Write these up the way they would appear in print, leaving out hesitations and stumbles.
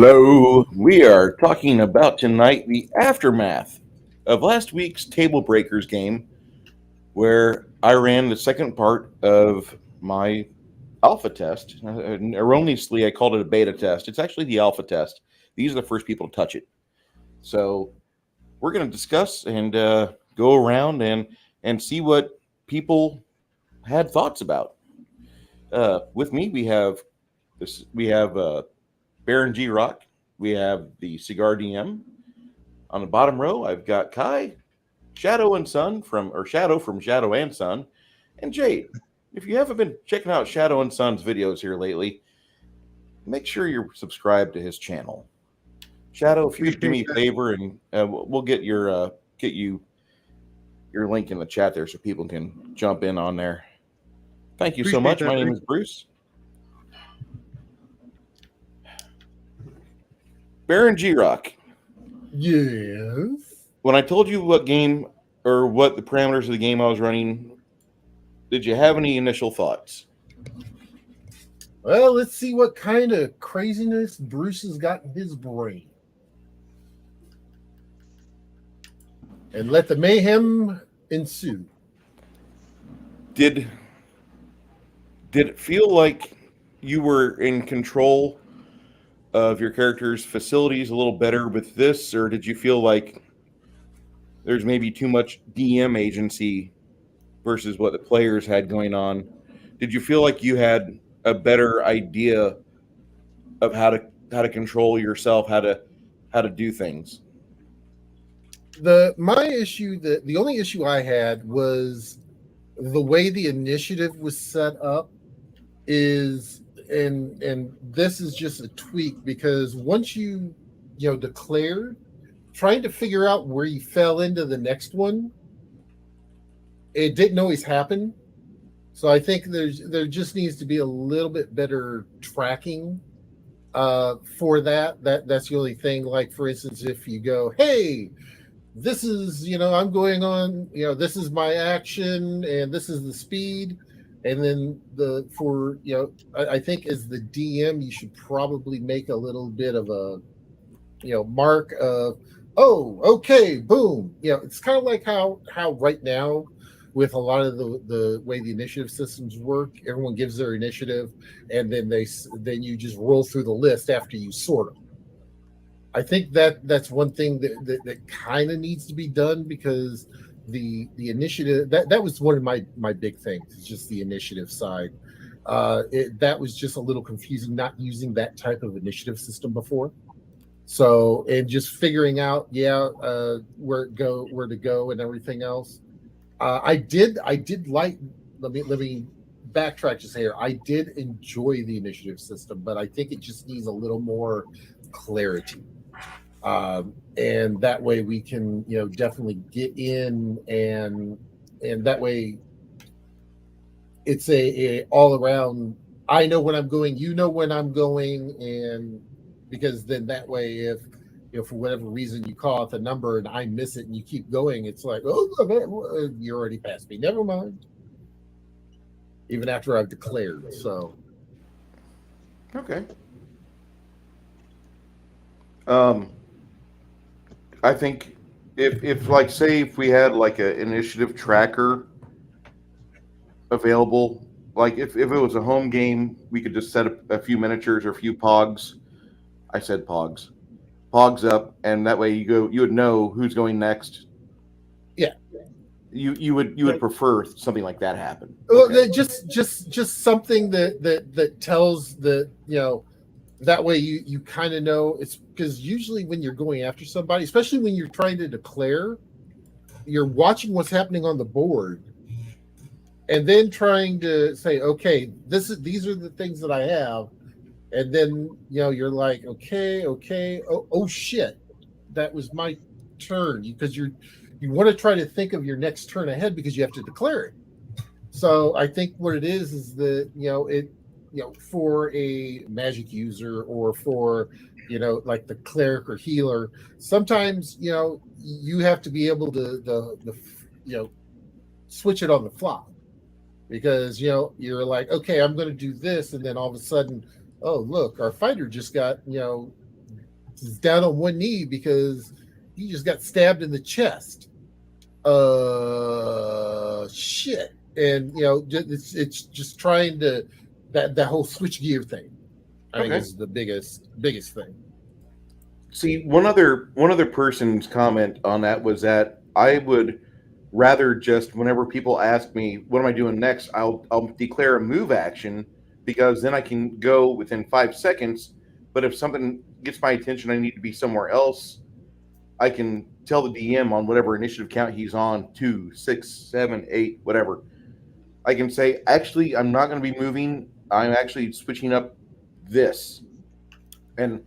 Hello. We are talking about tonight the aftermath of last week's Tablebreakers game, where I ran the second part of my alpha test. Erroneously, I called it a beta test. It's actually the alpha test. These are the first people to touch it. So we're going to discuss and go around and see what people had thoughts about. With me, we have this. We have Baron G Rock. We have the Cigar DM. On the bottom row, I've got Kai, Shadow from Shadow and Sun, and Jade. If you haven't been checking out Shadow and Sun's videos here lately, make sure you're subscribed to his channel. Shadow, if you could do me a favor, and we'll get you your link in the chat there so people can jump in on there. Thank you so much. My name is Bruce. Baron G Rock. Yes. When I told you what game or what the parameters of the game I was running, did you have any initial thoughts? Well, let's see what kind of craziness Bruce has got in his brain. And let the mayhem ensue. Did it feel like you were in control of your character's facilities a little better with this, or did you feel like there's maybe too much DM agency versus what the players had going on? Did you feel like you had a better idea of how to control yourself, how to do things? The only issue I had was the way the initiative was set up is and this is just a tweak, because once you declared, trying to figure out where you fell into the next one, it didn't always happen. So I think there just needs to be a little bit better tracking for that. That's the only thing. Like, for instance, if you go, hey, this is, I'm going on, this is my action and this is the speed. And then I think as the DM, you should probably make a little bit of a, mark of, oh, okay, boom. It's kind of like how right now with a lot of the way the initiative systems work, everyone gives their initiative and then you just roll through the list after you sort them. I think that's one thing that kind of needs to be done, because the initiative, that was one of my big things. It's just the initiative side. That was just a little confusing, not using that type of initiative system before. So, and just figuring out where to go and everything else. I did like, let me backtrack just here. I did enjoy the initiative system, but I think it just needs a little more clarity. And that way we can, definitely get in and that way it's a all around, I know when I'm going, when I'm going, and because then that way if for whatever reason you call out the number and I miss it and you keep going, it's like, oh, you're already past me. Never mind. Even after I've declared. So. Okay. I think if like, say if we had like an initiative tracker available, like if it was a home game, we could just set up a few miniatures or a few pogs. I said pogs up, and that way you would know who's going next. Yeah. You would prefer something like that happen. Well, okay. just something that tells that way you kind of know. It's because usually when you're going after somebody, especially when you're trying to declare, you're watching what's happening on the board and then trying to say, okay, these are the things that I have. And then, you're like, okay. Oh shit, that was my turn, because you want to try to think of your next turn ahead because you have to declare it. So I think what it is that, for a magic user or for, like the cleric or healer, sometimes, you have to be able to switch it on the fly, because, you're like, okay, I'm going to do this. And then all of a sudden, oh, look, our fighter just got, He's down on one knee because he just got stabbed in the chest. Shit. And it's just trying to that whole switch gear thing. I think Okay. is the biggest thing. See, one other person's comment on that was that I would rather just whenever people ask me what am I doing next, I'll declare a move action because then I can go within 5 seconds. But if something gets my attention, I need to be somewhere else. I can tell the DM on whatever initiative count he's on, 2, 6, 7, 8, whatever. I can say, actually, I'm not going to be moving. I'm actually switching up this. And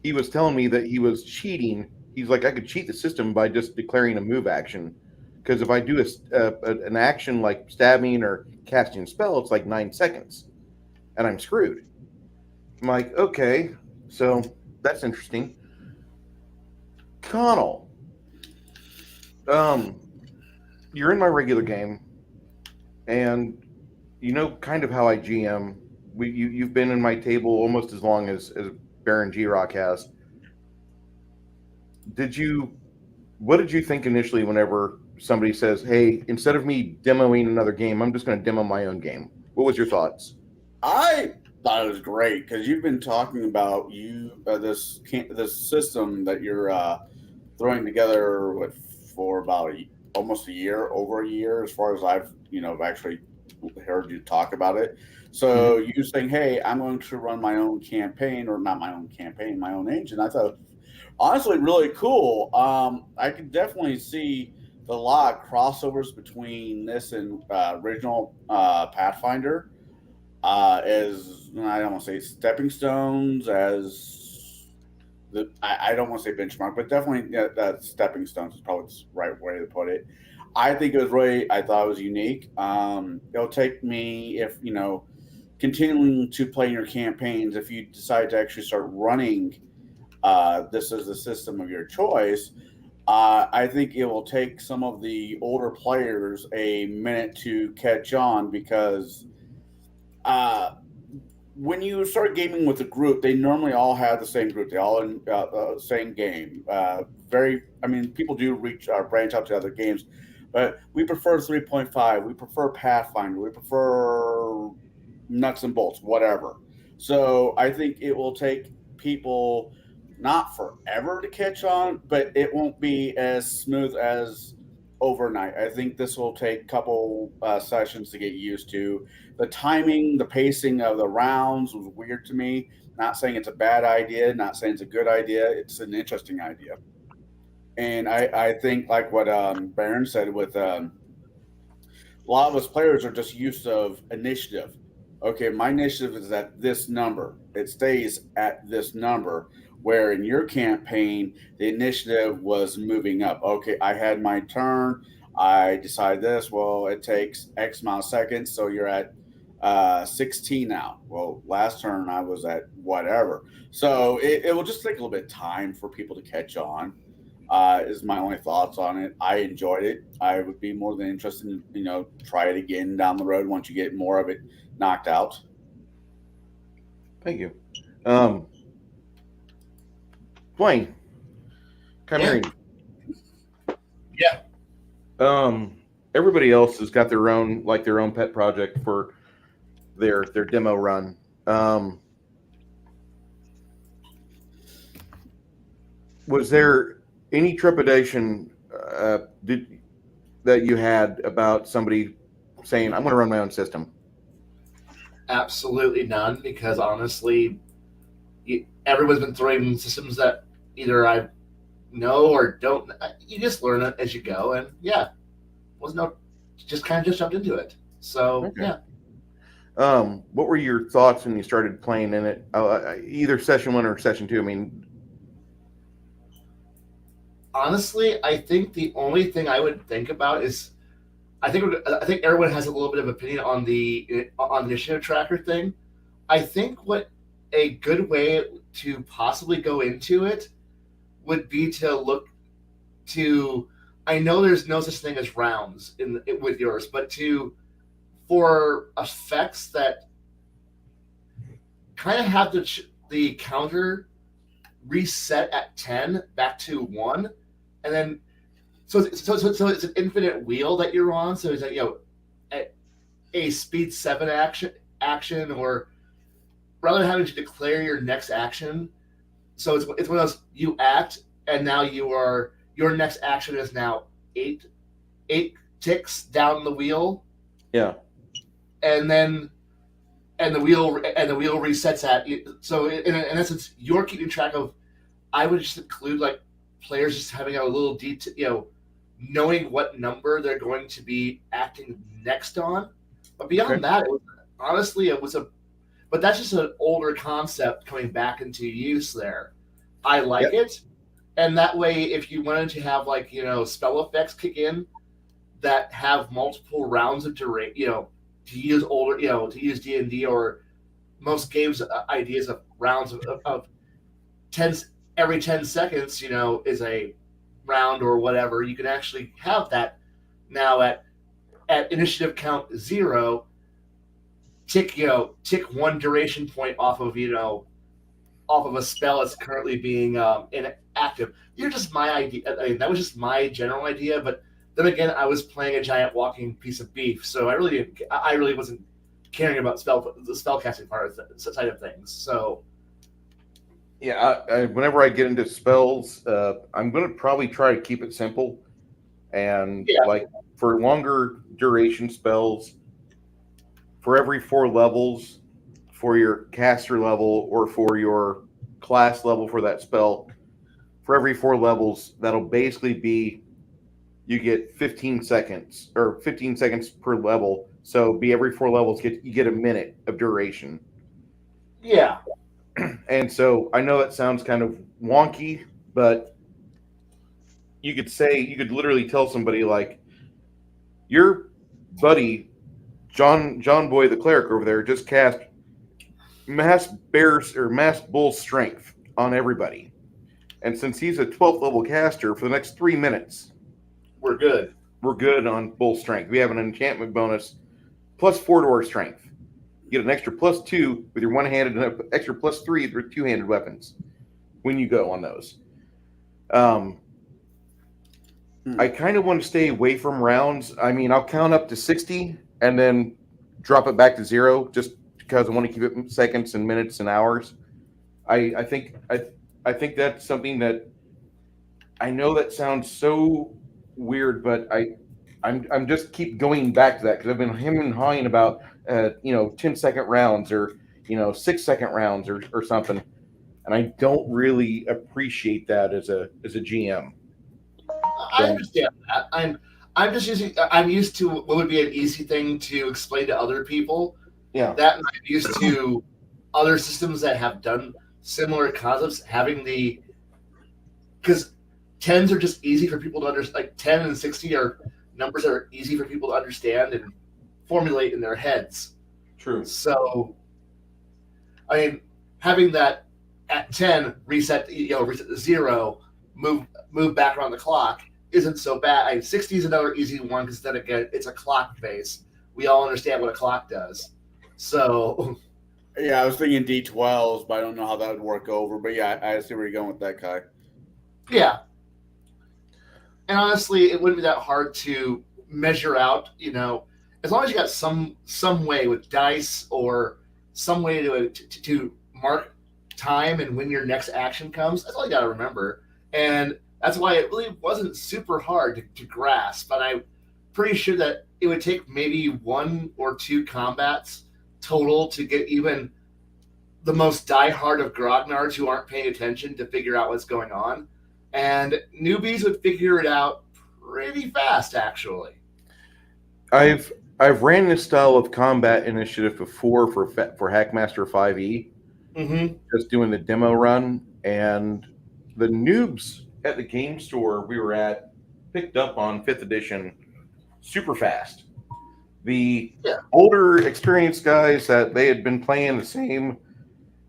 he was telling me that he was cheating. He's like, I could cheat the system by just declaring a move action. Because if I do an action like stabbing or casting a spell, it's like 9 seconds, and I'm screwed. I'm like, okay, so that's interesting. Connell, you're in my regular game, and you know kind of how I GM. You've been in my table almost as long as Baron G Rock has. Did you What did you think initially whenever somebody says, "Hey, instead of me demoing another game, I'm just going to demo my own game"? What was your thoughts? I thought it was great because you've been talking about this system that you're throwing together for about almost a year, over a year, as far as I've actually heard you talk about it. So you saying, "Hey, I'm going to run my own campaign, or not my own campaign, my own engine." I thought honestly really cool. I could definitely see a lot of crossovers between this and original Pathfinder as I don't want to say stepping stones, as I don't want to say benchmark, but definitely that stepping stones is probably the right way to put it. I think it was really, I thought it was unique. It'll take me, if continuing to play your campaigns, if you decide to actually start running this is the system of your choice. I think it will take some of the older players a minute to catch on because uh, when you start gaming with a group, they normally all have the same group. They all in same game. I mean, people do reach branch out to other games, but we prefer 3.5. We prefer Pathfinder. We prefer nuts and bolts, whatever. So I think it will take people not forever to catch on, but it won't be as smooth as overnight. I think this will take a couple sessions to get used to. The timing, the pacing of the rounds was weird to me. Not saying it's a bad idea, not saying it's a good idea. It's an interesting idea. And I think, like what Baron said, with a lot of us players are just used of initiative. Okay, my initiative is at this number. It stays at this number. Where in your campaign, the initiative was moving up. Okay, I had my turn. I decide this. Well, it takes X amount of seconds, so you're at 16 now. Well, last turn I was at whatever. So it will just take a little bit of time for people to catch on. Is my only thoughts on it. I enjoyed it. I would be more than interested in try it again down the road once you get more of it knocked out. Thank you. Um, Dwayne, Khymerion. Yeah. Everybody else has got their own pet project for their demo run. Was there any trepidation that you had about somebody saying, "I'm going to run my own system"? Absolutely none, because honestly, everyone's been throwing systems that either I know or don't. You just learn it as you go, and yeah, was no, just kind of just jumped into it. So Okay. yeah. What were your thoughts when you started playing in it? Either session 1 or session 2. I mean, Honestly, I think the only thing I would think about is I think everyone has a little bit of opinion on the initiative tracker thing. I think what a good way to possibly go into it would be to look to. I know there's no such thing as rounds with yours, but for effects that kind of have the counter reset at 10 back to 1, and then so it's an infinite wheel that you're on. So it's like, a speed 7 action, or rather than having to declare your next action. So it's one of those, you act, and now your next action is now eight ticks down the wheel. Yeah. And then the wheel resets at, so in essence you're keeping track of. I would just include like players just having a little detail, knowing what number they're going to be acting next on. But beyond that, but that's just an older concept coming back into use there. I like it. And that way, if you wanted to have like, spell effects kick in that have multiple rounds of duration, to use to use D&D or most games ideas of rounds of 10, every 10 seconds, is a round or whatever. You can actually have that now at initiative count 0, tick one duration point off of a spell that's currently being inactive. You're just my idea. I mean, that was just my general idea, but then again, I was playing a giant walking piece of beef, so I really wasn't caring about the spellcasting part of the side of things. So yeah, whenever I get into spells, I'm going to probably try to keep it simple, and like for longer duration spells, for every 4 levels, for your caster level or for your class level for that spell, for every 4 levels, that'll basically be, you get 15 seconds or 15 seconds per level. So be every 4 levels, you get a minute of duration. Yeah. And so I know that sounds kind of wonky, but you could literally tell somebody like, your buddy John Boy the cleric over there just cast mass bull strength on everybody, and since he's a 12th level caster, for the next 3 minutes we're good on bull strength. We have an enchantment bonus plus 4 to our strength. You get an extra +2 with your one-handed and an extra +3 with two-handed weapons when you go on those. I kind of want to stay away from rounds. I mean, I'll count up to 60 and then drop it back to 0 just because I want to keep it seconds and minutes and hours. I think that's something that, I know that sounds so weird, but I'm just keep going back to that because I've been hemming and hawing about 10-second rounds or 6-second rounds or something, and I don't really appreciate that as a GM. I understand that. I'm used to what would be an easy thing to explain to other people. Yeah. That, and I'm used to other systems that have done similar concepts having because 10s are just easy for people to understand. Like 10 and 60 are numbers that are easy for people to understand and formulate in their heads. True. So, I mean, having that at 10 reset to 0, move back around the clock isn't so bad. 60 is another easy one because then again, it's a clock base. We all understand what a clock does. So, yeah, I was thinking D12s, but I don't know how that would work over. But yeah, I see where you're going with that, Kai. Yeah. And honestly, it wouldn't be that hard to measure out, as long as you got some way with dice or some way to mark time and when your next action comes. That's all you got to remember. And that's why it really wasn't super hard to grasp. But I'm pretty sure that it would take maybe 1 or 2 combats total to get even the most diehard of grognards who aren't paying attention to figure out what's going on. And newbies would figure it out pretty fast, actually. I've ran this style of combat initiative before for Hackmaster 5e. Mm-hmm. Just doing the demo run, and the noobs at the game store we were at picked up on 5th edition super fast. The older experienced guys that they had been playing the same,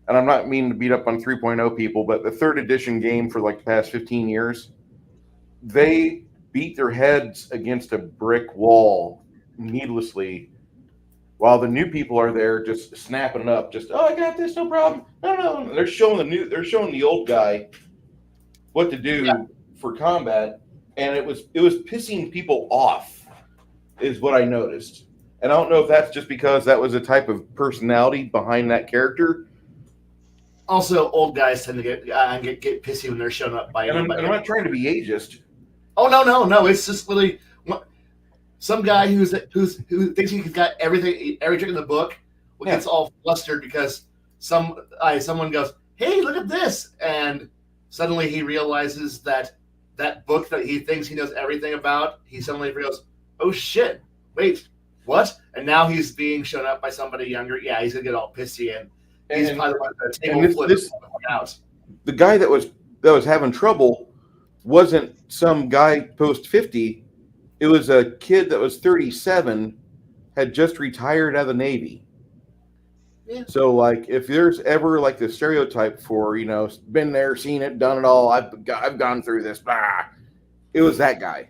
and I'm not meaning to beat up on 3.0 people, but the 3rd edition game for like the past 15 years, they beat their heads against a brick wall needlessly while the new people are there just snapping it up. Just, oh, I got this, no problem. No. They're showing the old guy what to do for combat, and it was pissing people off, is what I noticed. And I don't know if that's just because that was a type of personality behind that character. Also, old guys tend to get pissy when they're shown up by. And I'm not trying to be ageist. Oh no! It's just really some guy who thinks he's got every trick in the book gets all flustered because someone goes, "Hey, look at this!" and suddenly he realizes that book that he thinks he knows everything about, he suddenly goes, "Oh shit! Wait, what?" And now he's being shown up by somebody younger. Yeah, he's gonna get all pissy and he's probably the table flips out. The guy that was having trouble wasn't some guy post 50. It was a kid that was 37, had just retired out of the Navy. Yeah. So, like, if there's ever like the stereotype for, been there, seen it, done it all, I've gone through this. It was that guy,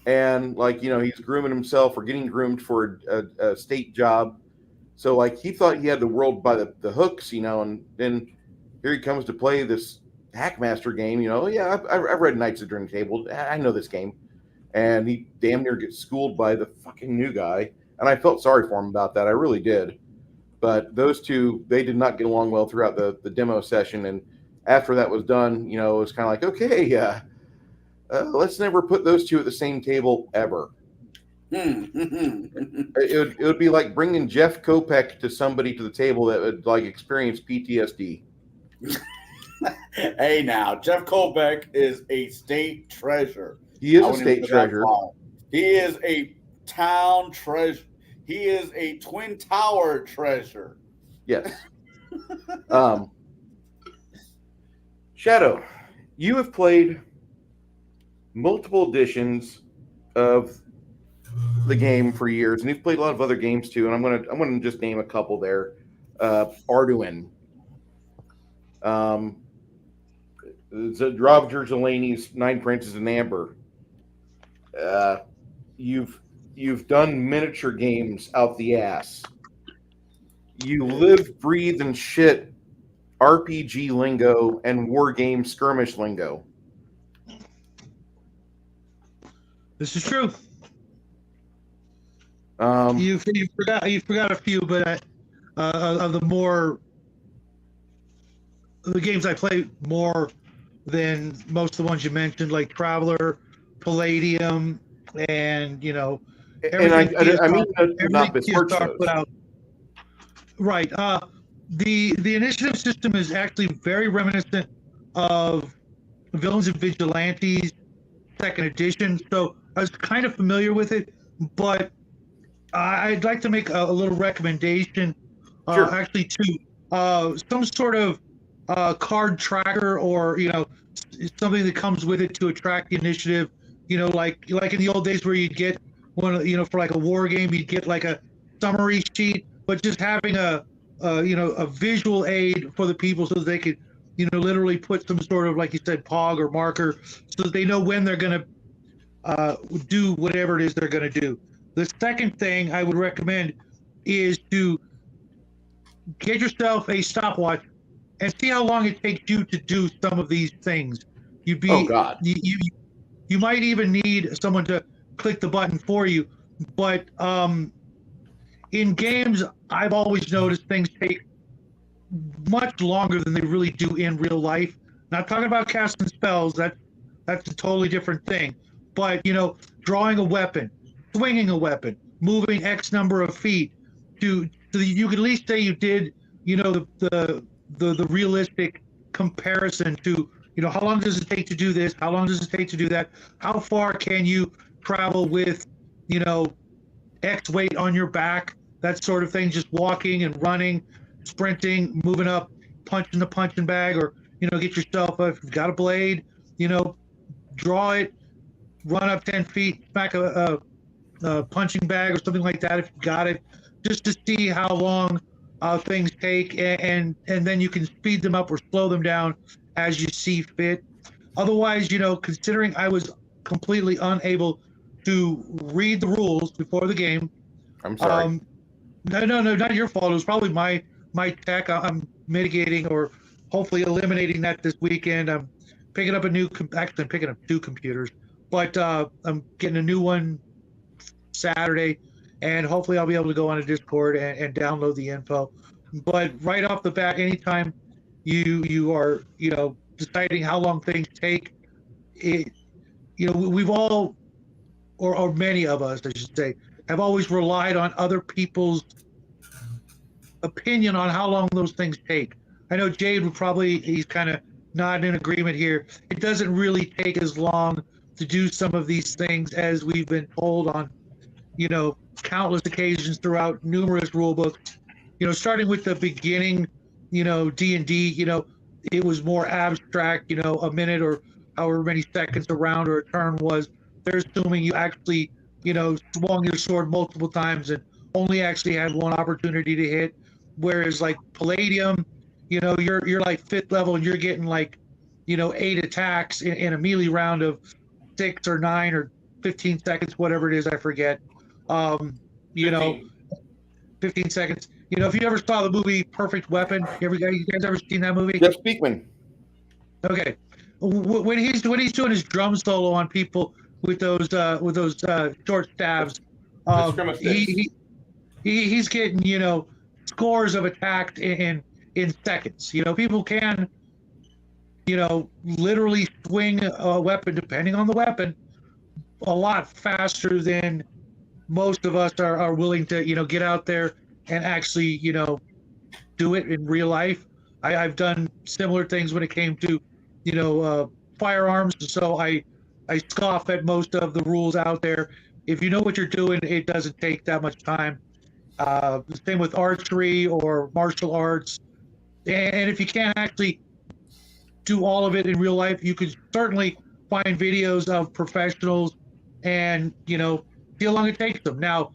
and like he's grooming himself or getting groomed for a state job. So like he thought he had the world by the hooks, and then here he comes to play this Hackmaster game. I've read Knights of the Dream Table. I know this game. And he damn near gets schooled by the fucking new guy. And I felt sorry for him about that. I really did. But those two, they did not get along well throughout the demo session. And after that was done, it was kind of like, okay, let's never put those two at the same table ever. It would be like bringing Jeff Kopech to somebody to the table that would like experience PTSD. Hey, now Jeff Kopech is a state treasure. He is a state treasure. He is a town treasure. He is a Twin Tower treasure. Yes. Shadow, you have played multiple editions of the game for years, and you've played a lot of other games too. And I'm gonna just name a couple there. Arduin. Roger Zelany's Nine Princes in Amber. You've done miniature games out the ass. You live, breathe, and shit RPG lingo and war game skirmish lingo. This is true. You forgot a few, but of the games I play more than most of the ones you mentioned, like Traveler, Palladium, and and I mean not besmirch those. Put out. Right. The initiative system is actually very reminiscent of Villains and Vigilantes second edition, so I was kind of familiar with it, but I'd like to make a little recommendation, Sure. actually, to some sort of card tracker or something that comes with it to attract the initiative. Like in the old days where you'd get one, for like a war game, you'd get like a summary sheet, but just having a visual aid for the people so that they could literally put some sort of, like you said, pog or marker, so that they know when they're going to do whatever it is they're going to do. The second thing I would recommend is to get yourself a stopwatch and see how long it takes you to do some of these things. Oh God. You might even need someone to click the button for you. But in games, I've always noticed things take much longer than they really do in real life. Not talking about casting spells. That's a totally different thing. But drawing a weapon, swinging a weapon, moving X number of feet, so you could at least say you did the realistic comparison to how long does it take to do this, how long does it take to do that, how far can you travel with X weight on your back, that sort of thing, just walking and running, sprinting, moving up, punching the punching bag, or get yourself if you've got a blade, draw it, run up 10 feet, smack a punching bag or something like that if you've got it, just to see how long things take, and then you can speed them up or slow them down as you see fit. Otherwise, considering I was completely unable to read the rules before the game, I'm sorry. No, not your fault. It was probably my tech. I'm mitigating or hopefully eliminating that this weekend. I'm picking up actually I'm picking up 2 computers, but I'm getting a new one Saturday, and hopefully I'll be able to go on a Discord and download the info. But right off the bat, anytime you are deciding how long things take, it we've all or many of us, I should say, have always relied on other people's opinion on how long those things take. I know Jade would probably, he's kind of not in agreement here. It doesn't really take as long to do some of these things as we've been told on, countless occasions throughout numerous rule books. Starting with the beginning, D&D, it was more abstract, a minute or however many seconds a round or a turn was. They're assuming you actually, swung your sword multiple times and only actually had one opportunity to hit. Whereas like Palladium, you're like 5th level and you're getting like, 8 attacks in a melee round of 6 or 9 or 15 seconds, whatever it is, I forget. 15. 15 seconds. If you ever saw the movie Perfect Weapon, you guys ever seen that movie? Jeff Speakman. Okay. When he's doing his drum solo on people with those short stabs, he's getting scores of attacks in seconds. People can literally swing a weapon, depending on the weapon, a lot faster than most of us are willing to get out there and actually do it in real life. I've done similar things when it came to firearms, so I scoff at most of the rules out there. If you know what you're doing, it doesn't take that much time. The same with archery or martial arts. And if you can't actually do all of it in real life, you could certainly find videos of professionals and see how long it takes them. Now,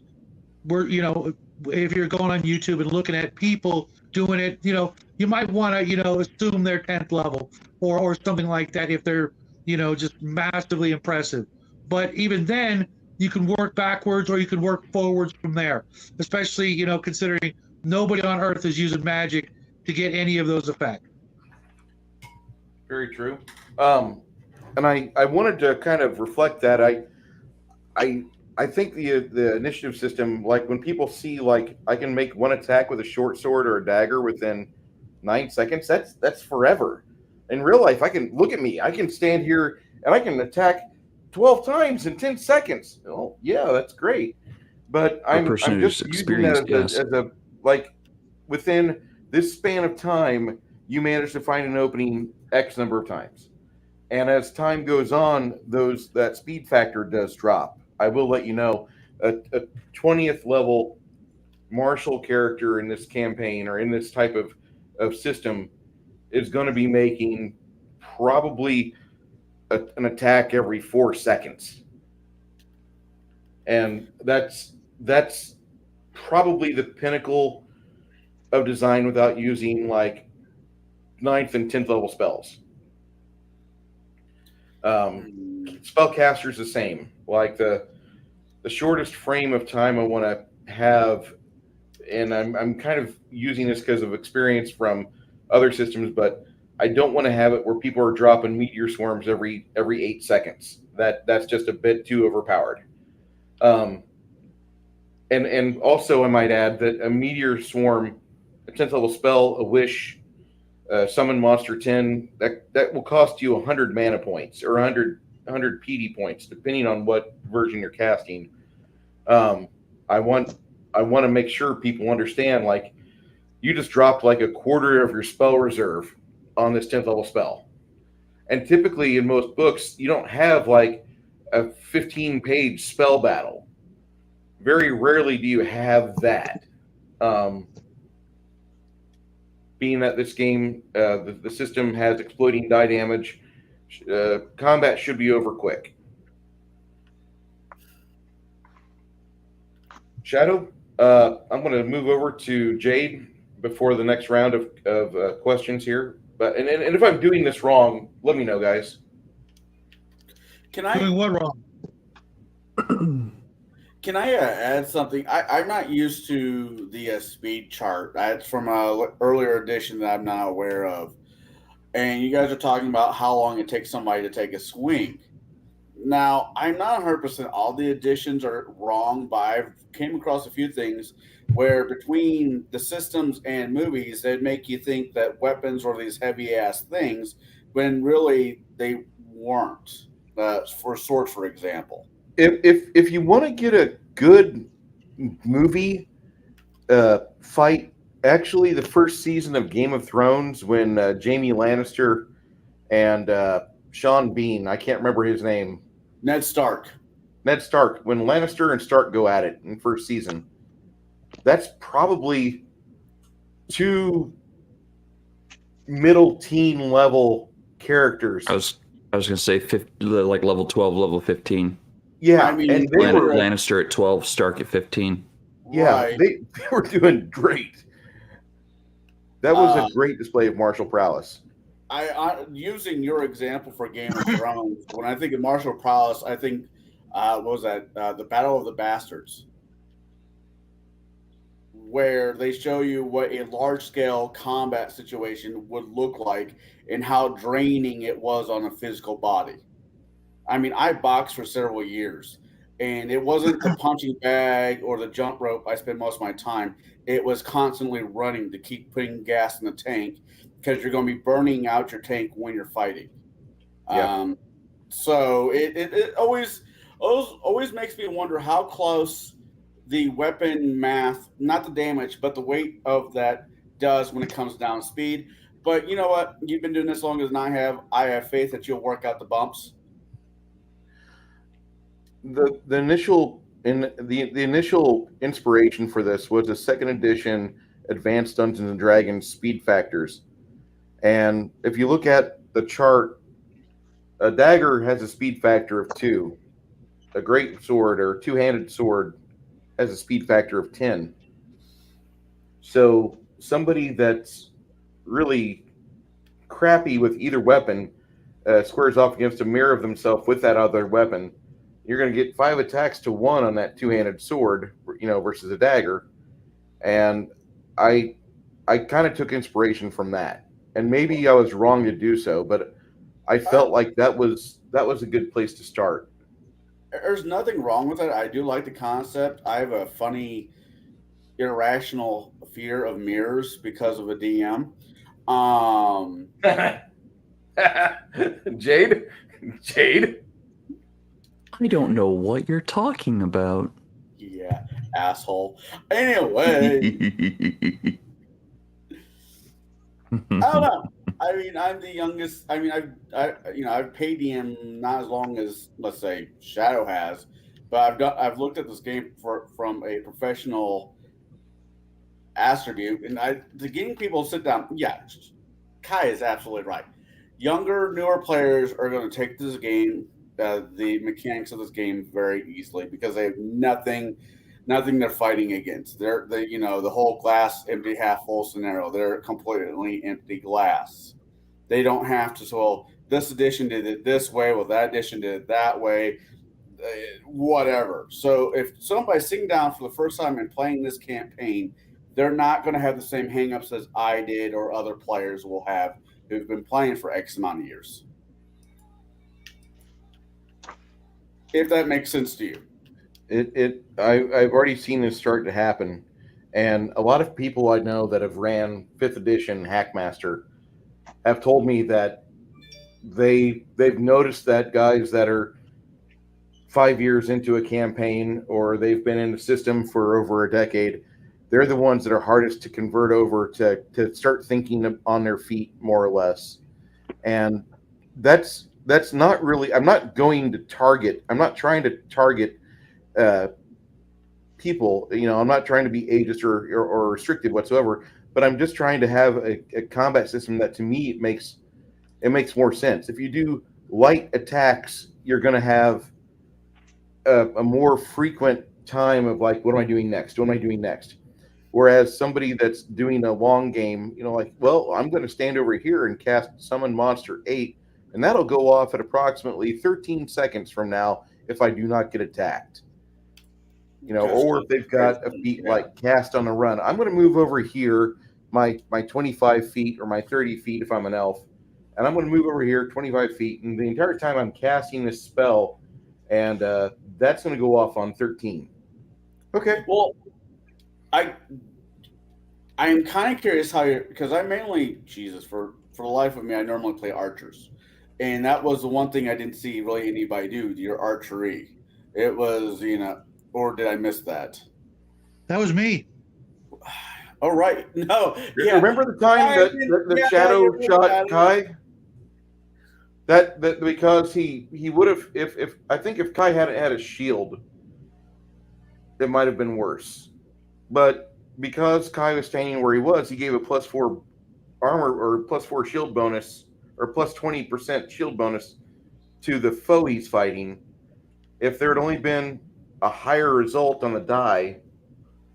if you're going on YouTube and looking at people doing it, you might want to assume they're 10th level or something like that if they're just massively impressive. But even then, you can work backwards or you can work forwards from there, especially considering nobody on earth is using magic to get any of those effects. Very true. And I wanted to kind of reflect that. I think the initiative system, like when people see like I can make one attack with a short sword or a dagger within 9 seconds, that's forever. In real life, I can look at me. I can stand here and I can attack 12 times in 10 seconds. Oh, yeah, that's great. But I'm just using that as a like within this span of time, you manage to find an opening X number of times. And as time goes on, that speed factor does drop. I will let you know a 20th level martial character in this campaign or in this type of system is going to be making probably an attack every 4 seconds. And that's probably the pinnacle of design without using like 9th and 10th level spells. Spellcaster's the same. Like the shortest frame of time I want to have, and I'm kind of using this because of experience from other systems, but I don't want to have it where people are dropping meteor swarms every 8 seconds. That's just a bit too overpowered. And also I might add that a meteor swarm, a 10th level spell, a wish, summon monster 10, that will cost you 100 mana points or 100 PD points, depending on what version you're casting. I want to make sure people understand, like, you just dropped like a quarter of your spell reserve on this 10th level spell. And typically in most books, you don't have like a 15-page spell battle. Very rarely do you have that. Being that this game, the system has exploding die damage, combat should be over quick. Shadow, I'm going to move over to Jade before the next round of questions here. But and if I'm doing this wrong, let me know, guys. Can I? Doing what wrong? Can I add something? I'm not used to the speed chart. That's from a earlier edition that I'm not aware of. And you guys are talking about how long it takes somebody to take a swing. Now, I'm not 100% all the additions are wrong, but I've came across a few things where between the systems and movies, they make you think that weapons were these heavy ass things when really they weren't. For swords, for example. If you want to get a good movie fight, actually, the first season of Game of Thrones, when Jaime Lannister and Sean Bean, I can't remember his name, Ned Stark. Ned Stark, when Lannister and Stark go at it in first season, that's probably two middle teen level characters. I was gonna say like level 12, level 15. Yeah, I mean, and they were Lannister at 12, Stark at 15. yeah, Right. they were doing great. That was a great display of martial prowess. I using your example for Game of Thrones. When I think of martial prowess, I think what was that? The Battle of the Bastards, where they show you what a large scale combat situation would look like and how draining it was on a physical body. I mean, I boxed for several years, and it wasn't the punching bag or the jump rope I spent most of my time. It was constantly running to keep putting gas in the tank because you're going to be burning out your tank when you're fighting. Yeah. So it always makes me wonder how close the weapon math, not the damage, but the weight of that does when it comes down to speed. But you know what? You've been doing this longer than I have. I have faith that you'll work out the bumps. The initial the initial inspiration for this was a second edition Advanced Dungeons and Dragons speed factors. And if you look at the chart, a dagger has a speed factor of 2. A great sword or two-handed sword has a speed factor of 10. So somebody that's really crappy with either weapon squares off against a mirror of themselves with that other weapon. You're going to get 5 attacks to 1 on that two-handed sword, versus a dagger. And I kind of took inspiration from that. And maybe I was wrong to do so, but I felt like that was a good place to start. There's nothing wrong with it. I do like the concept. I have a funny, irrational fear of mirrors because of a DM. Jaide? I don't know what you're talking about. Yeah, asshole. Anyway, I don't know. I mean, I'm the youngest. I mean, I've paid DM not as long as, let's say, Shadow has, but I've looked at this game from a professional attribute, and the getting people to sit down. Yeah, Kai is absolutely right. Younger, newer players are going to take this game, the mechanics of this game, very easily because they have nothing they're fighting against. The whole glass empty half full scenario. They're completely empty glass. They don't have to. So this edition did it this way. Well, that edition did it that way. Whatever. So if somebody's sitting down for the first time and playing this campaign, they're not going to have the same hangups as I did or other players will have who've been playing for X amount of years. If that makes sense to you. I've already seen this start to happen, and a lot of people I know that have ran 5th edition Hackmaster have told me that they've noticed that guys that are 5 years into a campaign or they've been in the system for over a decade, they're the ones that are hardest to convert over to start thinking on their feet more or less. And that's not really, I'm not trying to target people, I'm not trying to be ageist or restricted whatsoever, but I'm just trying to have a combat system that to me it makes more sense. If you do light attacks, you're going to have a more frequent time of like, what am I doing next? What am I doing next? Whereas somebody that's doing a long game, well, I'm going to stand over here and cast Summon Monster 8, and that'll go off at approximately 13 seconds from now if I do not get attacked. or if they've got a feat like cast on the run. I'm going to move over here, my 25 feet or my 30 feet if I'm an elf, and I'm going to move over here 25 feet, and the entire time I'm casting this spell, and that's going to go off on 13. Okay. Well, I'm kind of curious how you're, because I mainly, for the life of me, I normally play archers. And that was the one thing I didn't see really anybody do, your archery. It was, or did I miss that? That was me. Oh, right. No. Yeah. Remember the time that the shadow shot Kai? That because he would have, if I think if Kai hadn't had a shield, it might have been worse. But because Kai was standing where he was, he gave a +4 armor or +4 shield bonus or +20% shield bonus to the foe he's fighting. If there had only been a higher result on the die,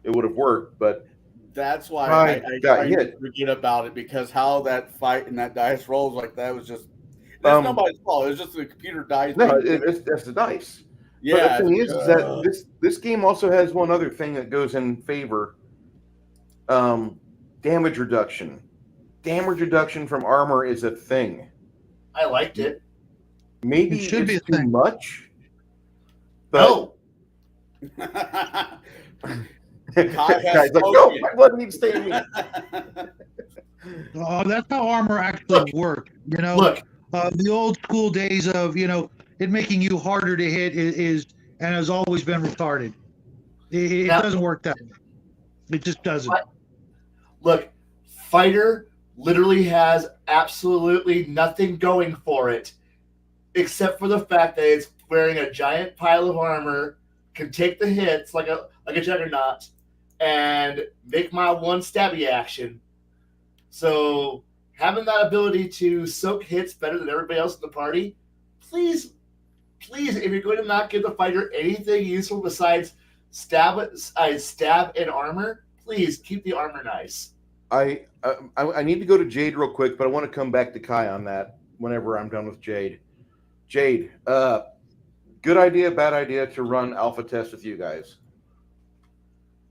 it would have worked. But that's why I got hit. Forget about it, because how that fight and that dice rolls like that was just, that's nobody's fault. It was just the computer dice. No, that's the dice. Yeah. But the thing is that this game also has one other thing that goes in favor. Damage reduction. Damage reduction from armor is a thing. I liked it. Maybe It should be it's a too thing. much. No. Guy's like, no, my blood needs to stay in me. Oh, that's how armor actually worked. Look. The old school days of it making you harder to hit is and has always been retarded. It doesn't work that way. It just doesn't. Look, fighter literally has absolutely nothing going for it, except for the fact that it's wearing a giant pile of armor, can take the hits like a juggernaut, and make my one stabby action. So having that ability to soak hits better than everybody else in the party, please, if you're going to not give the fighter anything useful besides stab and armor, please keep the armor nice. I need to go to Jaide real quick, but I want to come back to Kai on that whenever I'm done with Jaide. Jaide, good idea, bad idea to run alpha test with you guys?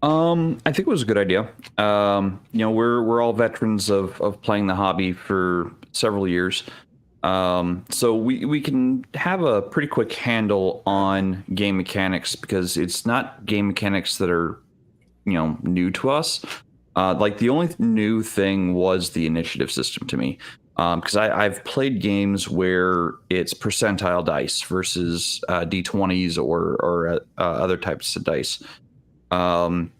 I think it was a good idea. We're all veterans of playing the hobby for several years. So we can have a pretty quick handle on game mechanics, because it's not game mechanics that are, new to us. Like the only new thing was the initiative system to me. Because I've played games where it's percentile dice versus D20s or other types of dice. And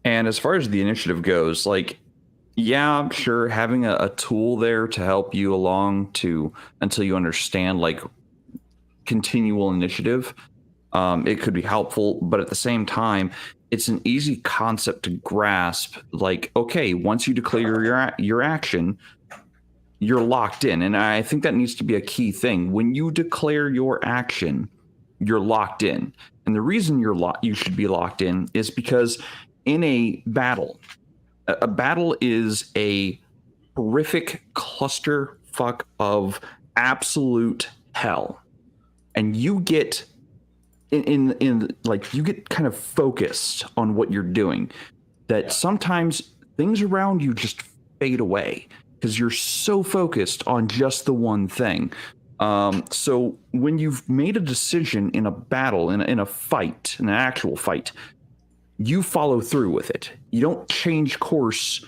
as far as the initiative goes, I'm sure having a tool there to help you along until you understand continual initiative, it could be helpful. But at the same time, it's an easy concept to grasp. Okay, once you declare your action, you're locked in. And I think that needs to be a key thing. When you declare your action, you're locked in. And the reason you should be locked in is because in a battle is a horrific clusterfuck of absolute hell. And you get you get kind of focused on what you're doing, that sometimes things around you just fade away because you're so focused on just the one thing. So when you've made a decision in a battle, in a fight, in an actual fight, you follow through with it. You don't change course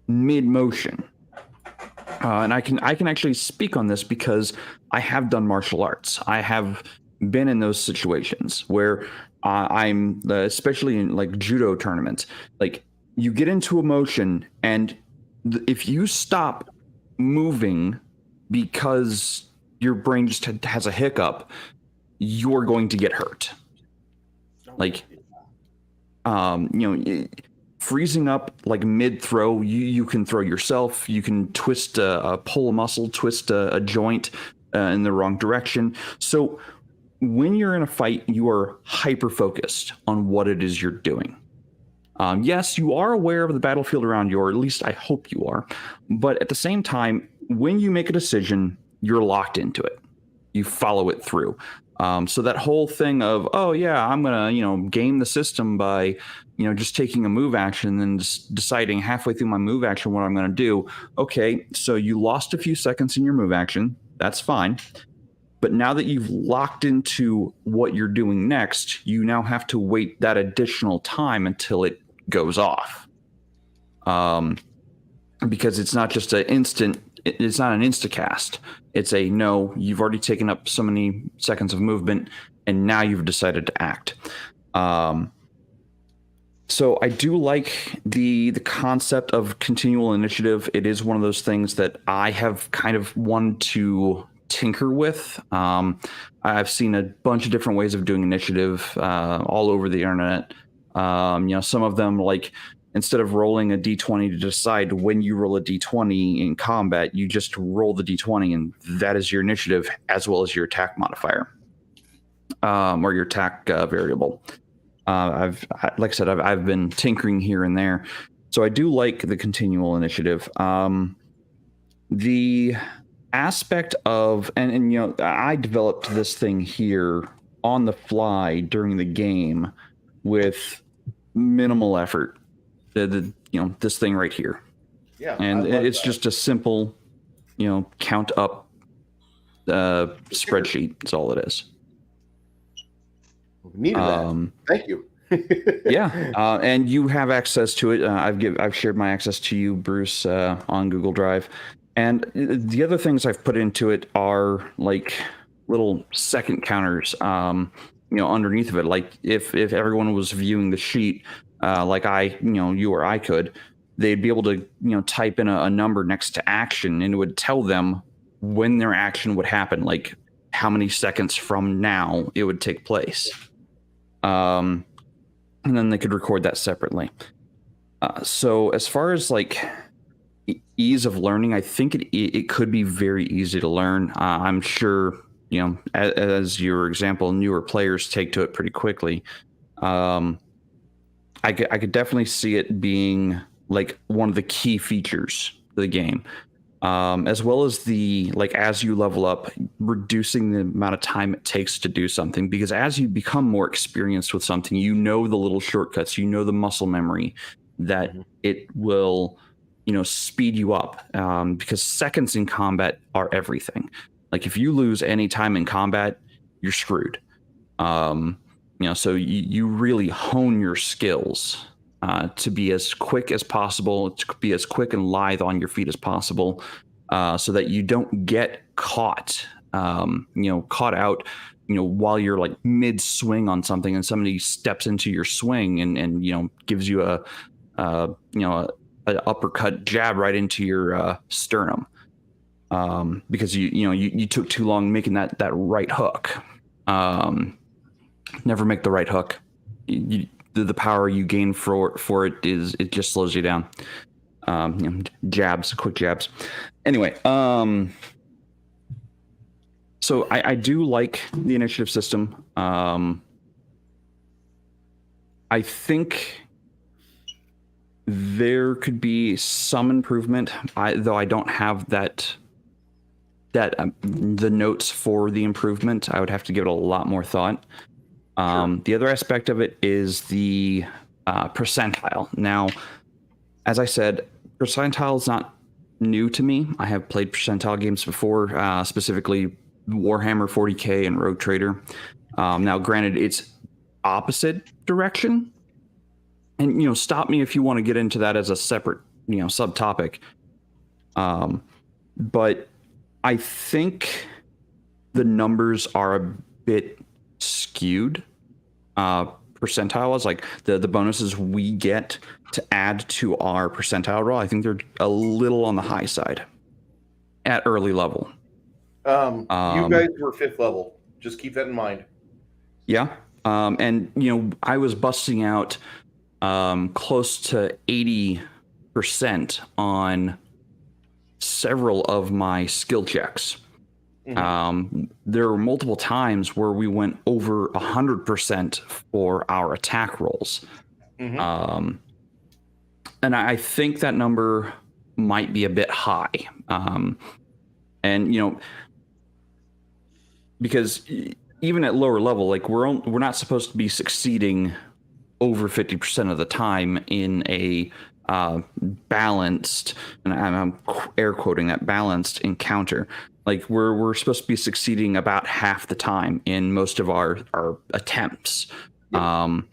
mid-motion. And I can actually speak on this because I have done martial arts. I have been in those situations where I'm, especially in judo tournaments, you get into a motion, and if you stop moving because your brain just has a hiccup, you're going to get hurt. Freezing up mid throw, you can throw yourself, you can pull a muscle, twist a joint in the wrong direction. So when you're in a fight, you are hyper focused on what it is you're doing. Yes, you are aware of the battlefield around you, or at least I hope you are. But at the same time, when you make a decision, you're locked into it. You follow it through. So that whole thing of, oh yeah, I'm gonna game the system by just taking a move action and then just deciding halfway through my move action what I'm gonna do. Okay, so you lost a few seconds in your move action. That's fine. But now that you've locked into what you're doing next, you now have to wait that additional time until it goes off. Because it's not just it's not an instacast. It's no, you've already taken up so many seconds of movement, and now you've decided to act. So I do like the concept of continual initiative. It is one of those things that I have kind of wanted to tinker with. I've seen a bunch of different ways of doing initiative all over the internet. Some of them, like, instead of rolling a d20 to decide when you roll a d20 in combat, you just roll the d20, and that is your initiative as well as your attack modifier, or your attack variable. Like I said, I've been tinkering here and there, so I do like the continual initiative. The aspect of and I developed this thing here on the fly during the game with minimal effort. This thing right here. Yeah, and it's just a simple, count up spreadsheet. That's all it is. Needed that. Thank you. Yeah, and you have access to it. I've shared my access to you, Bruce, on Google Drive. And the other things I've put into it are like little second counters, underneath of it. Like if everyone was viewing the sheet, like you or I could, they'd be able to, type in a number next to action, and it would tell them when their action would happen, like how many seconds from now it would take place. And then they could record that separately. So as far as like ease of learning, I think it could be very easy to learn. I'm sure, as your example, newer players take to it pretty quickly. I could definitely see it being like one of the key features of the game, as well as as you level up, reducing the amount of time it takes to do something. Because as you become more experienced with something, the little shortcuts, the muscle memory that it will, speed you up. Because seconds in combat are everything. Like if you lose any time in combat, you're screwed. So you really hone your skills to be as quick as possible, to be as quick and lithe on your feet as possible, so that you don't get caught out, while you're like mid swing on something and somebody steps into your swing and gives you a uppercut jab right into your sternum, because you took too long making that right hook. Never make the right hook. The power you gain for it just slows you down. Quick jabs. Anyway, so I do like the initiative system. I think there could be some improvement, though I don't have the notes for the improvement. I would have to give it a lot more thought. Sure. The other aspect of it is the percentile. Now, as I said, percentile is not new to me. I have played percentile games before, specifically Warhammer 40K and Rogue Trader. Now, granted, it's opposite direction. And, stop me if you want to get into that as a separate, subtopic. But I think the numbers are a bit skewed. Percentile is like the bonuses we get to add to our percentile roll. I think they're a little on the high side at early level. You guys were 5th level. Just keep that in mind. Yeah. And I was busting out close to 80% on several of my skill checks. There were multiple times where we went over 100% for our attack rolls. And I think that number might be a bit high. And, because even at lower level, like we're not supposed to be succeeding over 50% of the time in a balanced, and I'm air quoting that, balanced encounter. Like we're supposed to be succeeding about half the time in most of our attempts. Yep.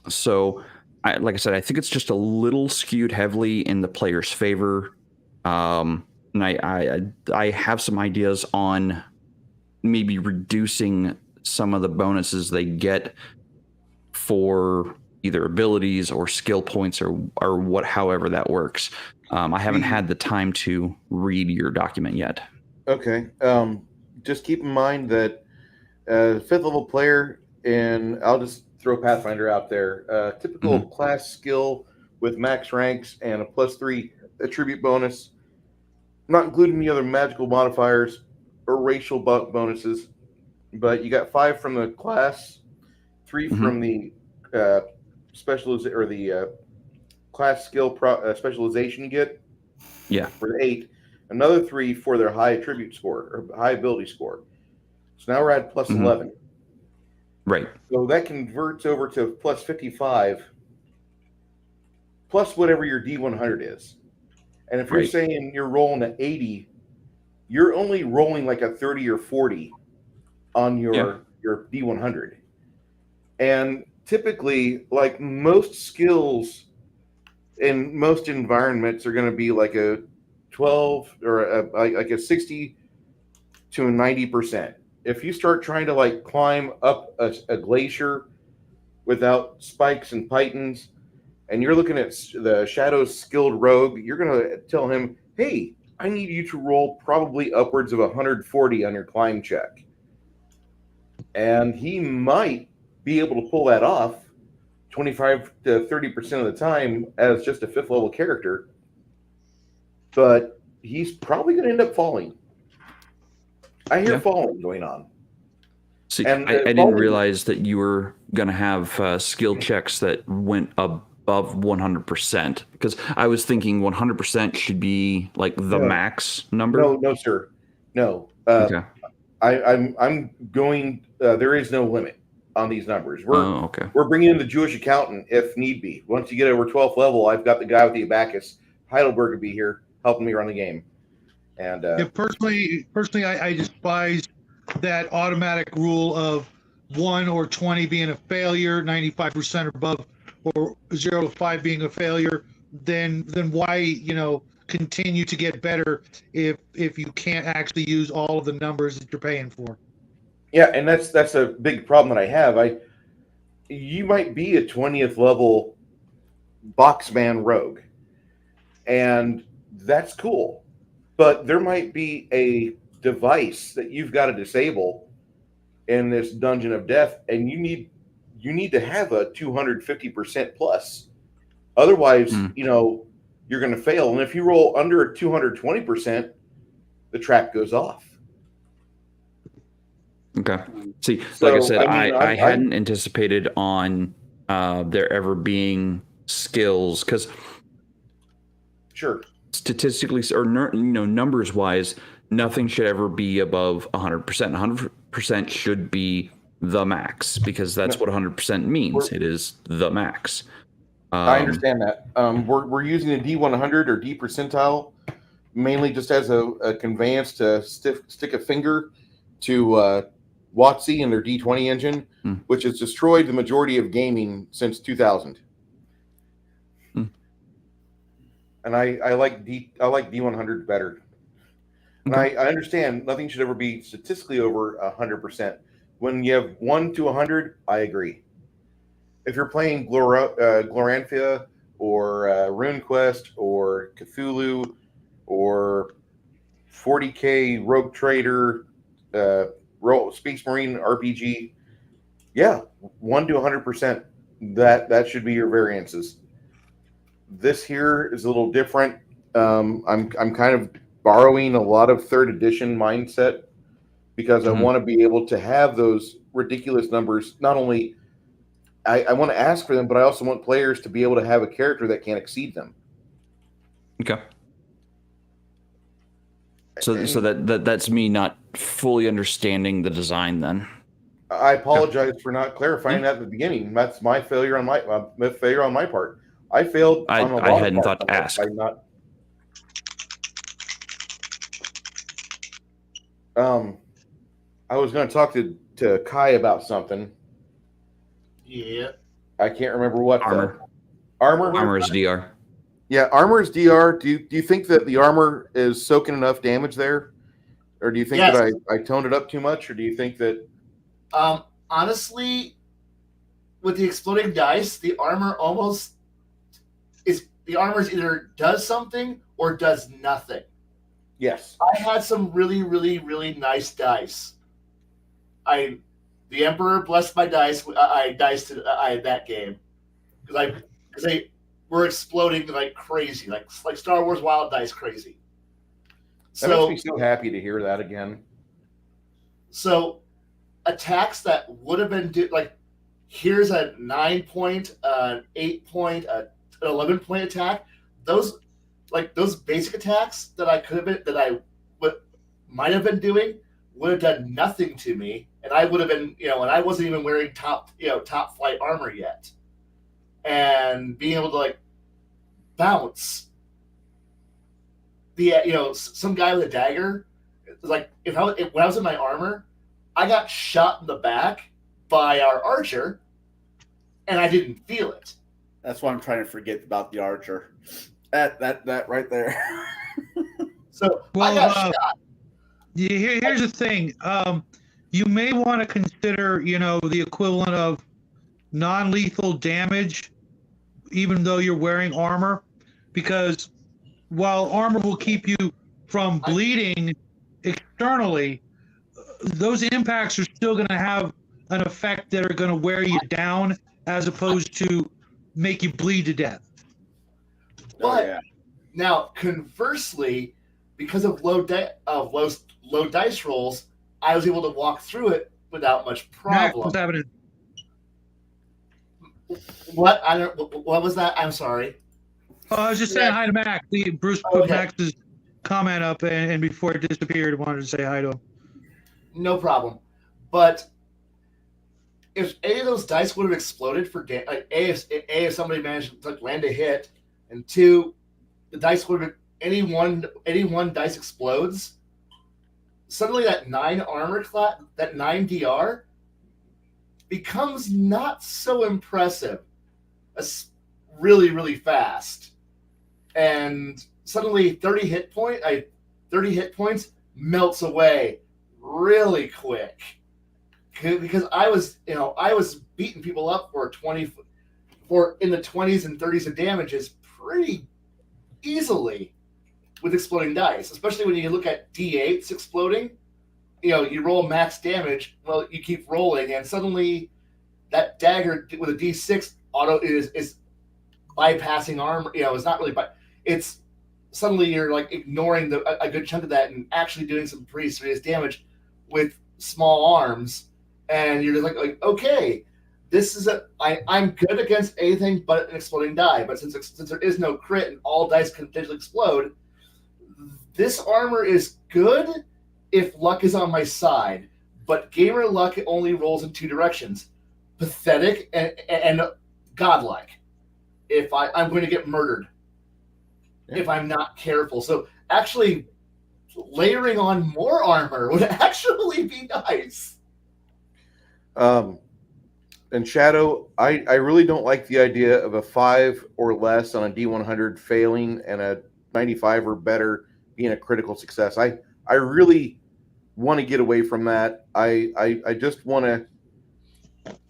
So, like I said, I think it's just a little skewed heavily in the player's favor. And I have some ideas on maybe reducing some of the bonuses they get for either abilities or skill points or what, however that works. I haven't had the time to read your document yet. Okay. Just keep in mind that fifth level player, and I'll just throw Pathfinder out there. Typical class skill with max ranks and a +3 attribute bonus, not including the other magical modifiers or racial bonuses. But you got 5 from the class, 3 from the class skill specialization you get. Yeah. For 8. Another 3 for their high attribute score or high ability score. So now we're at +11. Right. So that converts over to +55 plus whatever your D100 is. And if you're saying you're rolling at 80, you're only rolling like a 30 or 40 on your D100. And typically, like most skills in most environments are going to be like a 12 or like a 60 to a 90%. If you start trying to like climb up a glacier without spikes and pythons, and you're looking at the Shadow's skilled rogue, you're going to tell him, hey, I need you to roll probably upwards of 140 on your climb check. And he might be able to pull that off 25 to 30% of the time as just a 5th level character, but he's probably going to end up falling. I hear falling going on. See, and I didn't realize that you were going to have skill checks that went above 100%, because I was thinking 100% should be like the max number. No, sir. No. Okay. I'm going. There is no limit on these numbers. We're bringing in the Jewish accountant if need be. Once you get over 12th level, I've got the guy with the abacus. Heidelberg would be here helping me run the game. And personally, I despise that automatic rule of 1 or 20 being a failure, 95% or above, or 0 to 5 being a failure. Then why continue to get better if you can't actually use all of the numbers that you're paying for? Yeah, and that's a big problem that I have. You might be a 20th level boxman rogue, and that's cool. But there might be a device that you've got to disable in this Dungeon of Death, and you need to have a 250% plus. Otherwise, you're going to fail. And if you roll under 220%, the track goes off. Okay. See, like I said, I hadn't anticipated on there ever being skills, because statistically or numbers wise, nothing should ever be above 100%. 100% should be the max, because that's what 100% means. It is the max. I understand that. We're using a D100 or D percentile mainly just as a conveyance to stick a finger to WotC and their D20 engine, which has destroyed the majority of gaming since 2000. And I like D100 better. And I understand nothing should ever be statistically over 100%. When you have 1 to 100, I agree. If you're playing Gloranthia or RuneQuest or Cthulhu or 40K Rogue Trader, Space Marine RPG, 1 to 100%, that should be your variances. This here is a little different. I'm kind of borrowing a lot of 3rd edition mindset, because I want to be able to have those ridiculous numbers. Not only I want to ask for them, but I also want players to be able to have a character that can exceed them. Okay. So that's me not fully understanding the design then. I apologize for not clarifying that at the beginning. That's my failure on my part. I failed on a lot I of hadn't parts thought to on it ask. by not. I was going to talk to Kai about something. Yeah. I can't remember what. Armor. Armor is DR. Yeah, armor is DR. Do you think that the armor is soaking enough damage there, or do you think Yes. that I toned it up too much, or do you think that? Honestly, with the exploding dice, the armor either does something or does nothing. Yes. I had some really, really, really nice dice. The Emperor blessed my dice. I diced that game because they were exploding like crazy, like Star Wars Wild Dice crazy. That makes me so happy to hear that again. So attacks that would have been here's a 9-point, an 8-point, an 11-point attack. Those basic attacks that might have been doing would have done nothing to me, and I would have been, and I wasn't even wearing top flight armor yet, and being able to bounce some guy with a dagger. When I was in my armor, I got shot in the back by our archer, and I didn't feel it. That's why I'm trying to forget about the archer. That right there. So I got shot. Here's the thing. You may want to consider, the equivalent of non-lethal damage, even though you're wearing armor, because while armor will keep you from bleeding externally, those impacts are still going to have an effect that are going to wear you down, as opposed to make you bleed to death. But now, conversely, because of low dice rolls, I was able to walk through it without much problem. What's happening? What was that? I'm sorry. I was just saying hi to Mac. Bruce put Max's comment up, and before it disappeared, I wanted to say hi to him. No problem. But if any of those dice would have exploded for if somebody managed to land a hit, and two, the dice would have any one dice explodes, suddenly that 9 armor class, that 9 DR becomes not so impressive. It's really, really fast. And suddenly 30 hit points melts away really quick. Because I was beating people up for in the 20s and 30s of damages pretty easily with exploding dice, especially when you look at D8s exploding. You roll max damage, well, you keep rolling, and suddenly that dagger with a D6 auto is bypassing armor. It's not really, but it's suddenly you're ignoring a good chunk of that and actually doing some pretty serious damage with small arms, and you're just like okay, this is I'm good against anything but an exploding die. But since there is no crit and all dice can potentially explode, this armor is good if luck is on my side. But gamer luck only rolls in 2 directions: pathetic and godlike. If I'm going to get murdered if I'm not careful. So actually, layering on more armor would actually be nice. And Shadow, I really don't like the idea of a 5 or less on a D100 failing and a 95 or better being a critical success. I really want to get away from that. I just want to.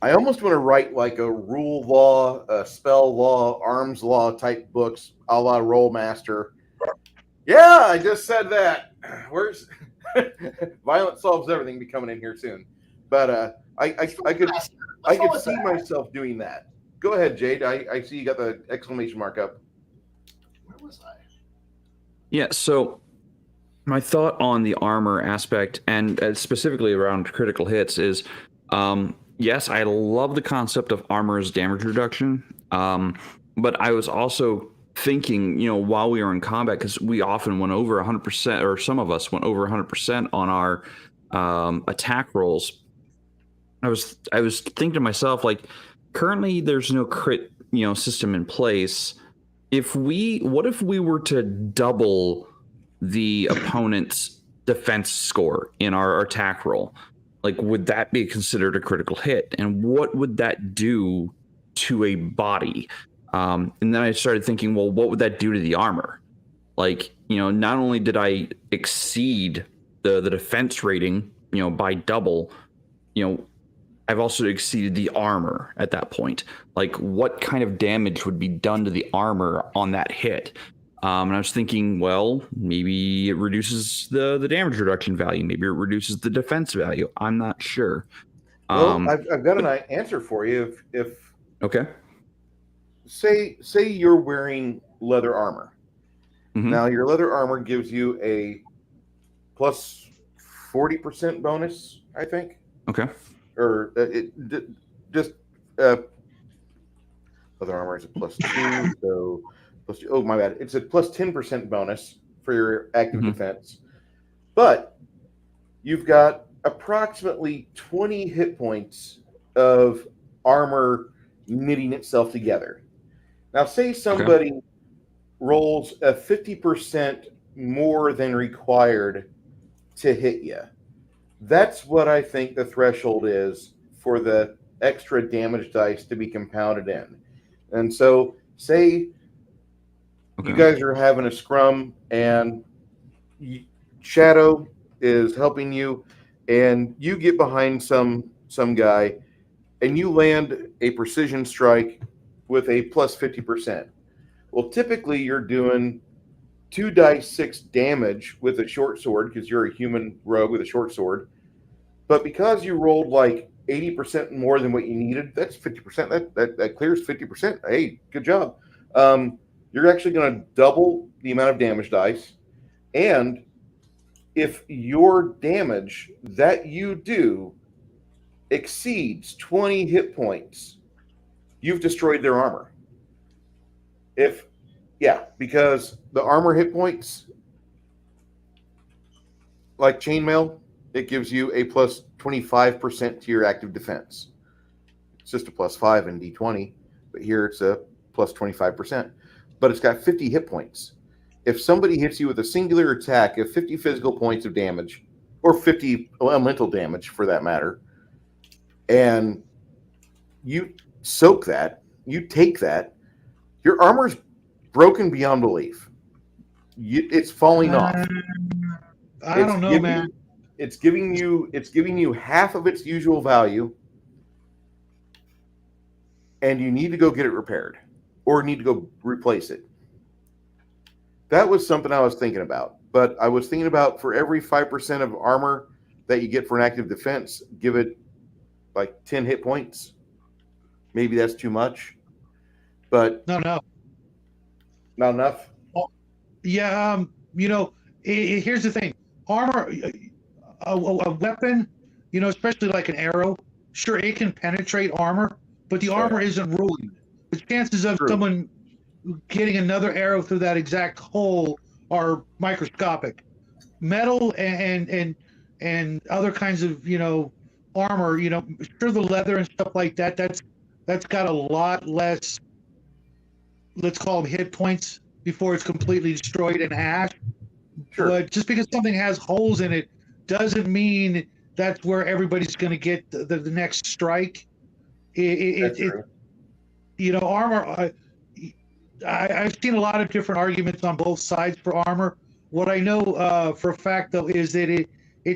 I almost want to write like a rule law, a spell law, arms law type books, a la Rolemaster. Yeah, I just said that. Where's Violence Solves Everything be coming in here soon? But I could see myself doing that. Go ahead, Jaide. I see you got the exclamation mark up. Where was I? Yeah, so my thought on the armor aspect, and specifically around critical hits, is yes, I love the concept of armor as damage reduction, but I was also thinking, while we were in combat, because we often went over 100%, or some of us went over 100% on our attack rolls, I was thinking to myself, like, currently there's no crit system in place. What if we were to double the opponent's defense score in our attack roll? Like, would that be considered a critical hit? And what would that do to a body? And then I started thinking, well, what would that do to the armor? Like, not only did I exceed the defense rating, by double, I've also exceeded the armor at that point. Like, what kind of damage would be done to the armor on that hit? And I was thinking, well, maybe it reduces the damage reduction value. Maybe it reduces the defense value. I'm not sure. Well, I've got an answer for you. If okay, say you're wearing leather armor. Mhm. Now your leather armor gives you a plus 40% bonus, I think. Okay. Or leather armor is a plus 2, so plus 2, oh my bad, it's a plus 10% bonus for your active defense, but you've got approximately 20 hit points of armor knitting itself together. Now say somebody rolls a 50% more than required to hit you. That's what I think the threshold is for the extra damage dice to be compounded in. And so, say you guys are having a scrum and Shadow is helping you, and you get behind some guy, and you land a precision strike with a plus 50%. Well, typically you're doing 2 dice 6 damage with a short sword because you're a human rogue with a short sword. But because you rolled like 80% more than what you needed, that's 50%. That clears 50%. Hey, good job. You're actually going to double the amount of damage dice. And if your damage that you do exceeds 20 hit points, you've destroyed their armor. Because the armor hit points, like chainmail, it gives you a plus 25% to your active defense. It's just a plus 5 in D20, but here it's a plus 25%. But it's got 50 hit points. If somebody hits you with a singular attack of 50 physical points of damage, or 50 elemental damage for that matter, and you soak that, you take that, your armor's broken beyond belief. It's falling off. I don't know, man. It's giving you half of its usual value, and you need to go get it repaired, or need to go replace it. That was something I was thinking about. But I was thinking about, for every 5% of armor that you get for an active defense, give it like 10 hit points. Maybe that's too much, but No. not enough. Yeah, here's the thing: armor, a weapon, especially like an arrow. Sure, it can penetrate armor, but the armor isn't ruling. The chances of someone getting another arrow through that exact hole are microscopic. Metal and other kinds of armor, sure, the leather and stuff like that. That's got a lot less, let's call them hit points, before it's completely destroyed and ash. Sure. But just because something has holes in it doesn't mean that's where everybody's going to get the next strike. Armor. I've seen a lot of different arguments on both sides for armor. What I know for a fact, though, is that it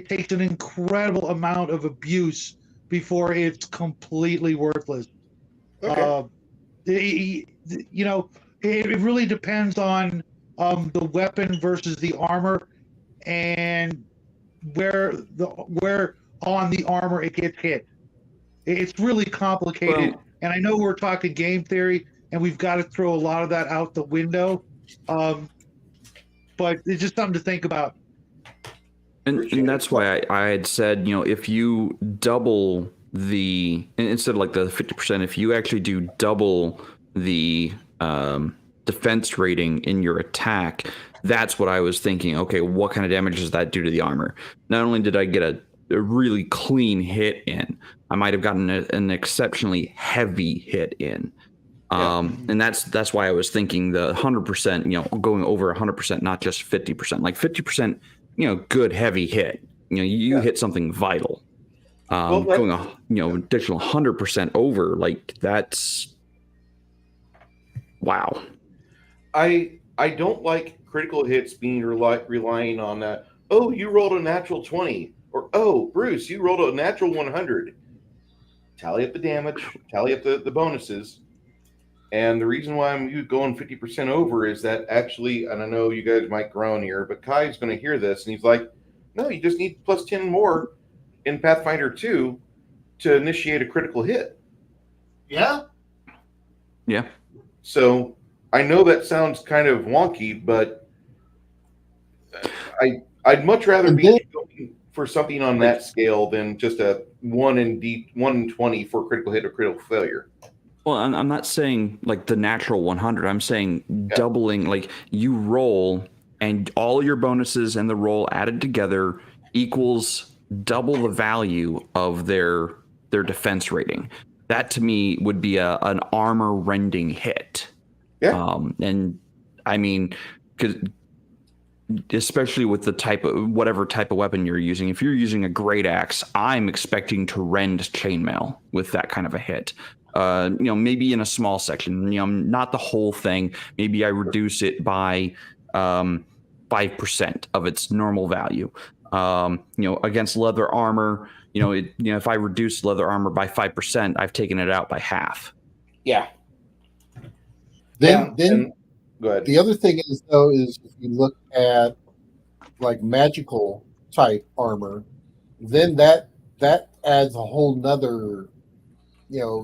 takes an incredible amount of abuse before it's completely worthless. Okay. It really depends on the weapon versus the armor, and where on the armor it gets hit. It's really complicated, and I know we're talking game theory, and we've got to throw a lot of that out the window. But it's just something to think about. And that's why I had said, if you double instead of like the 50%, if you actually do double the defense rating in your attack, that's what I was thinking. Okay, what kind of damage does that do to the armor? Not only did I get really clean hit in. I might have gotten an exceptionally heavy hit in. And that's why I was thinking the 100%, going over 100%, not just 50%. Like 50%, good heavy hit. You hit something vital. Going additional 100% over, like that's wow. I don't like critical hits being relying on that. Oh, you rolled a natural 20, or oh, Bruce, you rolled a natural 100. Tally up the damage, tally up the bonuses. And the reason why I'm going 50% over is that actually, and I know you guys might groan here, but Kai's going to hear this, and he's like, no, you just need plus 10 more in Pathfinder 2 to initiate a critical hit. Yeah. Yeah. So I know that sounds kind of wonky, but I'd much rather be going for something on that scale than just a 1 in 20 for critical hit or critical failure. Well, I'm not saying like the natural 100. I'm saying doubling, like you roll and all your bonuses and the roll added together equals double the value of their defense rating. That to me would be an armor rending hit. Yeah. And I mean, because especially with whatever type of weapon you're using, if you're using a great axe, I'm expecting to rend chainmail with that kind of a hit. Maybe in a small section, not the whole thing. Maybe I reduce it by 5% of its normal value. Against leather armor, if I reduce leather armor by 5%, I've taken it out by half. Yeah. Then go ahead. The other thing is if you look at like magical type armor, then that adds a whole nother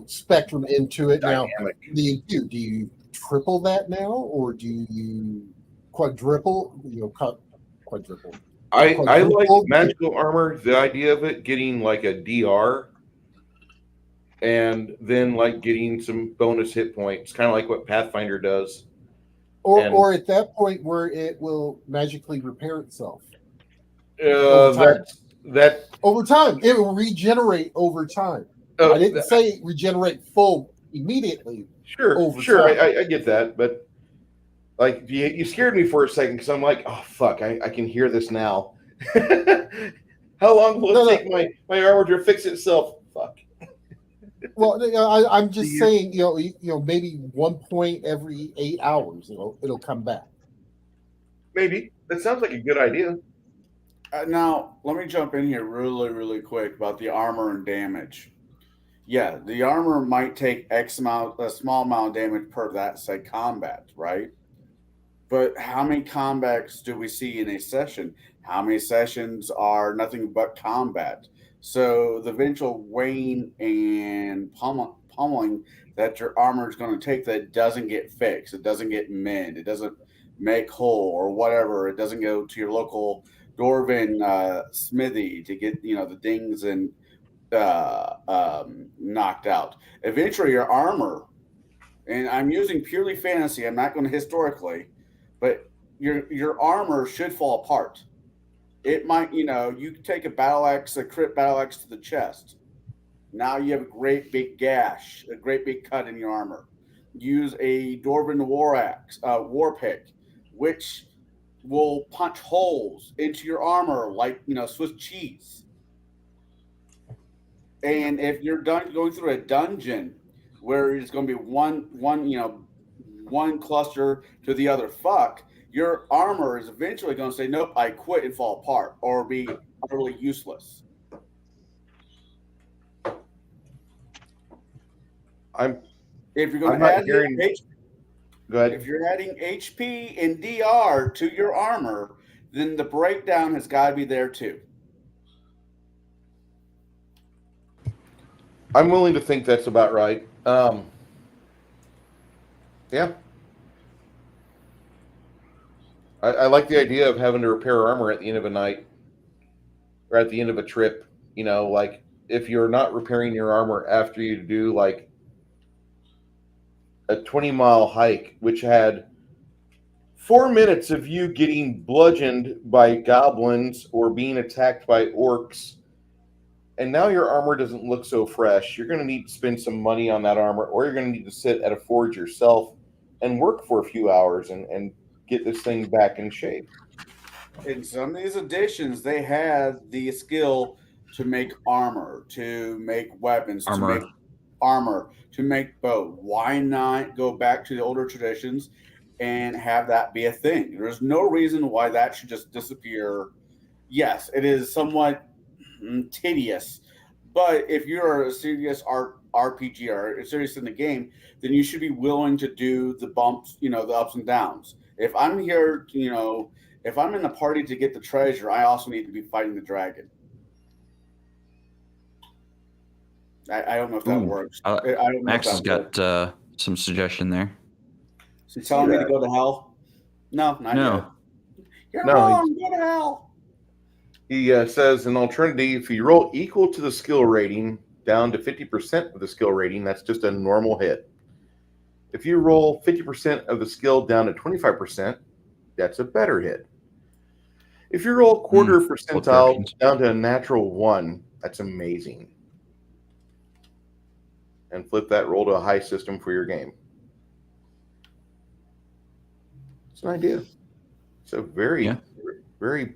spectrum into it. Dynamic. Now, do you triple that now, or do you quadruple? Quadruple. I like magical armor. The idea of it getting like a DR, and then like getting some bonus hit points, kind of like what Pathfinder does. Or at that point where it will magically repair itself. That over time, it will regenerate over time. I didn't say regenerate full immediately. Sure, I get that, but like you scared me for a second because I'm like, oh fuck, I can hear this now. How long will it take my armor to fix itself? Fuck. Well, I'm just saying, maybe 1 point every 8 hours, it'll come back. Maybe that sounds like a good idea. Now, let me jump in here really, really quick about the armor and damage. Yeah, the armor might take a small amount of damage per that, say, combat, right? But how many combats do we see in a session? How many sessions are nothing but combat? So the eventual weighing and pummeling that your armor is going to take that doesn't get fixed, it doesn't get mended, it doesn't make whole or whatever, it doesn't go to your local Dwarven smithy to get the dings and knocked out. Eventually your armor, and I'm using purely fantasy, I'm not going to historically, but your armor should fall apart. It might, you take a battle axe, a crit battle axe to the chest. Now you have a great big gash, a great big cut in your armor. Use a Dwarven war pick, which will punch holes into your armor like Swiss cheese. And if you're going through a dungeon where it's going to be one cluster to the other, your armor is eventually going to say, nope, I quit and fall apart or be utterly useless. If you're going to add if you're adding HP and DR to your armor, then the breakdown has got to be there too. I'm willing to think that's about right. Yeah. I like the idea of having to repair armor at the end of a night or at the end of a trip. Like if you're not repairing your armor after you do like a 20-mile hike, which had 4 minutes of you getting bludgeoned by goblins or being attacked by orcs and now your armor doesn't look so fresh, you're going to need to spend some money on that armor, or you're going to need to sit at a forge yourself and work for a few hours and get this thing back in shape. In some of these editions, they had the skill to make armor, to make weapons, to make armor, to make bow. Why not go back to the older traditions and have that be a thing? There's no reason why that should just disappear. Yes, it is somewhat tedious, but if you're a serious RPG or serious in the game, then you should be willing to do the bumps, the ups and downs. If I'm here, if I'm in the party to get the treasure, I also need to be fighting the dragon. I don't know if that works. I don't know. Max has got some suggestion there. So telling me to go to hell? No, not yet. You're wrong. Go to hell. He says an alternative, if you roll equal to the skill rating down to 50% of the skill rating, that's just a normal hit. If you roll 50% of the skill down to 25%, that's a better hit. If you roll quarter percentile down to a natural 1, that's amazing. And flip that roll to a high system for your game. It's an idea. It's a very, very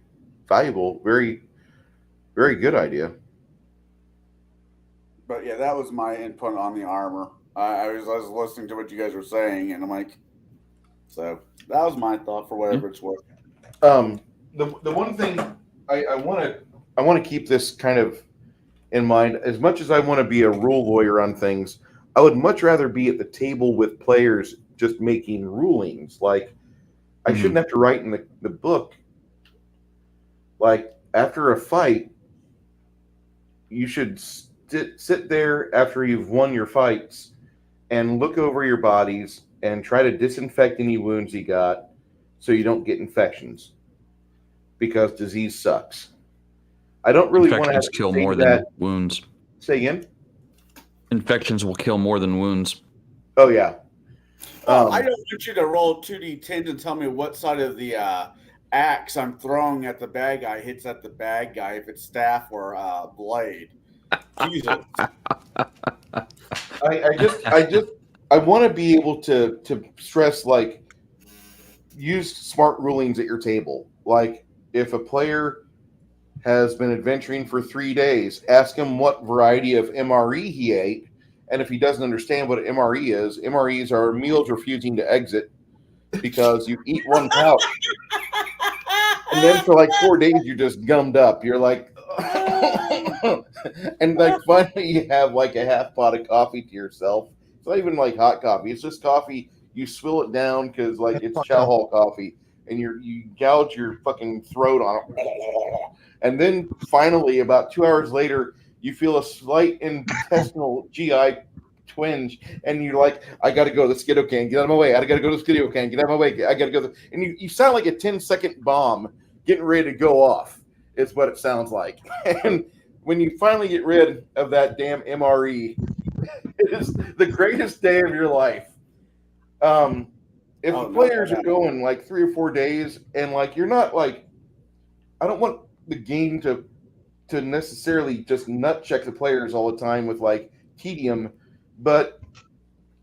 valuable, very, very good idea. But yeah, that was my input on the armor. I was listening to what you guys were saying, and I'm like, so that was my thought for whatever it's worth. The one thing I want to keep this kind of in mind, as much as I want to be a rule lawyer on things, I would much rather be at the table with players just making rulings. Like, I shouldn't have to write in the book. Like, after a fight, you should sit there after you've won your fights and look over your bodies and try to disinfect any wounds you got so you don't get infections, because disease sucks. I don't really want to have to kill more than wounds. Say again? Infections will kill more than wounds. Oh, yeah. I don't want you to roll 2d10 and tell me what side of the axe I'm throwing at the bad guy hits at the bad guy, if it's staff or blade. Jesus. I want to be able to stress, like, use smart rulings at your table. Like, if a player has been adventuring for 3 days, ask him what variety of MRE he ate, and if he doesn't understand what MRE is, MREs are meals refusing to exit, because you eat one pouch, and then for like 4 days you're just gummed up. You're like, and like finally you have like a half pot of coffee to yourself. It's not even like hot coffee; it's just coffee. You swill it down because like it's chow hall coffee, and you gouge your fucking throat on it. And then finally, about 2 hours later, you feel a slight intestinal GI twinge, and you're like, I got to go to the Skidoo can. Get out of my way. I got to go to the Skidoo can. Get out of my way. I got to go. And you sound like a 10-second bomb getting ready to go off, is what it sounds like. And when you finally get rid of that damn MRE, it is the greatest day of your life. If the players are going like 3 or 4 days, and like you're not like, I don't want the game to necessarily just nut check the players all the time with like tedium, but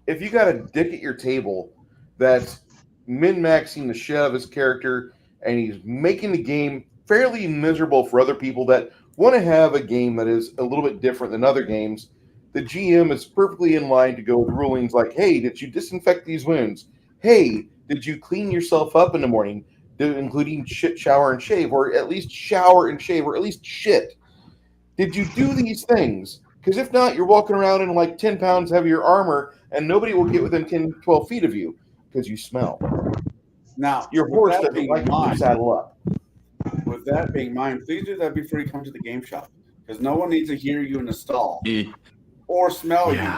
if you got a dick at your table that's min-maxing the shit out of his character and he's making the game fairly miserable for other people that want to have a game that is a little bit different than other games, the GM is perfectly in line to go with rulings like, hey, did you disinfect these wounds? Hey, did you clean yourself up in the morning? Including shit, shower, and shave, or at least shower and shave, or at least shit. Did you do these things? Because if not, you're walking around in like 10 pounds heavier armor, and nobody will get within 10, 12 feet of you because you smell. Now, your horse doesn't like to saddle up. With that being mine, please do that before you come to the game shop, because no one needs to hear you in the stall or smell you.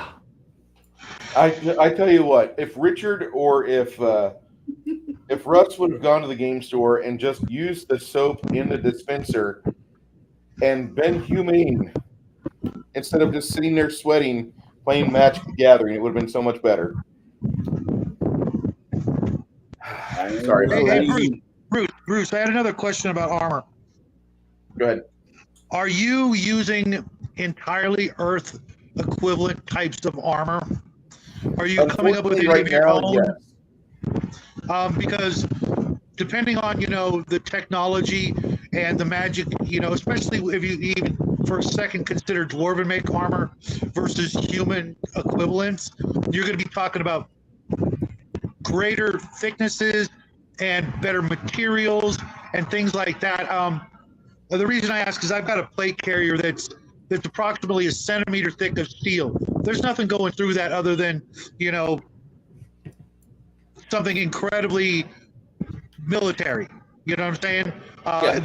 I tell you what, if Richard or if Russ would have gone to the game store and just used the soap in the dispenser and been humane instead of just sitting there sweating, playing Magic the Gathering, it would have been so much better. Sorry. Hey, Bruce, I had another question about armor. Go ahead. Are you using entirely Earth equivalent types of armor? Are you coming up with any Right of your now, own? yes. Because depending on the technology and the magic, especially if you even for a second consider dwarven make armor versus human equivalents, you're going to be talking about greater thicknesses and better materials and things like that. The reason I ask is I've got a plate carrier that's approximately a centimeter thick of steel. There's nothing going through that other than something incredibly military. You know what I'm saying?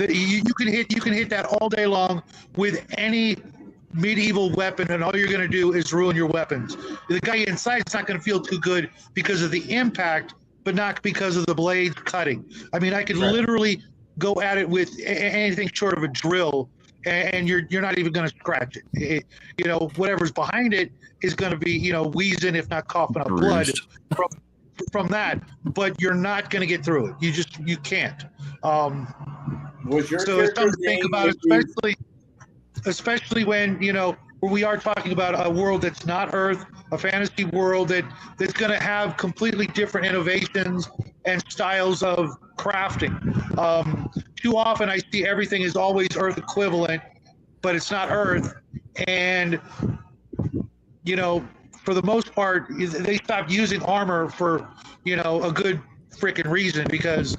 You can hit that all day long with any medieval weapon, and all you're going to do is ruin your weapons. The guy inside is not going to feel too good because of the impact, but not because of the blades cutting. I mean, I could literally go at it with anything short of a drill, and you're not even going to scratch it. Whatever's behind it is going to be wheezing, if not coughing up blood from that, but you're not going to get through it. You can't. Was your So it's character something to think name about, maybe- especially when where we are talking about a world that's not Earth, a fantasy world that's going to have completely different innovations and styles of crafting. Too often I see everything is always Earth equivalent, but it's not Earth, and for the most part, they stopped using armor for a good freaking reason, because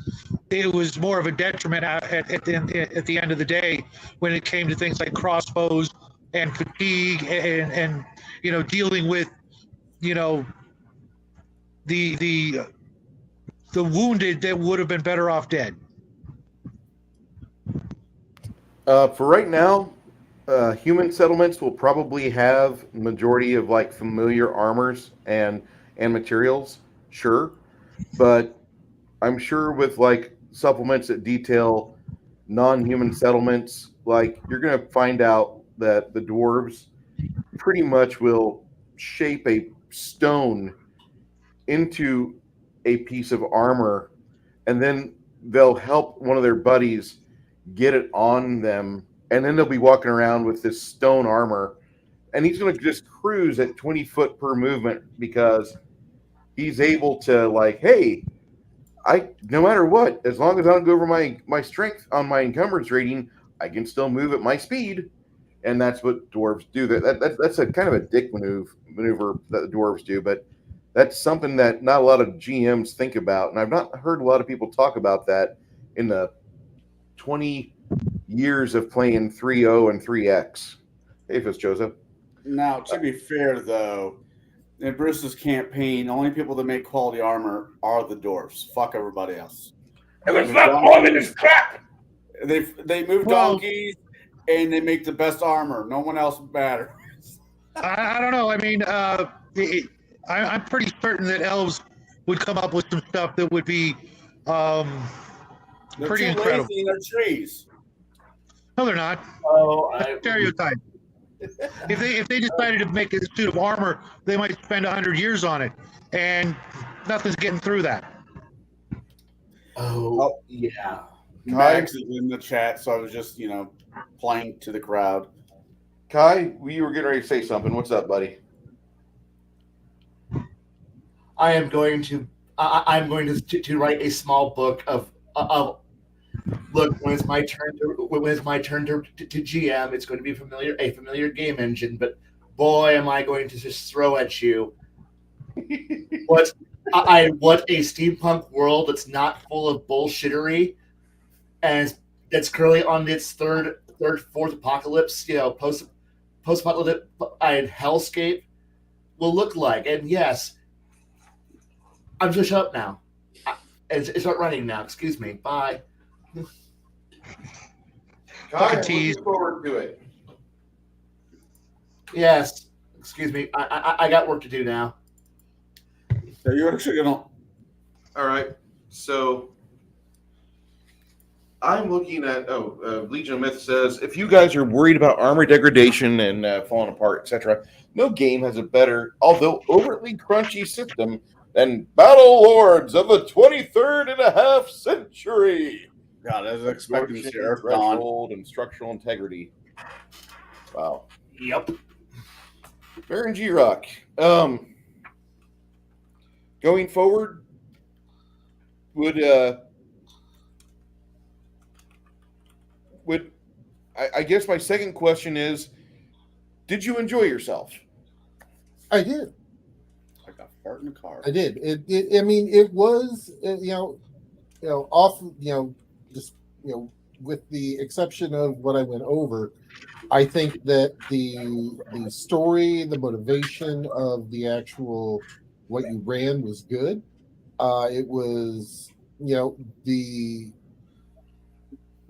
it was more of a detriment at the end of the day when it came to things like crossbows and fatigue and dealing with the wounded that would have been better off dead. For right now, human settlements will probably have majority of like familiar armors and materials, sure, but I'm sure with like supplements that detail non-human settlements, like you're going to find out that the dwarves pretty much will shape a stone into a piece of armor, and then they'll help one of their buddies get it on them, and then they'll be walking around with this stone armor, and he's going to just cruise at 20 foot per movement because he's able to, like, hey, no matter what, as long as I don't go over my strength on my encumbrance rating, I can still move at my speed. And that's what dwarves do. That's a kind of a dick maneuver that the dwarves do, but that's something that not a lot of GMs think about, and I've not heard a lot of people talk about that in the 20 years of playing 3.0 and 3X. Hey, Joseph. Now, to be fair, though, in Bruce's campaign, only people that make quality armor are the dwarves. Fuck everybody else. And it's not all in this crap. They move donkeys and they make the best armor. No one else matters. I don't know. I mean, I'm pretty certain that elves would come up with some stuff that would be They're pretty too incredible. lazy in their trees. No, they're not. Oh, That's a stereotype. If they decided to make a suit of armor, they might spend 100 years on it, and nothing's getting through that. Oh, yeah. Max is in the chat, so I was just, playing to the crowd. Kai, you were getting ready to say something. What's up, buddy? I'm going to write a small book of look, when it's my turn to GM, it's going to be a familiar game engine, but boy, am I going to just throw at you what a steampunk world that's not full of bullshittery, and that's currently on its fourth apocalypse, post-apocalyptic hellscape will look like. And yes, I'm just shut up now. It's not running now. Excuse me. Bye. Kai, looking forward to it. Yes. Excuse me. I got work to do now. So you're actually gonna. All right. So I'm looking at. Legion of Myth says if you guys are worried about armor degradation and falling apart, etc., no game has a better, although overtly crunchy system than Battle Lords of the 23rd and a half century. God, I was expecting Sheriff Don. threshold and structural integrity. Wow. Yep. Baron G Rock. Going forward, would I guess my second question is, did you enjoy yourself? I did. I got fart in the car. I did. I mean, it was off. Just with the exception of what I went over, I think that the story, the motivation of the actual what you ran was good. It was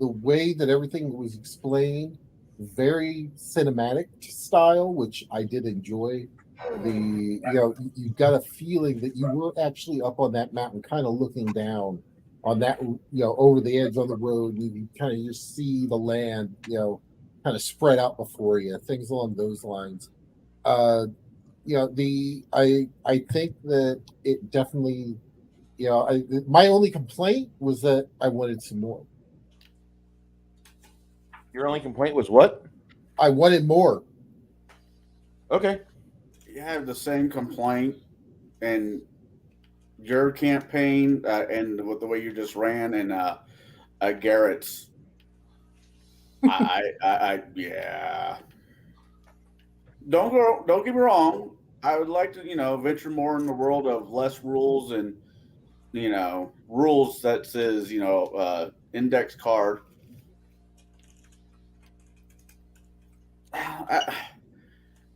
the way that everything was explained, very cinematic style, which I did enjoy. You got a feeling that you were actually up on that mountain, kind of looking down on that, over the edge on the road. You kind of just see the land, kind of spread out before you, things along those lines. I think that it definitely, my only complaint was that I wanted some more. Your only complaint was what? I wanted more. Okay. You have the same complaint, and your campaign and with the way you just ran, and Garrett's. Yeah. Don't get me wrong. I would like to, venture more in the world of less rules and, rules that says, index card.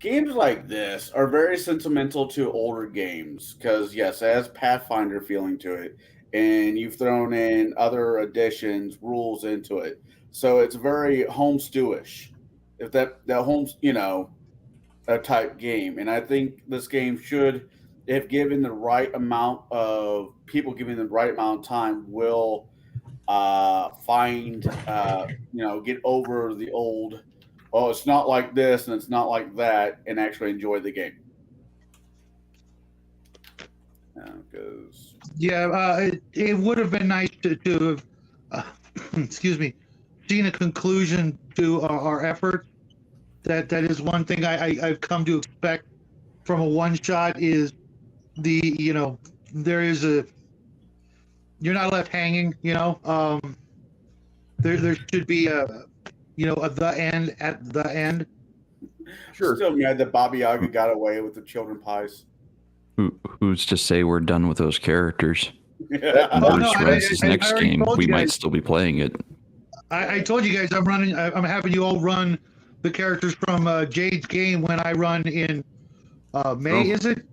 Games like this are very sentimental to older games because, yes, it has Pathfinder feeling to it, and you've thrown in other additions, rules into it. So it's very home stewish. If that home's, a type game. And I think this game should, if given the right amount of people, given the right amount of time, will get over the old, oh, it's not like this and it's not like that, and actually enjoy the game. It would have been nice to have, excuse me, seen a conclusion to our effort. That is one thing I've come to expect from a one shot is there is you're not left hanging. There should be the end at the end. Sure. Still mad that Baba Yaga got away with the children pies. Who's to say we're done with those characters? Oh, Bruce runs his next already game. told We you might guys. still be playing it. I told you guys I'm having you all run the characters from Jaide's game when I run in May. Is it?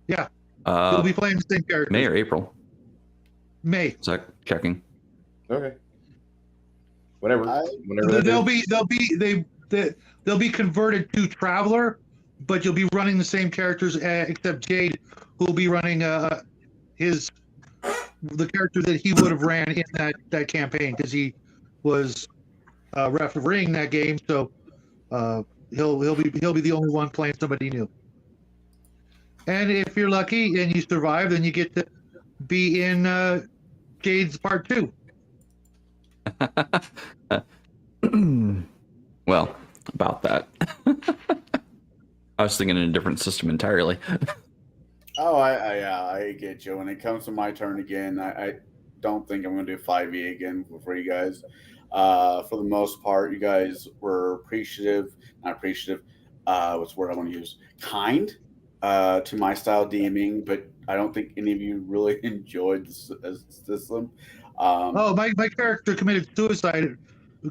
Yeah. You'll be playing the same characters. May or April? May. Is that checking? Okay. Whenever They'll be converted to Traveler, but you'll be running the same characters except Jaide, who will be running the character that he would have ran in that campaign because he was refereeing that game. So he'll be the only one playing somebody new. And if you're lucky and you survive, then you get to be in Jaide's part 2. Well, about that. I was thinking in a different system entirely. Oh, I get you. When it comes to my turn again, I don't think I'm going to do 5e again for you guys. For the most part, you guys were not appreciative. What's the word I want to use? Kind to my style DMing, but I don't think any of you really enjoyed the system. My character committed suicide,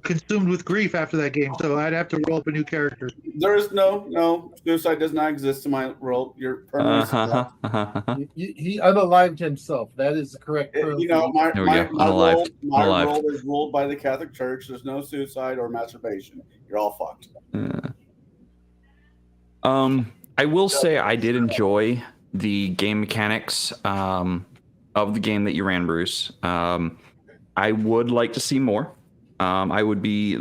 consumed with grief after that game, so I'd have to roll up a new character. There is no suicide does not exist in my role. You're permanently He unalived himself. That is the correct term. My role Unalived. is ruled by the Catholic Church. There's no suicide or masturbation. You're all fucked. I will say I did enjoy the game mechanics of the game that you ran, Bruce. I would like to see more. I would be,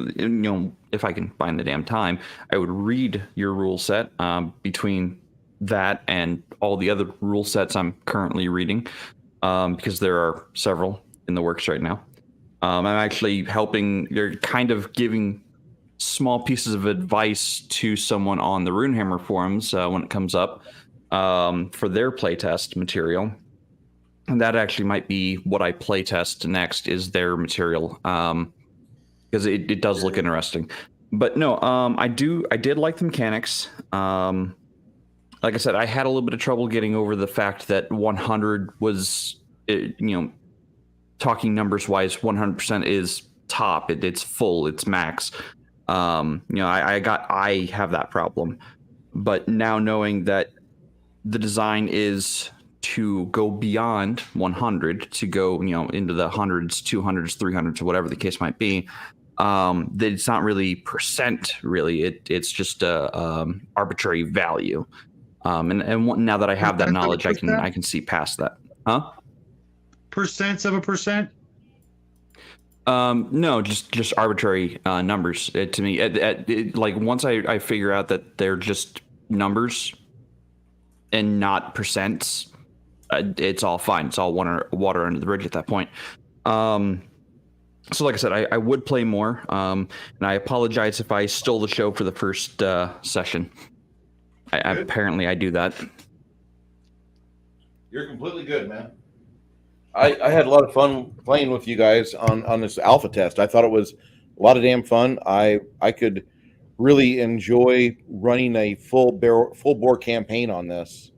if I can find the damn time, I would read your rule set between that and all the other rule sets I'm currently reading, because there are several in the works right now. I'm actually helping. They're kind of giving small pieces of advice to someone on the Runehammer forums when it comes up for their playtest material. And that actually might be what I playtest next, is their material, because it does look interesting. But no, I did like the mechanics. Like I said, I had a little bit of trouble getting over the fact that 100 was, talking numbers wise, 100% is top. It's full. It's max. I have that problem. But now knowing that the design is to go beyond 100, to go into the hundreds, 200s, 300s, or whatever the case might be, that it's not really percent. Really, it's just a arbitrary value. And now that I have that knowledge, I can see past that. Huh? Percents of a percent? No, just arbitrary numbers. To me, like once I figure out that they're just numbers and not percents, it's all fine. It's all water under the bridge at that point. So like I said, I would play more. And I apologize if I stole the show for the first session. Apparently I do that. You're completely good, man. I had a lot of fun playing with you guys on this alpha test. I thought it was a lot of damn fun. I could really enjoy running a full bore campaign on this.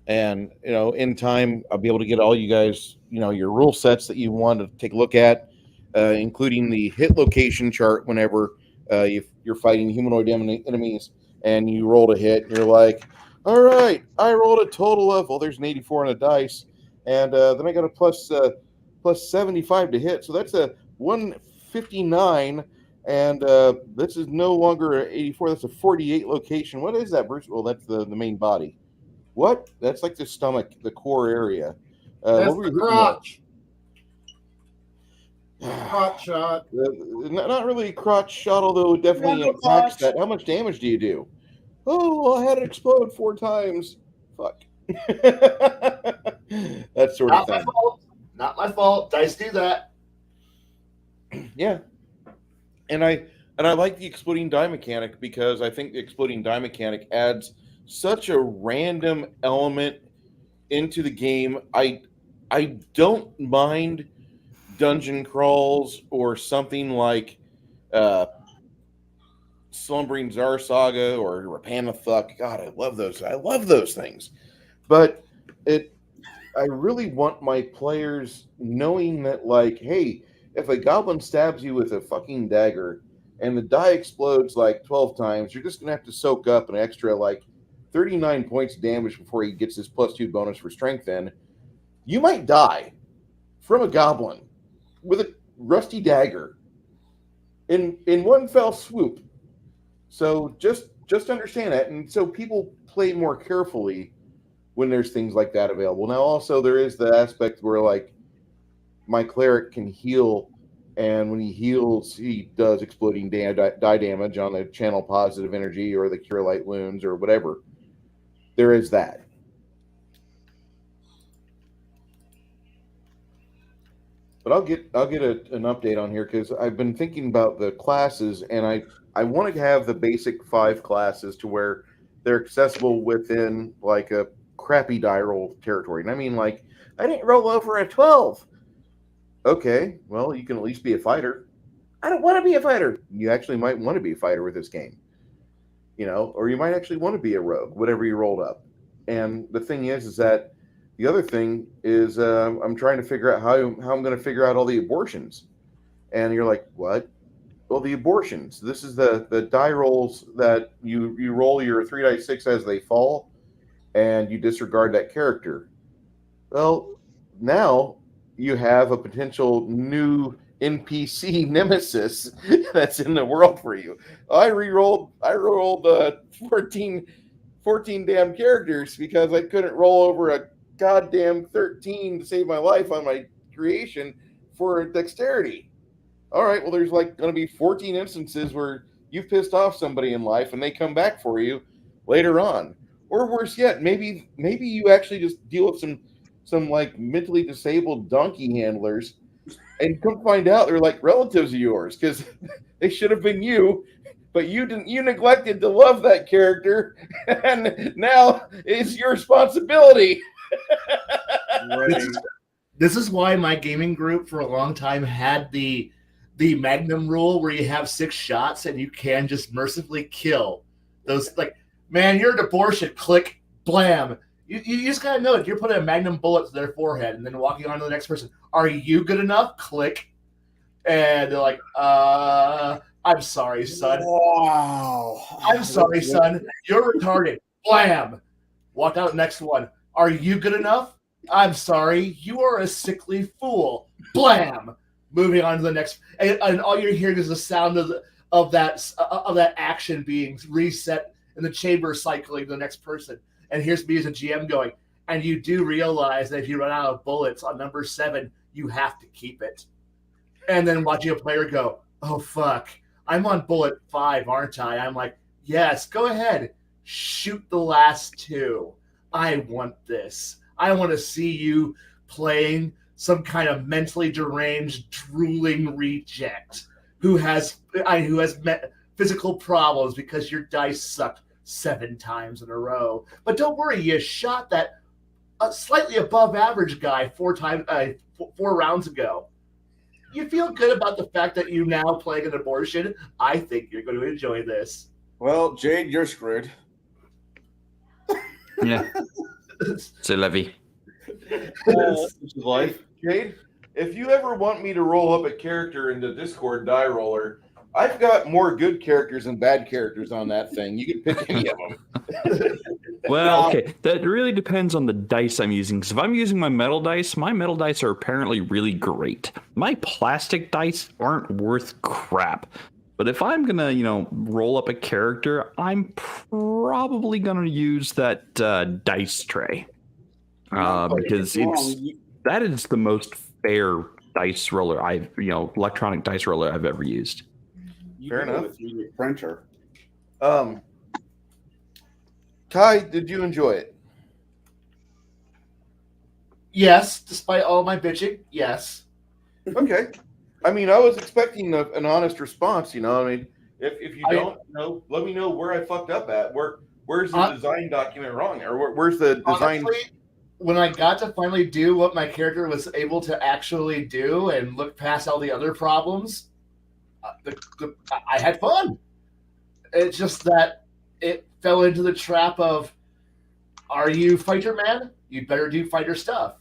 And, in time, I'll be able to get all you guys, your rule sets that you want to take a look at, including the hit location chart whenever you're fighting humanoid enemies and you rolled a hit. And you're like, all right, I rolled a total of, there's an 84 on a dice. And then I got a plus 75 to hit. So that's a 159. And this is no longer an 84. That's a 48 location. What is that, Bruce? Well, that's the main body. What? That's like the stomach, the core area. That's the crotch. Crotch shot. Not really a crotch shot, although it definitely impacts that. How much damage do you do? Oh, I had it explode 4 times. Fuck. That sort of thing. Not my fault. Dice do that. Yeah. And I like the exploding die mechanic, because I think the exploding die mechanic adds such a random element into the game. I don't mind dungeon crawls or something like Slumbering Tsar Saga or Rapanathuk. God, I love those things. But I really want my players knowing that, like, hey, if a goblin stabs you with a fucking dagger and the die explodes like 12 times, you're just gonna have to soak up an extra like 39 points of damage before he gets his +2 bonus for strength in. You might die from a goblin with a rusty dagger in one fell swoop. So just understand that. And so people play more carefully when there's things like that available. Now, also, there is the aspect where, like, my cleric can heal, and when he heals, he does exploding die damage on the channel positive energy or the cure light wounds or whatever. There is that. But I'll get an update on here, because I've been thinking about the classes, and I want to have the basic 5 classes to where they're accessible within like a crappy die roll territory. And I mean, like, I didn't roll over a 12. Okay, well, you can at least be a fighter. I don't want to be a fighter. You actually might want to be a fighter with this game, or you might actually want to be a rogue, whatever you rolled up. And the thing is that the other thing is I'm trying to figure out how I'm going to figure out all the abortions. And you're like, what? Well, the abortions. This is the die rolls that you roll your 3d6 as they fall, and you disregard that character. Well, now you have a potential new NPC nemesis that's in the world for you. I rolled 14 damn characters because I couldn't roll over a goddamn 13 to save my life on my creation for dexterity. All right, well, there's like going to be 14 instances where you've pissed off somebody in life and they come back for you later on. Or worse yet, maybe you actually just deal with some like mentally disabled donkey handlers, and come find out they're like relatives of yours, because they should have been you but you didn't. You neglected to love that character, and now it's your responsibility. Right. This is why my gaming group for a long time had the Magnum rule, where you have 6 shots and you can just mercifully kill those. Like, man, you're an abortion. Click, blam. You just gotta know it. You're putting a Magnum bullet to their forehead and then walking on to the next person. Are you good enough? Click. And they're like, I'm sorry, son. Wow. I'm sorry, son. You're retarded. Blam. Walk out next one. Are you good enough? I'm sorry. You are a sickly fool. Blam. Moving on to the next, and all you're hearing is the sound of that action being reset in the chamber, cycling to the next person. And here's me as a GM going, and you do realize that if you run out of bullets on number 7, you have to keep it. And then watching a player go, oh fuck, I'm on bullet 5, aren't I? I'm like, yes, go ahead, shoot the last 2. I want this. I want to see you playing some kind of mentally deranged, drooling reject who has met physical problems because your dice sucked 7 times in a row. But don't worry, you shot that slightly above average guy 4 rounds ago. You feel good about the fact that you now playing an abortion. I think you're going to enjoy this. Well, Jaide, you're screwed. Yeah. C'est la vie. This is life. Jade, if you ever want me to roll up a character into Discord die roller, I've got more good characters and bad characters on that thing. You can pick any of them. Well, okay. That really depends on the dice I'm using. Because if I'm using my metal dice are apparently really great. My plastic dice aren't worth crap. But if I'm going to, roll up a character, I'm probably going to use that dice tray. Because that is the most fair dice roller electronic dice roller I've ever used. Fair enough. With your printer. Kai, did you enjoy it? Yes, despite all my bitching, yes. Okay. I mean, I was expecting an honest response. I mean, if you don't know, let me know where I fucked up at. Where's the design document wrong, or where's the design? Honestly, when I got to finally do what my character was able to actually do and look past all the other problems, I had fun. It's just that it fell into the trap of, are you fighter man? You better do fighter stuff.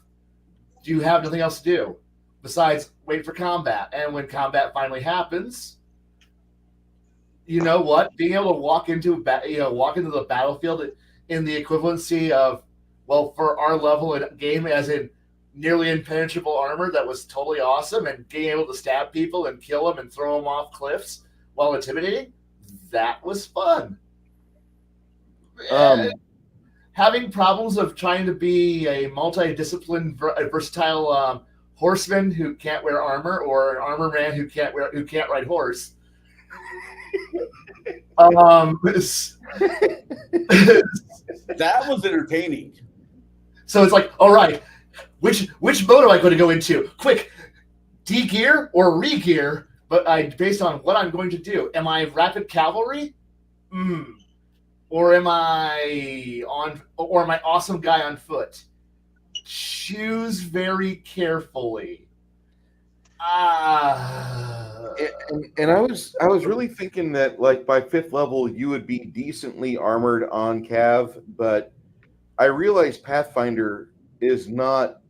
Do you have nothing else to do besides wait for combat? And when combat finally happens, you know what? Being able to walk into the battlefield in the equivalency of, well, for our level in game, as in nearly impenetrable armor, that was totally awesome, and being able to stab people and kill them and throw them off cliffs while intimidating, that was fun. Having problems of trying to be a multi-disciplined, versatile horseman who can't wear armor, or an armor man who can't ride horse. That was entertaining. So it's like, all right, which mode am I going to go into? Quick, de-gear or re-gear? But based on what I'm going to do. Am I rapid cavalry? Or am I awesome guy on foot? Choose very carefully. And I was really thinking that, like, by 5th level you would be decently armored on Cav, but I realized Pathfinder is not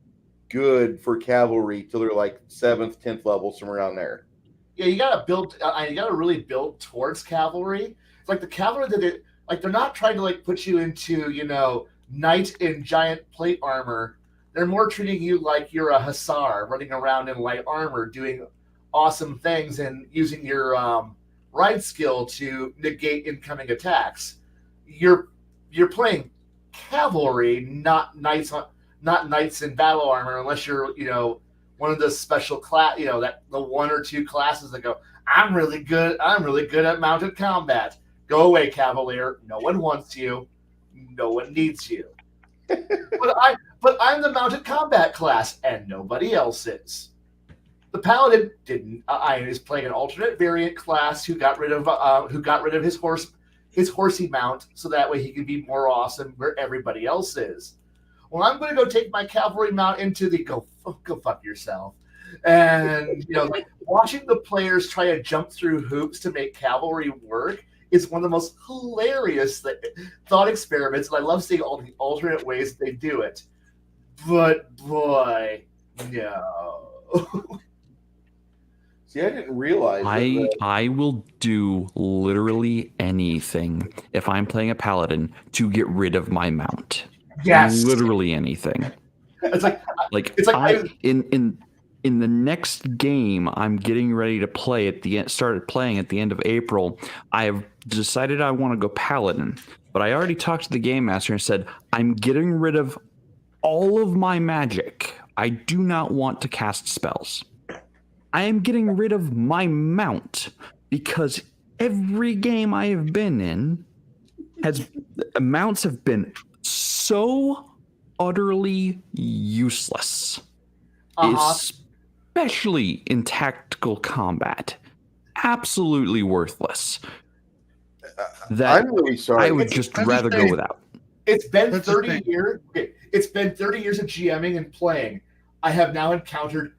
good for cavalry till they're like 7th, 10th level, somewhere around there. Yeah, you gotta build. You gotta really build towards cavalry. It's like the cavalry they're not trying to like put you into knight in giant plate armor. They're more treating you like you're a hussar running around in light armor, doing awesome things and using your ride skill to negate incoming attacks. You're playing cavalry, not knights in battle armor, unless you're one of the special class, that the 1 or 2 classes that go, I'm really good at mounted combat. Go away, Cavalier. No one wants you. No one needs you. But I'm the mounted combat class, and nobody else is. The paladin didn't. I is playing an alternate variant class who got rid of his horsey mount, so that way he could be more awesome where everybody else is. Well, I'm going to go take my cavalry mount into the go fuck yourself. And watching the players try to jump through hoops to make cavalry work is one of the most hilarious thought experiments, and I love seeing all the alternate ways they do it. But boy, no. See, I didn't realize. I will do literally anything if I'm playing a paladin to get rid of my mount. Yes, literally anything. It's like in the next game I'm getting ready to play started playing at the end of April. I have decided I want to go paladin, but I already talked to the GameMaster and said I'm getting rid of all of my magic. I do not want to cast spells. I am getting rid of my mount because every game I have been in mounts have been so utterly useless, especially in tactical combat. Absolutely worthless. I'm really sorry. I would just rather go without. It's been 30 years. Okay, it's been 30 years of GMing and playing. I have now encountered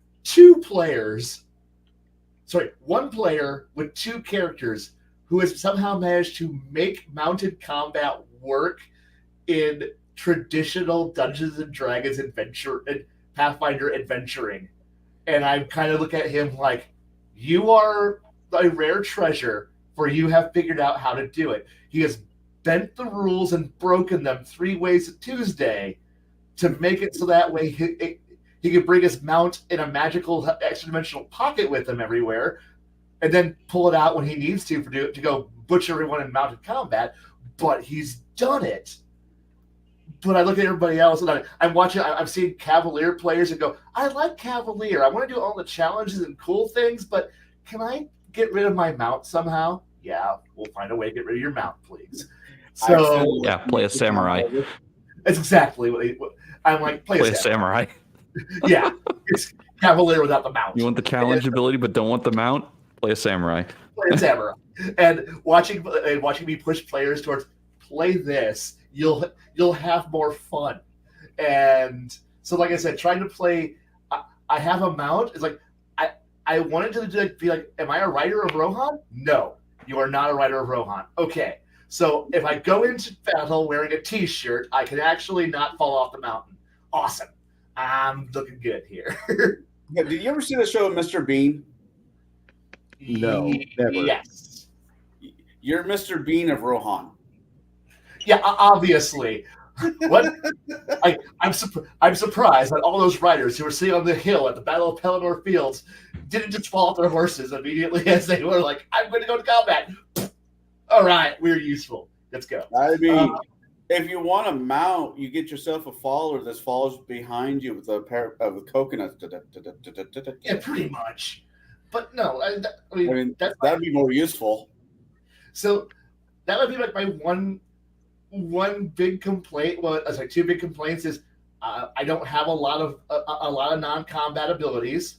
one player with two characters who has somehow managed to make mounted combat work in traditional Dungeons and Dragons adventure and Pathfinder adventuring. And I kind of look at him like, you are a rare treasure, for you have figured out how to do it. He has bent the rules and broken them 3 ways a Tuesday to make it so that way he could bring his mount in a magical extra-dimensional pocket with him everywhere, and then pull it out when he needs to go butcher everyone in mounted combat. But he's done it. But I look at everybody else, and I'm seeing Cavalier players and go, I like Cavalier. I want to do all the challenges and cool things, but can I get rid of my mount somehow? Yeah, we'll find a way to get rid of your mount, please. So play a samurai. That's exactly what I'm like. Play a samurai. Yeah, it's Cavalier without the mount. You want the challenge ability, but don't want the mount? Play a samurai. Play a samurai. And watching me push players towards play this, you'll have more fun. And so, like I said, trying to play. I have a mount. It's like I wanted to be like, am I a writer of Rohan? No, you are not a writer of Rohan. Okay, so if I go into battle wearing a T-shirt, I can actually not fall off the mountain. Awesome. I'm looking good here. Yeah, did you ever see the show Mr. Bean? No, never. Yes. You're Mr. Bean of Rohan. Yeah, obviously. What? I'm surprised that all those riders who were sitting on the hill at the Battle of Pelennor Fields didn't just fall off their horses immediately as they were like, I'm going to go to combat. All right, we're useful. Let's go. I mean, if you want to mount, you get yourself a follower that follows behind you with a pair of coconuts. Yeah, pretty much. But no, I mean that'd be more useful. So that would be like my one big complaint. Well, I was like 2 big complaints is I don't have a lot of non-combat abilities,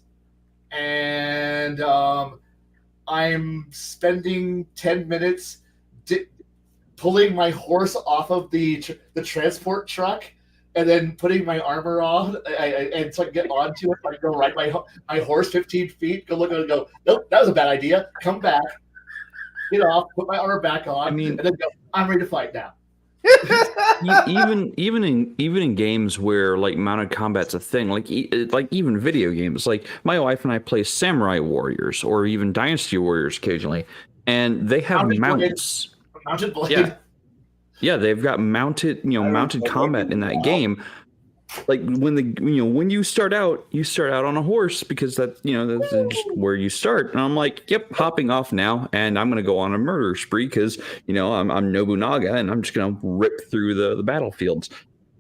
and I'm spending 10 minutes pulling my horse off of the transport truck and then putting my armor on and so I can get onto it. I go ride my horse 15 feet, go look at it and go, nope, that was a bad idea. Come back, get off, put my armor back on, and then go, I'm ready to fight now. even in games where like mounted combat's a thing, like even video games, like my wife and I play Samurai Warriors or even Dynasty Warriors occasionally, and they have mounts. Mounted blade. Yeah, they've got mounted combat in that game. Like when you start out on a horse because that's just where you start. And I'm like, yep, hopping off now, and I'm gonna go on a murder spree because I'm Nobunaga and I'm just gonna rip through the battlefields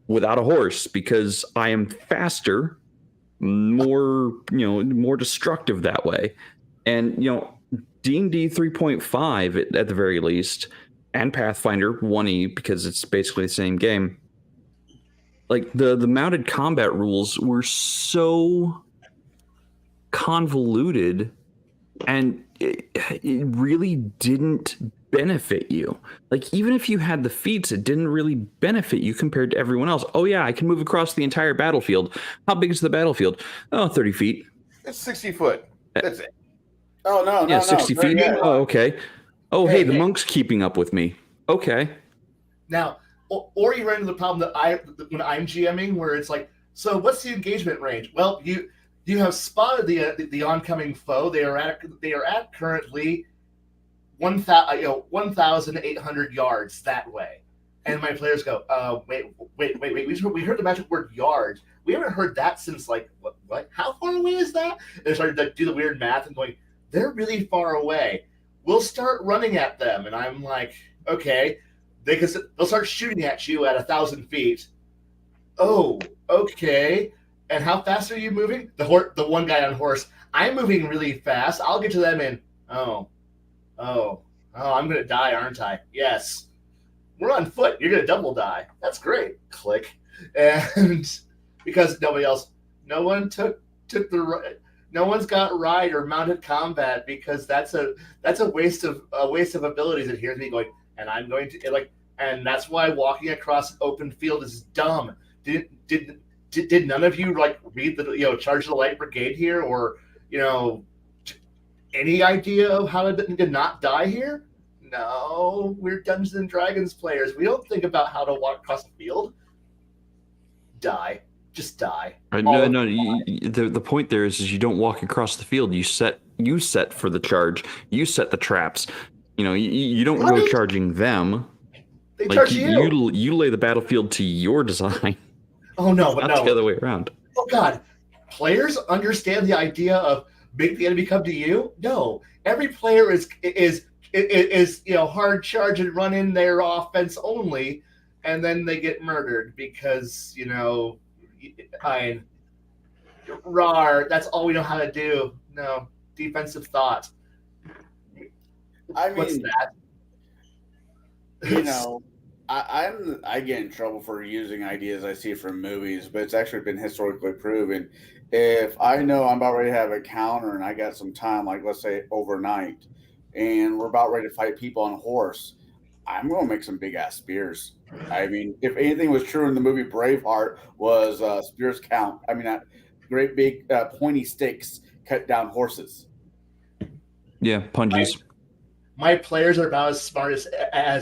without a horse because I am faster, more destructive that way. And D&D 3.5 at the very least, and Pathfinder 1E because it's basically the same game. Like the mounted combat rules were so convoluted, and it really didn't benefit you. Like, even if you had the feats, it didn't really benefit you compared to everyone else. Oh yeah, I can move across the entire battlefield. How big is the battlefield? Oh, 30 feet. It's 60 foot. That's it. Oh no, Yeah, no, 60 no. feet. Yeah. Oh, okay. Oh, Hey, hey, the hey. monk's keeping up with me. Okay. Now, or you run into the problem that when I'm GMing, where it's like, so what's the engagement range? Well, you have spotted the oncoming foe. They are at currently 1,800 yards that way, and my players go, wait. We heard the magic word yards. We haven't heard that since like what? How far away is that? And they started to do the weird math and going, they're really far away. We'll start running at them, and I'm like, okay. They'll start shooting at you at 1,000 feet. Oh, okay. And how fast are you moving? The one guy on horse. I'm moving really fast. I'll get to them in. Oh, I'm gonna die, aren't I? Yes. We're on foot. You're gonna double die. That's great. Click. And because nobody else, no one took the. No one's got ride or mounted combat because that's a waste of abilities. And here's me going. And I'm going to and that's why walking across an open field is dumb. Did none of you read the Charge of the Light Brigade here, or any idea of how to not die here? No, we're Dungeons and Dragons players. We don't think about how to walk across the field. Die, just die. No. The point there is you don't walk across the field. You set for the charge. You set the traps. You don't go charging them. They charge you. You lay the battlefield to your design. Oh no, but not the other way around. Oh god, players understand the idea of make the enemy come to you. No, every player is hard charge and run in their offense only, and then they get murdered because rawr. That's all we know how to do. No defensive thought. I mean, what's that? I get in trouble for using ideas I see from movies, but it's actually been historically proven. If I know I'm about ready to have a counter and I got some time, like let's say overnight, and we're about ready to fight people on horse, I'm going to make some big ass spears. I mean, if anything was true in the movie Braveheart, was spears count. I mean, great big pointy stakes cut down horses. Yeah, punches. My players are about as smart as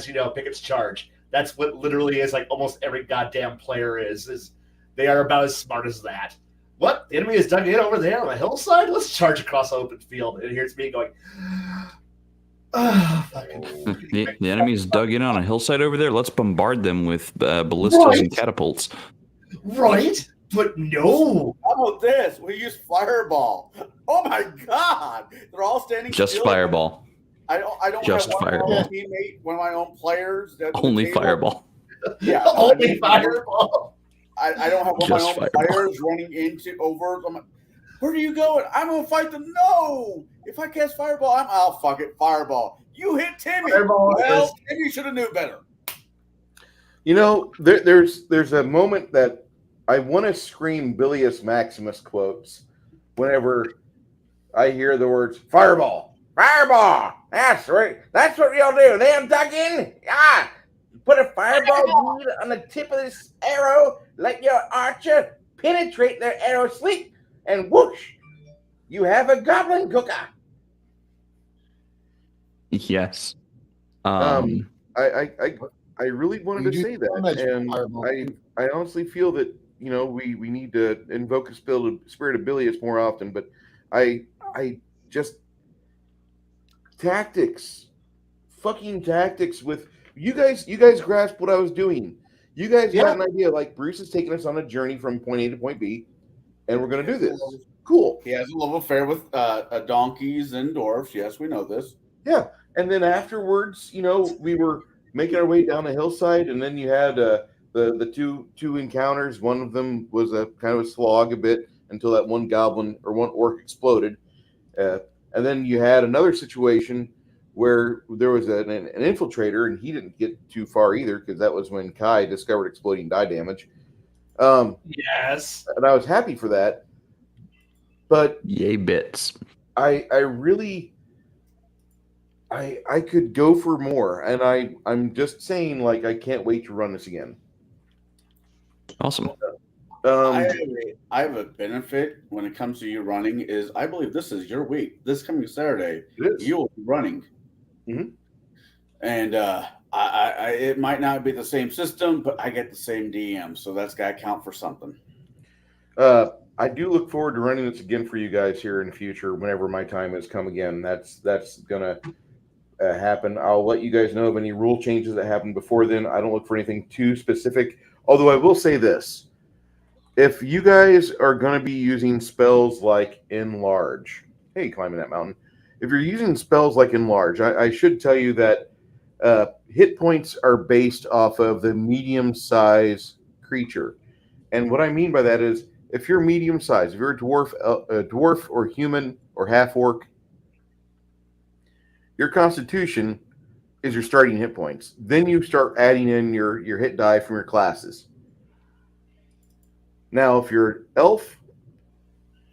Pickett's charge. That's what literally is almost every goddamn player is they are about as smart as that. What? The enemy is dug in over there on the hillside? Let's charge across the open field. And here's me going, the enemy's dug in on a hillside over there. Let's bombard them with ballistas and catapults. Right? But no. How about this? We use fireball. Oh my god! They're all standing just still. Fireball. I don't just have fireball. My own teammate, one of my own players. Only fireball. Yeah, only fireball. I don't have one of my own players running into over. I'm like, where are you going? I'm gonna fight them. No, if I cast fireball, I'll fuck it. Fireball. You hit Timmy. Timmy should have knew better. There's a moment that I want to scream Bilius Maximus quotes whenever I hear the words fireball. Fireball! That's right. That's what y'all do. They dug in. Ah, put a fireball bead on the tip of this arrow. Let your archer penetrate their arrow sleep, and whoosh, you have a goblin cooker. Yes. I really wanted to say that, and I honestly feel that we need to invoke a spirit of Bilius more often. But I just. Fucking tactics with you guys grasped what I was doing. You guys got an idea, like Bruce is taking us on a journey from point A to point B, and we're going to do this. Cool. He has a love affair with donkeys and dwarfs. Yes, we know this. Yeah, and then afterwards, we were making our way down the hillside, and then you had the two encounters. One of them was a kind of a slog a bit until that one goblin or one orc exploded. And then you had another situation where there was an infiltrator, and he didn't get too far either because that was when Kai discovered exploding die damage. Yes. And I was happy for that. But Yay bits. I really I could go for more, and I'm just saying, like, I can't wait to run this again. Awesome. I have a benefit when it comes to you running is I believe this is your week. This coming Saturday, It is. you will be running. Mhm. And I it might not be the same system, but I get the same DM, so that's got to count for something. I do look forward to running this again for you guys here in the future. Whenever my time has come again, that's gonna happen. I'll let you guys know of any rule changes that happen before then. I don't look for anything too specific. Although I will say this: if you guys are going to be using spells like Enlarge, hey, climbing that mountain. If you're using spells like Enlarge, I should tell you that hit points are based off of the medium size creature. And what I mean by that is, if you're medium size, if you're a dwarf or human or half orc, your Constitution is your starting hit points. Then you start adding in your hit die from your classes. Now, if you're elf,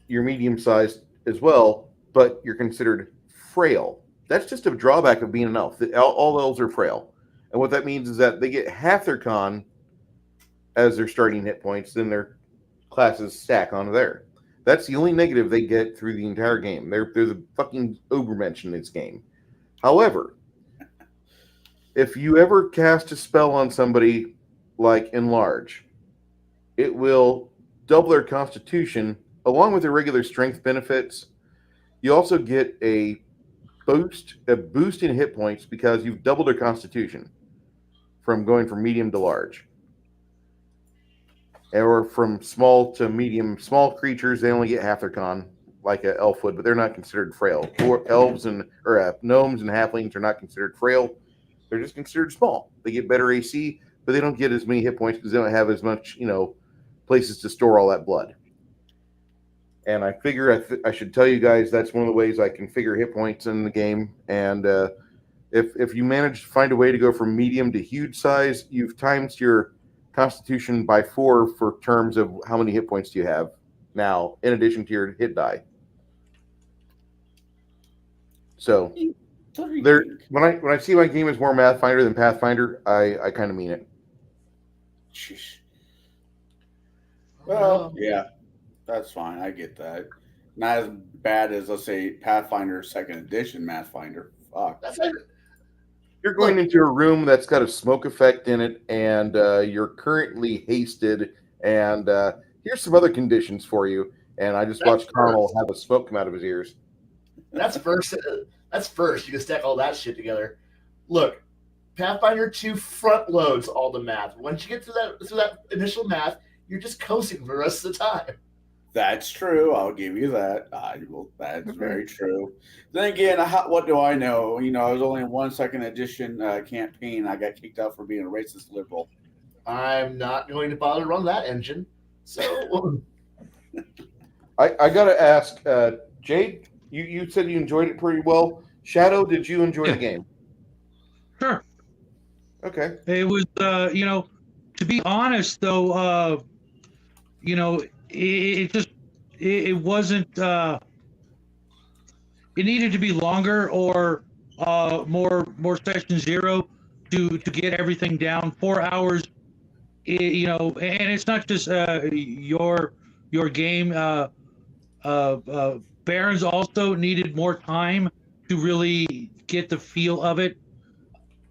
you're medium sized as well, but you're considered frail. That's just a drawback of being an elf. All elves are frail. And what that means is that they get half their con as their starting hit points, then their classes stack onto there. That's the only negative they get through the entire game. They're the fucking Ubermensch in this game. However, if you ever cast a spell on somebody like Enlarge, it will double their Constitution along with their regular strength benefits. You also get a boost in hit points because you've doubled their Constitution from going from medium to large. Or from small to medium. Small creatures, they only get half their con, like an elf would, but they're not considered frail. Elves or gnomes and halflings are not considered frail. They're just considered small. They get better AC, but they don't get as many hit points because they don't have as much, places to store all that blood. And I figure I should tell you guys that's one of the ways I configure hit points in the game. And if you manage to find a way to go from medium to huge size, you've times your Constitution by 4 for terms of how many hit points do you have now, in addition to your hit die. So when I see my game is more Mathfinder than Pathfinder, I kind of mean it. Sheesh. Well, yeah, that's fine. I get that. Not as bad as, let's say, Pathfinder 2nd Edition Mathfinder. Fuck. That's like, You're going into a room that's got a smoke effect in it, and you're currently hasted, and here's some other conditions for you. And I just watched Connell have a smoke come out of his ears. That's first. That's first. You can stack all that shit together. Look, Pathfinder 2 front loads all the math. Once you get through that initial math, you're just coasting for the rest of the time. That's true. I'll give you that. That's very true. Then again, what do I know? I was only in 1 edition campaign. I got kicked out for being a racist liberal. I'm not going to bother to run that engine. So, I got to ask, Jade, you said you enjoyed it pretty well. Shadow, did you enjoy the game? Sure. Okay. It was, to be honest, though, it wasn't. It needed to be longer or more session 0 to get everything down. 4 hours, and it's not just your game. Barons also needed more time to really get the feel of it.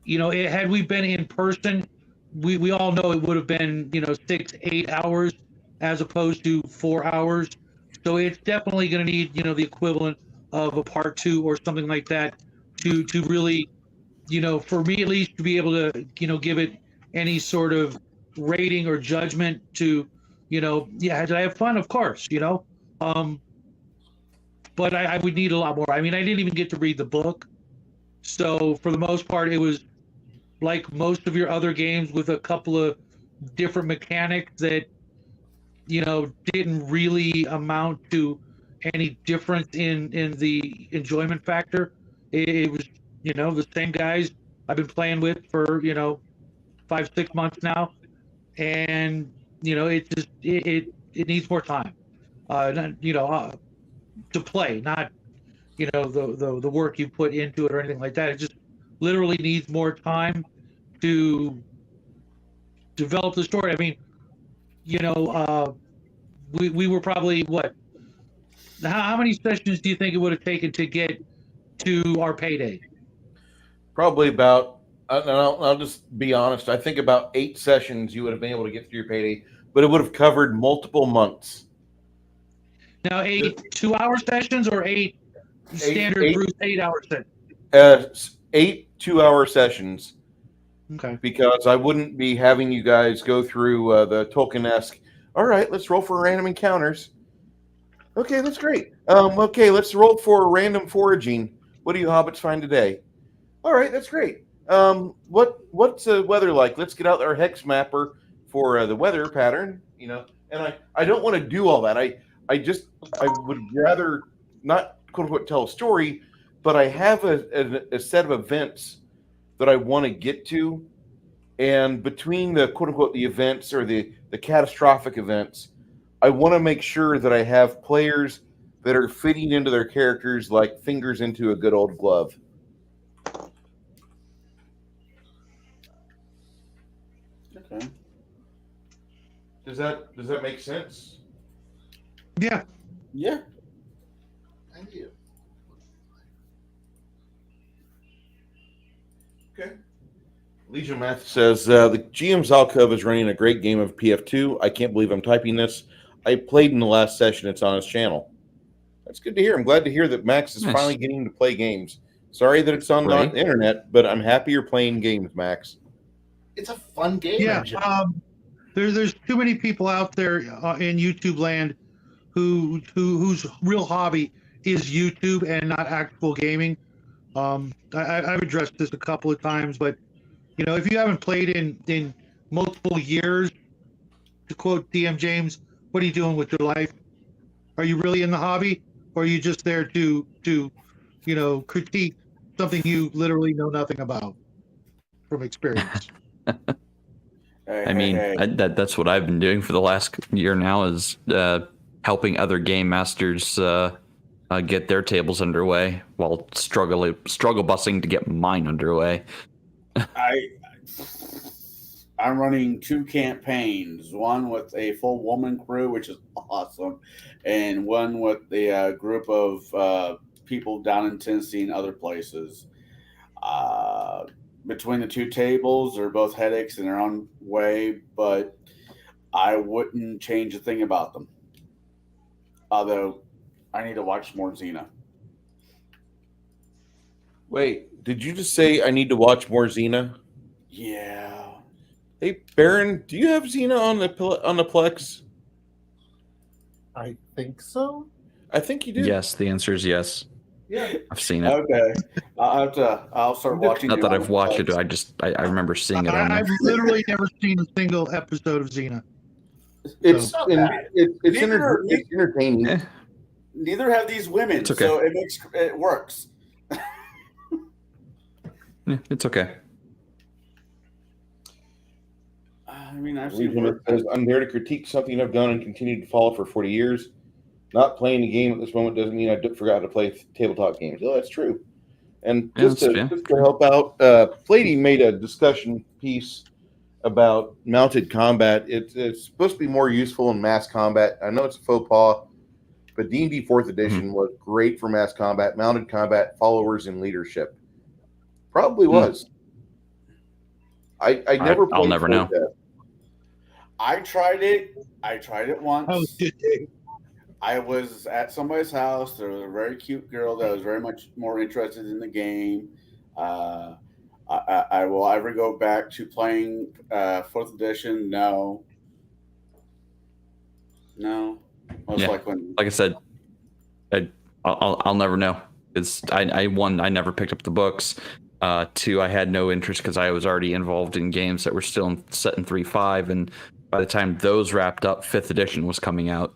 Had we been in person, we all know it would have been 6-8 hours as opposed to 4 hours. So it's definitely going to need the equivalent of a part 2 or something like that to really for me at least to be able to give it any sort of rating or judgment to did I have fun? Of course, but I would need a lot more. I mean, I didn't even get to read the book, so for the most part it was like most of your other games with a couple of different mechanics that didn't really amount to any difference in the enjoyment factor. It was the same guys I've been playing with for 5-6 months now, and it just it needs more time. to play, not the work you put into it or anything like that. It just literally needs more time to develop the story. I mean, we were probably what? How many sessions do you think it would have taken to get to our payday? Probably about, I'll just be honest, I think about 8 sessions you would have been able to get through your payday, but it would have covered multiple months. Now, 8 2-hour sessions or 8 standard Bruce 8-hour sessions? 8 2-hour sessions. Okay. Because I wouldn't be having you guys go through the Tolkien-esque, all right, let's roll for random encounters. Okay, that's great. Okay, let's roll for random foraging. What do you hobbits find today? All right, that's great. What's the weather like? Let's get out our hex mapper for the weather pattern. And I don't want to do all that. I would rather not quote unquote tell a story, but I have a set of events that I want to get to, and between the quote unquote the events or the catastrophic events, I want to make sure that I have players that are fitting into their characters like fingers into a good old glove. Okay. Does that make sense? Yeah. Yeah. Thank you. Okay. Legion Math says the GM's Alcove is running a great game of PF2. I can't believe I'm typing this. I played in the last session. It's on his channel. That's good to hear. I'm glad to hear that Max is finally getting to play games. Sorry that it's on the internet, but I'm happy you're playing games, Max. It's a fun game. Yeah. There's too many people out there in YouTube land whose real hobby is YouTube and not actual gaming. I've addressed this a couple of times, but if you haven't played in multiple years, to quote DM James, what are you doing with your life? Are you really in the hobby, or are you just there to critique something you literally know nothing about from experience? That's what I've been doing for the last year now, is helping other game masters get their tables underway while struggle busing to get mine underway. I'm running 2 campaigns, one with a full woman crew, which is awesome, and one with a group of people down in Tennessee and other places. Between the 2 tables, they're both headaches in their own way, but I wouldn't change a thing about them. Although I need to watch more Xena. Wait, did you just say I need to watch more Xena? Yeah. Hey, Baron, do you have Xena on the Plex? I think so. I think you do. Yes, the answer is yes. Yeah, I've seen it. Okay. I'll start watching. Not that I've watched it. I remember seeing it on there. I've literally never seen a single episode of Xena. It's entertaining. Eh. Neither have these women, It's okay. so it works. Yeah, it's okay. I mean, I've seen. Legion says, I'm there to critique something I've done and continued to follow for 40 years. Not playing the game at this moment doesn't mean I forgot to play tabletop games. Oh, that's true. And just to help out, Plady made a discussion piece about mounted combat. It's supposed to be more useful in mass combat. I know it's a faux pas, but D&D 4th edition was great for mass combat, mounted combat, followers, and leadership. Probably was. I never played. I'll never know. I tried it. I tried it once. Oh, I was at somebody's house. There was a very cute girl that was very much more interested in the game. I will ever go back to playing 4th edition? No. Like I said, I'll never know. I never picked up the books. 2, I had no interest because I was already involved in games that were still set in 3.5, and by the time those wrapped up, 5th edition was coming out.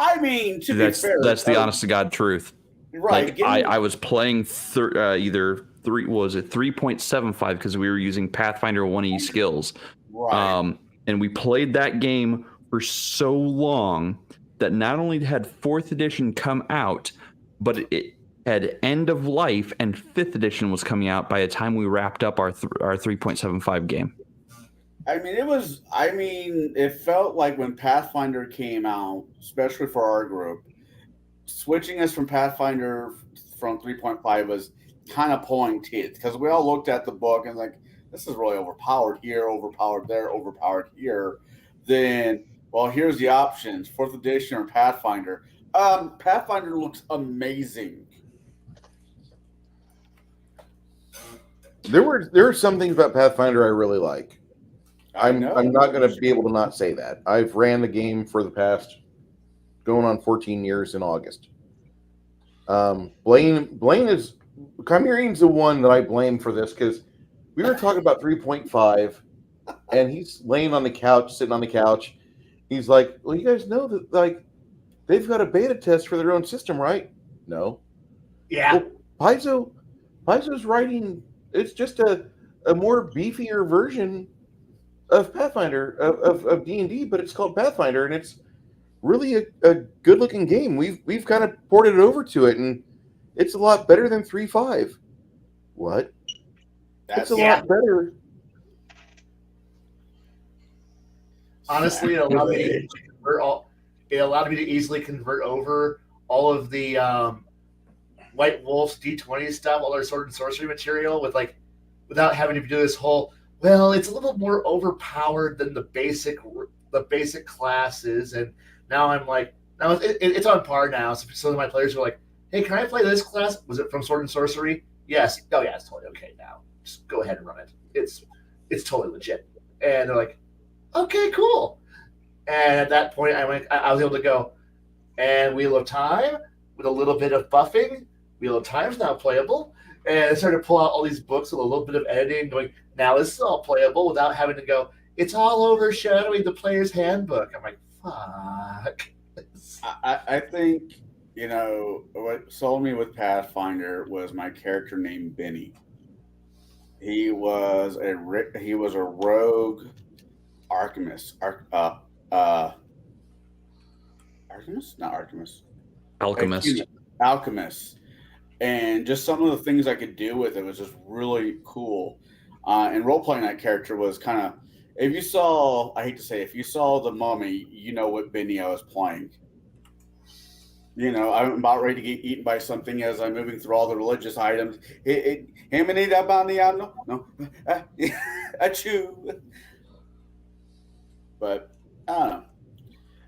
I mean, to be fair, that's the honest to God truth. Right. Like, I was playing either 3.75 because we were using Pathfinder 1E skills. Right. And we played that game for so long that not only had 4th edition come out, but it had end of life, and 5th edition was coming out by the time we wrapped up our 3.75 game. It felt like when Pathfinder came out, especially for our group, switching us from Pathfinder from 3.5 was kind of pulling teeth, because we all looked at the book and like, this is really overpowered here, overpowered there, overpowered here. Then, well, here's the options: 4th edition or Pathfinder. Pathfinder looks amazing. There were some things about Pathfinder I really like. I'm not going to be able to not say that. I've ran the game for the past going on 14 years in August. Blaine is Chymerion's the one that I blame for this, because we were talking about 3.5, and he's laying on the couch, sitting on the couch. He's like, "Well, you guys know that like they've got a beta test for their own system, right?" No. Yeah. Well, Paizo's writing. It's just a more beefier version of Pathfinder of D&D, but it's called Pathfinder, and it's really a good looking game. We've kind of ported it over to it, and it's a lot better than 3.5. What? It's a lot better. Honestly, it allowed me to easily convert over all of the White Wolf's D20 stuff, all their sword and sorcery material, without having to do this whole. Well, it's a little more overpowered than the basic classes, and now I'm like, now it's on par now. So some of my players are like, "Hey, can I play this class? Was it from Sword and Sorcery?" Yes. Oh yeah, it's totally okay now. Just go ahead and run it. It's totally legit. And they're like, "Okay, cool." And at that point, I was able to go, and Wheel of Time with a little bit of buffing. Wheel of Time's now playable. And I started to pull out all these books with a little bit of editing, going, now this is all playable without having to go, it's all overshadowing the player's handbook. I'm like, fuck. I think, what sold me with Pathfinder was my character named Benny. He was a rogue alchemist. Alchemist. And just some of the things I could do with it was just really cool. And role-playing that character was kind of, if you saw The Mummy, you know what Benny I was playing. I'm about ready to get eaten by something as I'm moving through all the religious items. Achoo. But I don't know.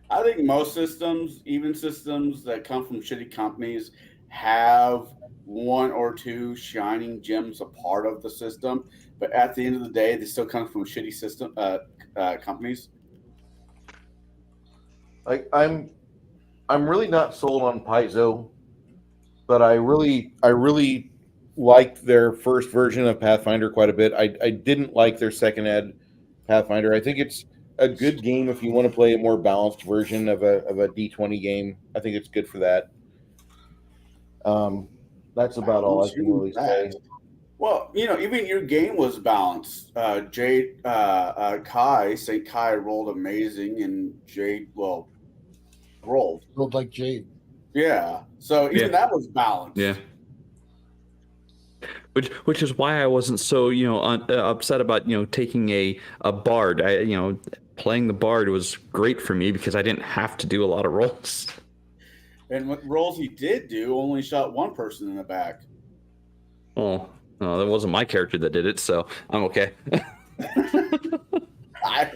I think most systems, even systems that come from shitty companies, have one or two shining gems a part of the system. But at the end of the day, they still come from shitty system companies. Like I'm really not sold on Paizo, but I really liked their first version of Pathfinder quite a bit. I didn't like their second ed Pathfinder. I think it's a good game if you want to play a more balanced version of a D20 game. I think it's good for that. That's about all I can really say. Well, even your game was balanced. Jaide, St. Kai rolled amazing, and Jaide, rolled like Jaide. Yeah. So even that was balanced. Yeah. Which is why I wasn't so upset about taking a bard. Playing the bard was great for me because I didn't have to do a lot of rolls. And what rolls he did do only shot one person in the back. Oh, no, that wasn't my character that did it, so I'm okay. I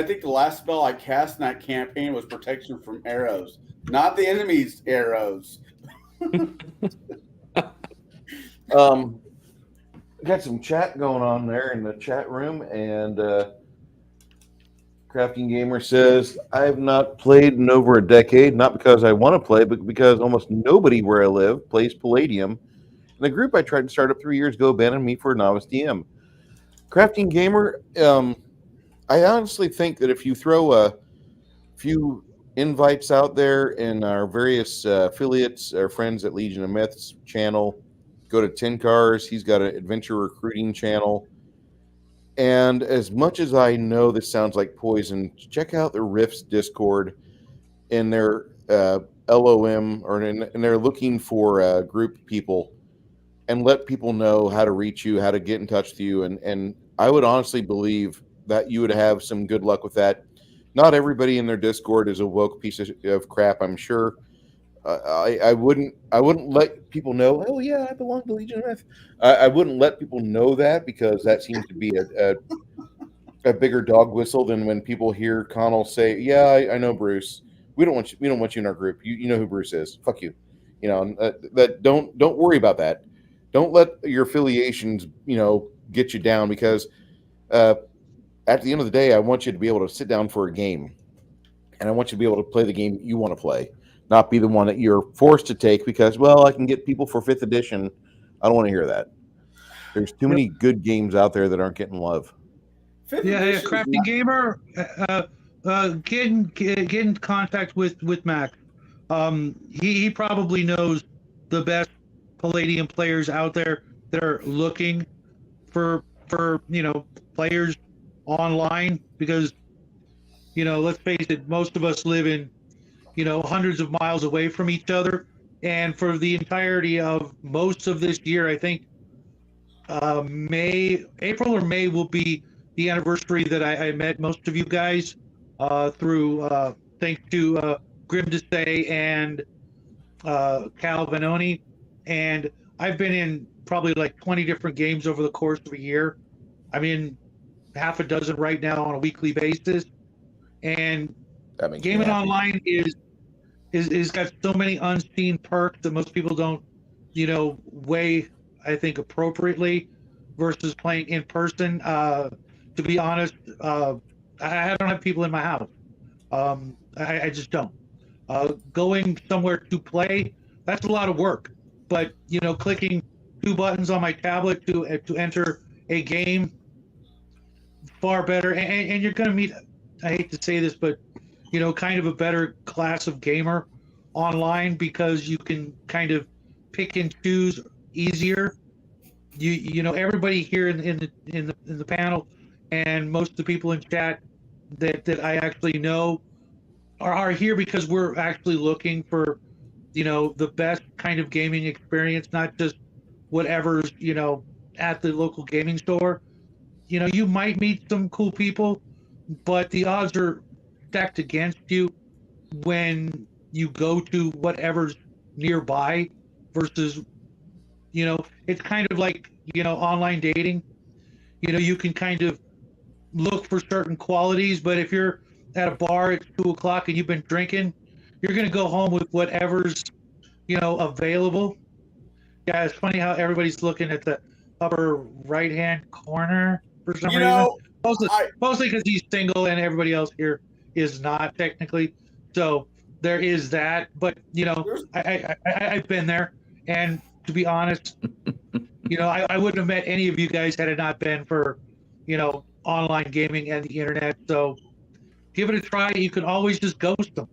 think the last spell I cast in that campaign was protection from arrows, not the enemy's arrows. Got some chat going on there in the chat room, and Crafting Gamer says, I have not played in over a decade, not because I want to play, but because almost nobody where I live plays Palladium. And the group I tried to start up 3 years ago abandoned me for a novice DM. Crafting Gamer, I honestly think that if you throw a few invites out there in our various affiliates, our friends at Legion of Myths channel, go to Tin Cars, he's got an adventure recruiting channel. And as much as I know this sounds like poison, check out the Rifts Discord. in their LOM and they're looking for group people, and let people know how to reach you, how to get in touch with you, and I would honestly believe that you would have some good luck with that. Not everybody in their Discord is a woke piece of crap, I'm sure. I wouldn't let people know. Oh yeah, I belong to Legion of Myth. I wouldn't let people know that, because that seems to be a bigger dog whistle than when people hear Connell say, "Yeah, I know Bruce. We don't want you. We don't want you in our group. You know who Bruce is. Fuck you." You know that. Don't worry about that. Don't let your affiliations get you down, because at the end of the day, I want you to be able to sit down for a game, and I want you to be able to play the game you want to play, not be the one that you're forced to take because, well, I can get people for 5th edition. I don't want to hear that. There's too many good games out there that aren't getting love. Yeah, Crafting Gamer, get in contact with Mac. He probably knows the best Palladium players out there that are looking for players online, because let's face it, most of us live in hundreds of miles away from each other, and for the entirety of most of this year, I think April or May will be the anniversary that I met most of you guys through thanks to Grim Desay and Cal Vanoni, and I've been in probably like 20 different games over the course of a year. I'm in half a dozen right now on a weekly basis, and gaming online is got so many unseen perks that most people don't weigh, I think, appropriately versus playing in person. To be honest, I don't have people in my house. I just don't. Going somewhere to play, that's a lot of work. But clicking 2 buttons on my tablet to enter a game, far better. And you're going to meet, I hate to say this, but kind of a better class of gamer online, because you can kind of pick and choose easier. Everybody here in the panel, and most of the people in chat that I actually know are here because we're actually looking for the best kind of gaming experience, not just whatever's at the local gaming store. You might meet some cool people, but the odds are stacked against you when you go to whatever's nearby versus it's kind of like online dating. You can kind of look for certain qualities, but if you're at a bar at 2 o'clock and you've been drinking, you're going to go home with whatever's available. Yeah, it's funny how everybody's looking at the upper right hand corner for some reason. Mostly because he's single and everybody else here is not technically. So there is that. But I've been there, and to be honest, I wouldn't have met any of you guys had it not been for online gaming and the internet. So give it a try. You can always just ghost them.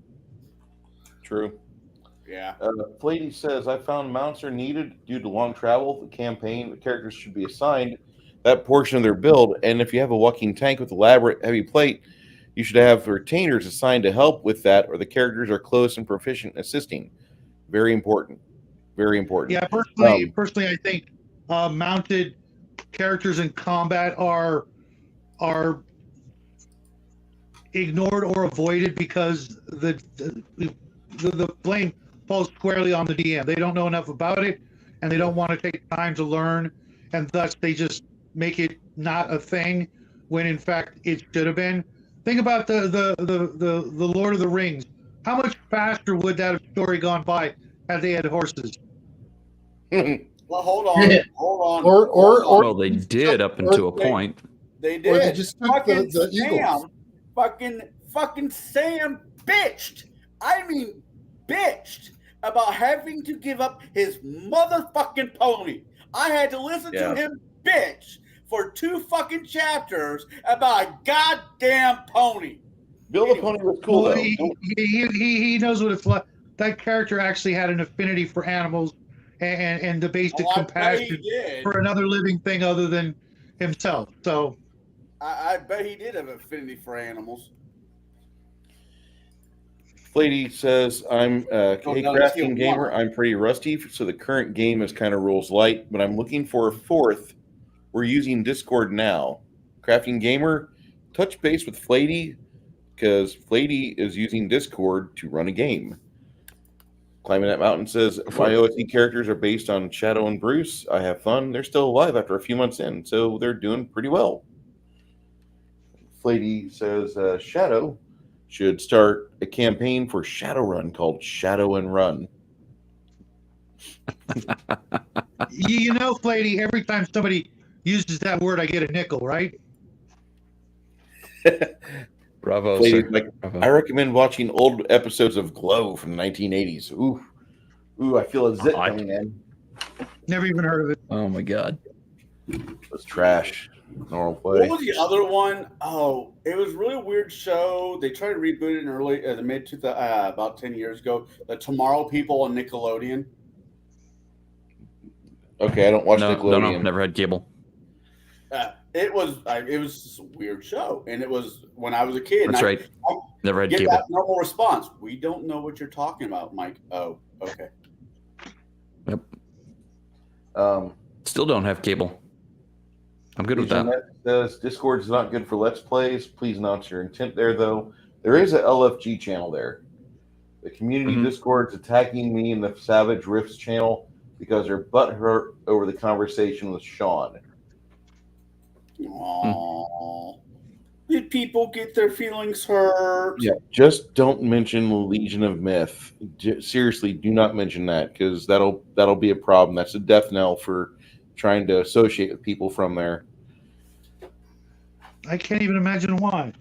True. Yeah. Flady says, I found mounts are needed due to long travel. The campaign, the characters should be assigned that portion of their build. And if you have a walking tank with elaborate heavy plate, you should have retainers assigned to help with that, or the characters are close and proficient in assisting. Very important. Very important. Yeah, personally, I think mounted characters in combat are ignored or avoided because the blame falls squarely on the DM. They don't know enough about it, and they don't want to take time to learn, and thus they just make it not a thing when in fact it should have been. Think about the Lord of the Rings. How much faster would that have story gone by had they had horses? Well, hold on. Well, they did up until a point. They did. Or they just took the Eagles. Fucking Sam bitched. I mean, bitched about having to give up his motherfucking pony. I had to listen to him bitch for 2 fucking chapters about a goddamn pony. Bill the Pony was cool, though. He knows what it's like. That character actually had an affinity for animals and the basic compassion for another living thing other than himself. So I bet he did have an affinity for animals. Flady says, I'm a Oh, hey, no, it's crafting Teal gamer. 1. I'm pretty rusty, so the current game is kind of rules light, but I'm looking for a fourth. We're using Discord now. Crafting gamer, touch base with Flady, because Flady is using Discord to run a game. Climbing That Mountain says, my OSE characters are based on Shadow and Bruce. I have fun. They're still alive after a few months in, so they're doing pretty well. Flady says, Shadow should start a campaign for Shadowrun called Shadow and Run. You know, Flady, every time somebody uses that word, I get a nickel, right? Bravo, Flady's sir. like, Bravo. I recommend watching old episodes of Glow from the 1980s. Ooh, I feel a zit Hot. coming in. Never even heard of it. Oh my god. It's trash. Normal play. What was the other one? Oh, it was a really weird show. They tried to reboot it in early, the mid to about 10 years ago. The Tomorrow People on Nickelodeon. Okay, I don't watch No, Nickelodeon. never had cable. It was just a weird show, and it was when I was a kid. That's and right. I Never had get cable. that normal response. We don't know what you're talking about, Mike. Oh, okay. Still don't have cable. I'm good with that. Jeanette says Discord's not good for Let's Plays. Please announce your intent there, though. There is a LFG channel there. The community Mhm. Discord's attacking me in the Savage Rifts channel because they're butthurt over the conversation with Sean. Aww. Did people get their feelings hurt? Yeah, just don't mention Legion of Myth. Seriously, do not mention that because that'll be a problem. That's a death knell for trying to associate with people from there. I can't even imagine why.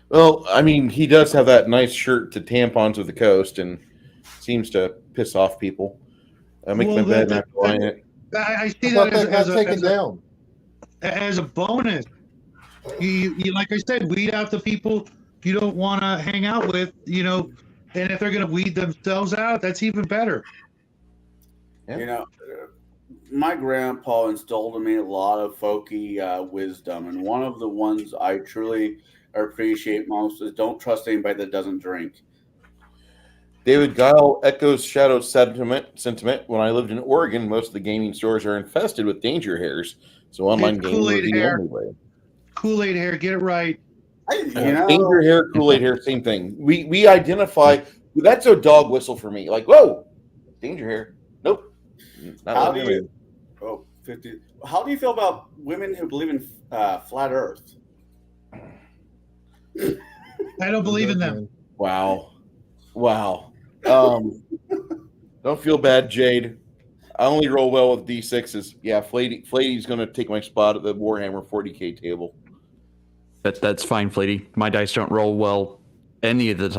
Well, I mean, he does have that nice shirt to tampons of the coast and seems to piss off people. I make my bed and I have to lie in it. I see I thought that that got taken down. as a bonus. You like I said, weed out the people you don't want to hang out with, and if they're going to weed themselves out, that's even better. Yeah. You know, my grandpa instilled in me a lot of folky wisdom, and one of the ones I truly appreciate most is don't trust anybody that doesn't drink. David Guile echoes Shadow's sentiment. When I lived in Oregon, most of the gaming stores are infested with danger hairs, so online It's gaming was Kool-Aid the hair. only way. Kool-Aid hair, get it right. Danger hair, Kool-Aid hair, same thing. We identify. That's a dog whistle for me. Like, whoa, danger hair. Nope. How do you? 50. How do you feel about women who believe in flat Earth? I don't believe in them. Wow. Don't feel bad, Jade. I only roll well with D6s. Yeah, Flady's going to take my spot at the Warhammer 40K table. That's fine, Flady. My dice don't roll well. Any of the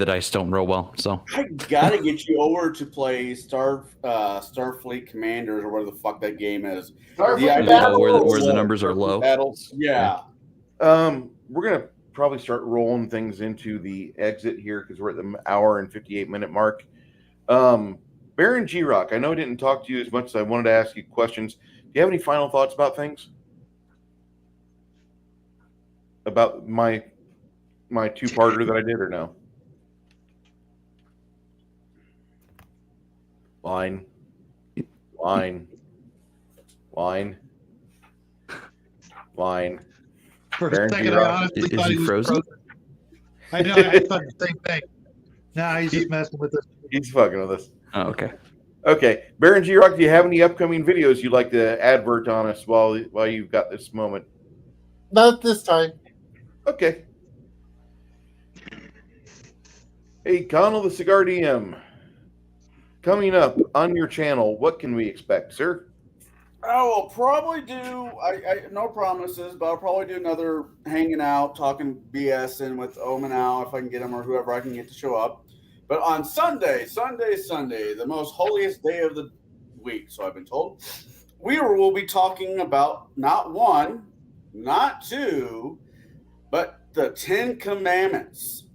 dice don't roll well. So I gotta get you over to play Starfleet Commanders or whatever the fuck that game is. where the numbers are low. Battles. Yeah. We're gonna probably start rolling things into the exit here because we're at the hour and 58-minute mark. Baron G-Rock, I know I didn't talk to you as much as I wanted to ask you questions. Do you have any final thoughts about things? About my two-parter that I did or no? Line. For Baron a second, G-Rock. I honestly Is thought he he was frozen? I know, I thought the same thing. Nah, he's just messing with us. He's fucking with us. Oh, okay. Okay, Baron G-Rock, do you have any upcoming videos you'd like to advert on us while you've got this moment? Not this time. Okay. Hey, Connell, the Cigar DM. Coming up on your channel, what can we expect, sir? I will probably do. I no promises, but I'll probably do another hanging out, talking BS and with Omen Al if I can get him or whoever I can get to show up. But on Sunday, the most holiest day of the week, so I've been told, we will be talking about not one, not two, but the 10 Commandments.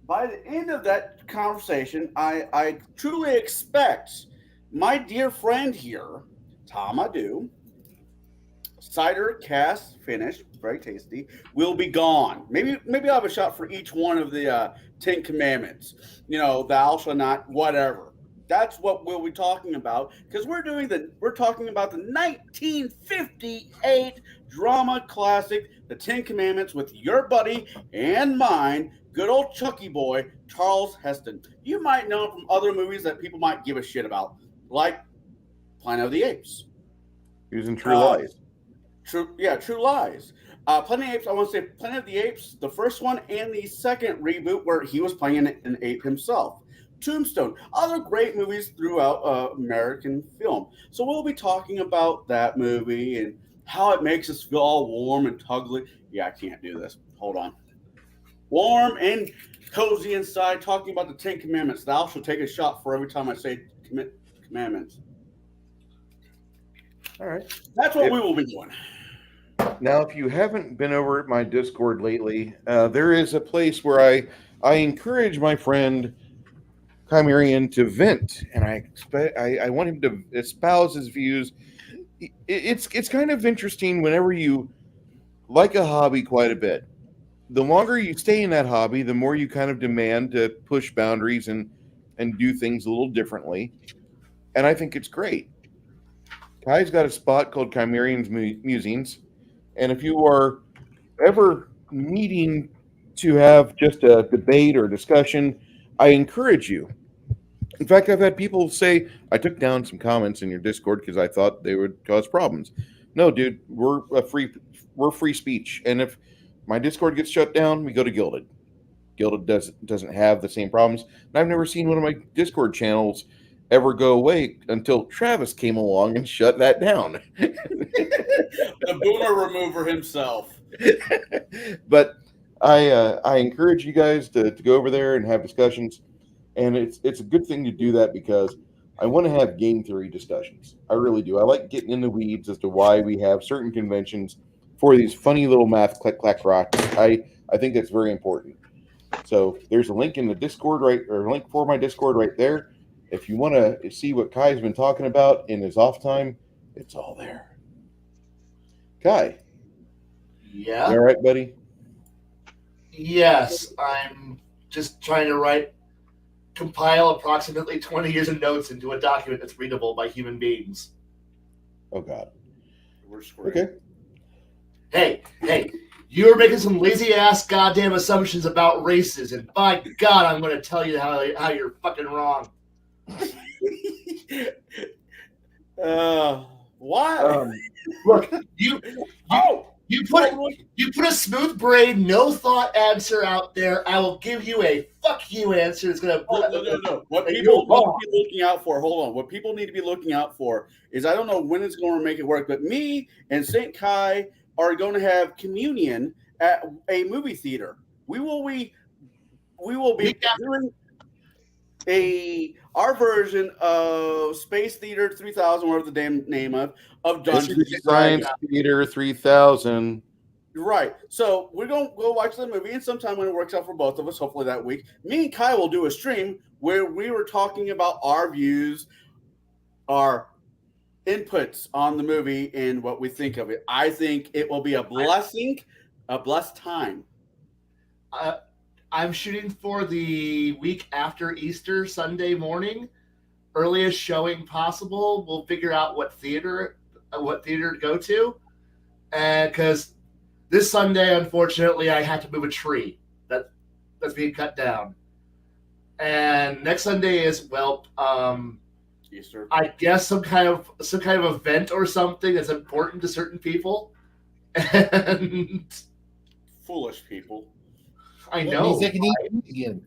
By the end of that conversation, I truly expect my dear friend here, Tom Adu, cider cast finish, very tasty, will be gone. Maybe I'll have a shot for each one of the 10 commandments. Thou shalt not, whatever. That's what we'll be talking about because we're talking about the 1958 drama classic, The 10 Commandments, with your buddy and mine, good old Chucky boy, Charles Heston. You might know him from other movies that people might give a shit about, like Planet of the Apes. He was in True Lies. True Lies. Planet of the Apes, I want to say Planet of the Apes, the first one and the second reboot where he was playing an ape himself. Tombstone, other great movies throughout American film. So we'll be talking about that movie and how it makes us feel all warm and tuggly. Yeah, I can't do this. Hold on. Warm and cozy inside, talking about the 10 Commandments. Thou shalt take a shot for every time I say commandments. All right. That's what we will be doing. Now, if you haven't been over at my Discord lately, there is a place where I encourage my friend Khymerion to vent, and I want him to espouse his views. It's kind of interesting whenever you like a hobby quite a bit. The longer you stay in that hobby, the more you kind of demand to push boundaries and do things a little differently. And I think it's great. Kai's got a spot called Chymerion's Musings, and if you are ever needing to have just a debate or discussion, I encourage you. In fact, I've had people say, I took down some comments in your Discord because I thought they would cause problems. No, dude, we're free speech. And if my Discord gets shut down, we go to Gilded. Gilded doesn't have the same problems. And I've never seen one of my Discord channels ever go away until Travis came along and shut that down. The boomer remover himself. But I encourage you guys to go over there and have discussions. And it's a good thing to do that because I want to have game theory discussions. I really do. I like getting in the weeds as to why we have certain conventions for these funny little math click clack rocks. I think that's very important. So there's a link in the Discord or link for my Discord right there. If you want to see what Kai's been talking about in his off time, it's all there. Kai. Yeah. You all right, buddy? Yes, I'm just trying to compile approximately 20 years of notes into a document that's readable by human beings. Oh, God. We're screwed. Okay. Hey, you're making some lazy-ass goddamn assumptions about races, and by God, I'm going to tell you how you're fucking wrong. Why? Look, you put a smooth brain, no thought answer out there. I will give you a fuck you answer. It's gonna. No. What people need to be looking out for. Hold on. What people need to be looking out for is I don't know when it's going to make it work, but me and St. Kai are going to have communion at a movie theater. We will be doing our version of Space Theater 3000, whatever the damn name of Dungeons and Science Theater 3000. Right. So we're going to go watch the movie, and sometime when it works out for both of us, hopefully that week, me and Kai will do a stream where we were talking about our views, our inputs on the movie, and what we think of it. I think it will be a blessing, a blessed time. I'm shooting for the week after Easter, Sunday morning, earliest showing possible. We'll figure out what theater to go to, and because this Sunday, unfortunately, I had to move a tree that's being cut down, and next Sunday is Easter. I guess some kind of event or something that's important to certain people, and foolish people. I That know. means they can eat again.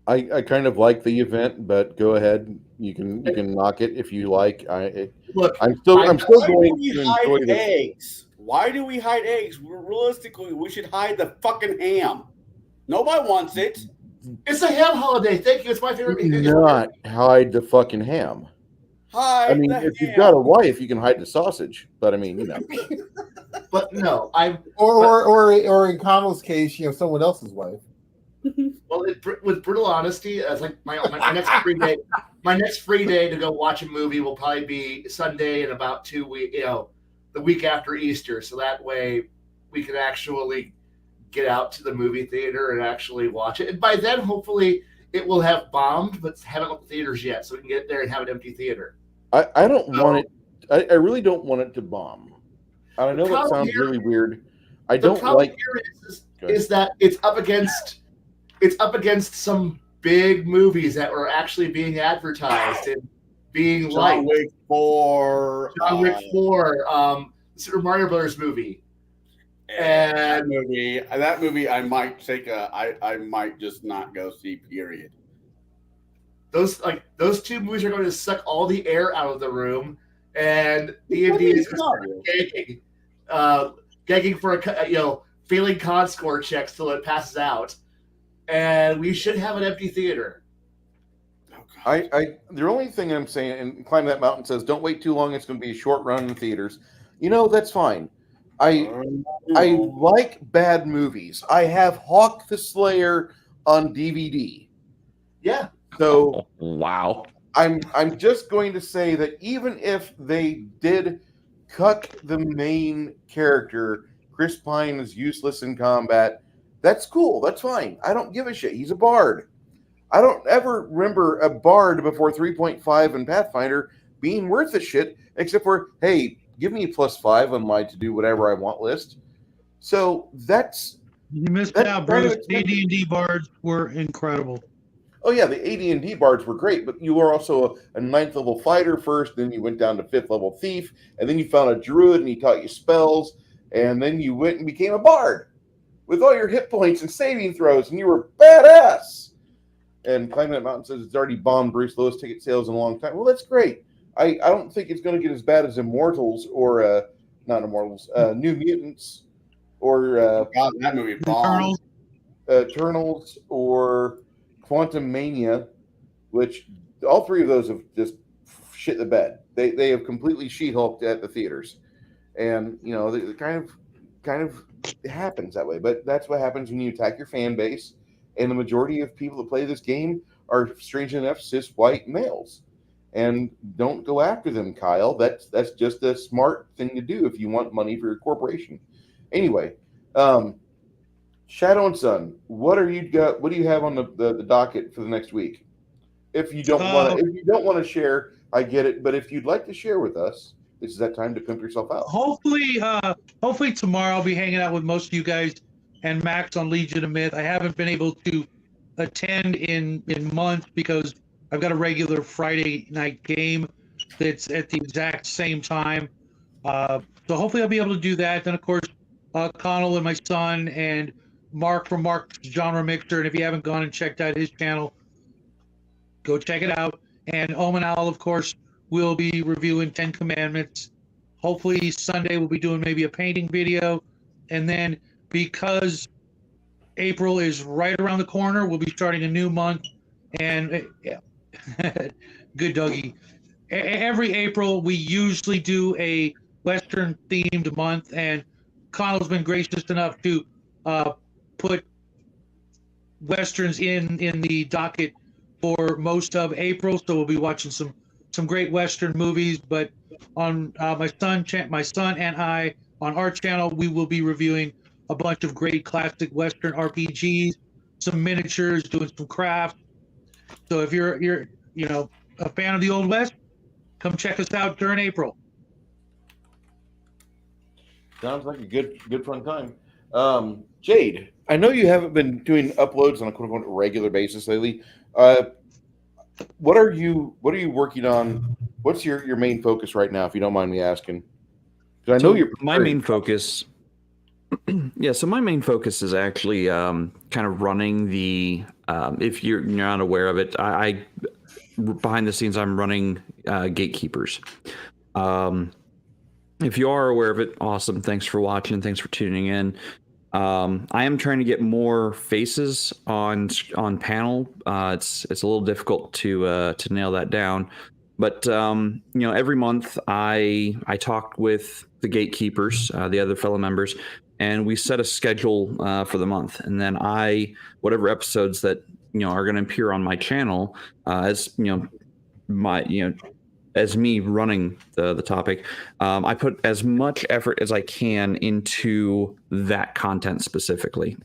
I kind of like the event, but go ahead. You can knock it if you like. I'm still going to enjoy this. Eggs? Why do we hide eggs? Realistically, we should hide the fucking ham. Nobody wants it. It's a ham holiday. Thank you. It's my favorite. Not hide the fucking ham. Hide. I mean, if you've got a wife, you can hide the sausage. But I mean, you know. But no, or in Connell's case, someone else's wife. Well, with brutal honesty, it's like my next free day. My next free day to go watch a movie will probably be Sunday in about 2 weeks. the week after Easter, so that way we can actually get out to the movie theater and actually watch it. And by then, hopefully, it will have bombed, but haven't left the theaters yet, so we can get there and have an empty theater. I don't want it. I really don't want it to bomb. I know that sounds really weird. I don't like. Is that it's up against some big movies that were actually being advertised and being John Wick 4, the Super Mario Brothers movie. And that movie, I might I might just not go see. Period. Those two movies are going to suck all the air out of the room, and D&D is gagging for failing con score checks till it passes out, and we should have an empty theater. The only thing I'm saying, and Climb That Mountain says, don't wait too long. It's going to be a short run in theaters. That's fine. I like bad movies. I have Hawk the Slayer on DVD. Yeah. So wow. I'm just going to say that even if they did cut the main character, Chris Pine is useless in combat, that's cool. That's fine. I don't give a shit. He's a bard. I don't ever remember a bard before 3.5 in Pathfinder being worth a shit, except for, hey, give me a +5 on my to do whatever I want list. So that's... You missed out, Bruce. AD&D bards were incredible. Oh, yeah, the AD&D bards were great, but you were also a 9th level fighter first, then you went down to 5th level thief, and then you found a druid and he taught you spells, and then you went and became a bard with all your hit points and saving throws, and you were badass. And Climbing That Mountain says it's already bombed Bruce lowest ticket sales in a long time. Well, that's great. I don't think it's going to get as bad as Immortals or, not Immortals, New Mutants or... God, that movie bombed. Eternals or... Quantum Mania, which all three of those have just shit the bed. They have completely She-Hulked at the theaters, and it kind of it happens that way. But that's what happens when you attack your fan base, and the majority of people that play this game are, strangely enough, cis white males, and don't go after them, Kyle. That's just a smart thing to do if you want money for your corporation. Anyway. Shadow and Sun, what do you have on the docket for the next week? If you don't want to share, I get it. But if you'd like to share with us, this is that time to pimp yourself out. Hopefully tomorrow I'll be hanging out with most of you guys and Max on Legion of Myth. I haven't been able to attend in months because I've got a regular Friday night game that's at the exact same time. So hopefully I'll be able to do that. Then of course, Connell and my son and Mark from Mark's Genre Mixer, and if you haven't gone and checked out his channel, go check it out. And Omanal, of course, will be reviewing 10 Commandments. Hopefully Sunday we'll be doing maybe a painting video. And then because April is right around the corner, we'll be starting a new month. And good doggy. Every April we usually do a Western themed month, and Connell's been gracious enough to put Westerns in the docket for most of April, so we'll be watching some great Western movies. But on my son and I on our channel, we will be reviewing a bunch of great classic Western RPGs, some miniatures, doing some crafts. So if you're a fan of the Old West, come check us out during April. Sounds like a good fun time. Jaide, I know you haven't been doing uploads on a quote-unquote regular basis lately. What are you working on? What's your main focus right now, if you don't mind me asking? Because I know my main focus. Yeah, so my main focus is actually kind of running the. If you're not aware of it, I behind the scenes I'm running Gatekeepers. If you are aware of it, awesome. Thanks for watching. Thanks for tuning in. I am trying to get more faces on panel. It's a little difficult to nail that down, but every month I talk with the Gatekeepers, the other fellow members, and we set a schedule for the month, and then whatever episodes that are going to appear on my channel as as me running the topic, I put as much effort as I can into that content specifically.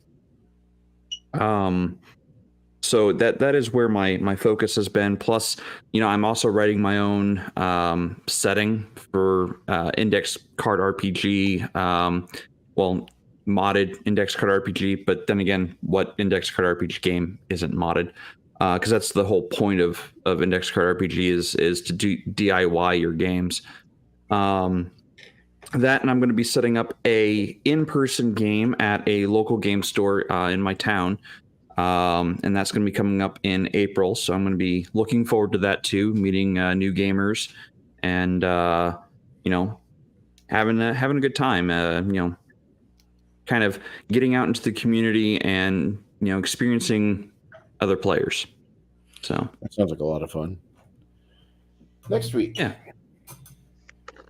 So that is where my focus has been. Plus, I'm also writing my own setting for Index Card RPG. Modded Index Card RPG. But then again, what Index Card RPG game isn't modded? Because that's the whole point of Index Card RPG is to do DIY your games. That, and I'm going to be setting up a in-person game at a local game store in my town. And that's going to be coming up in April. So I'm going to be looking forward to that too, meeting new gamers and, having a good time, kind of getting out into the community and, experiencing other players. So that sounds like a lot of fun. Next week. Yeah.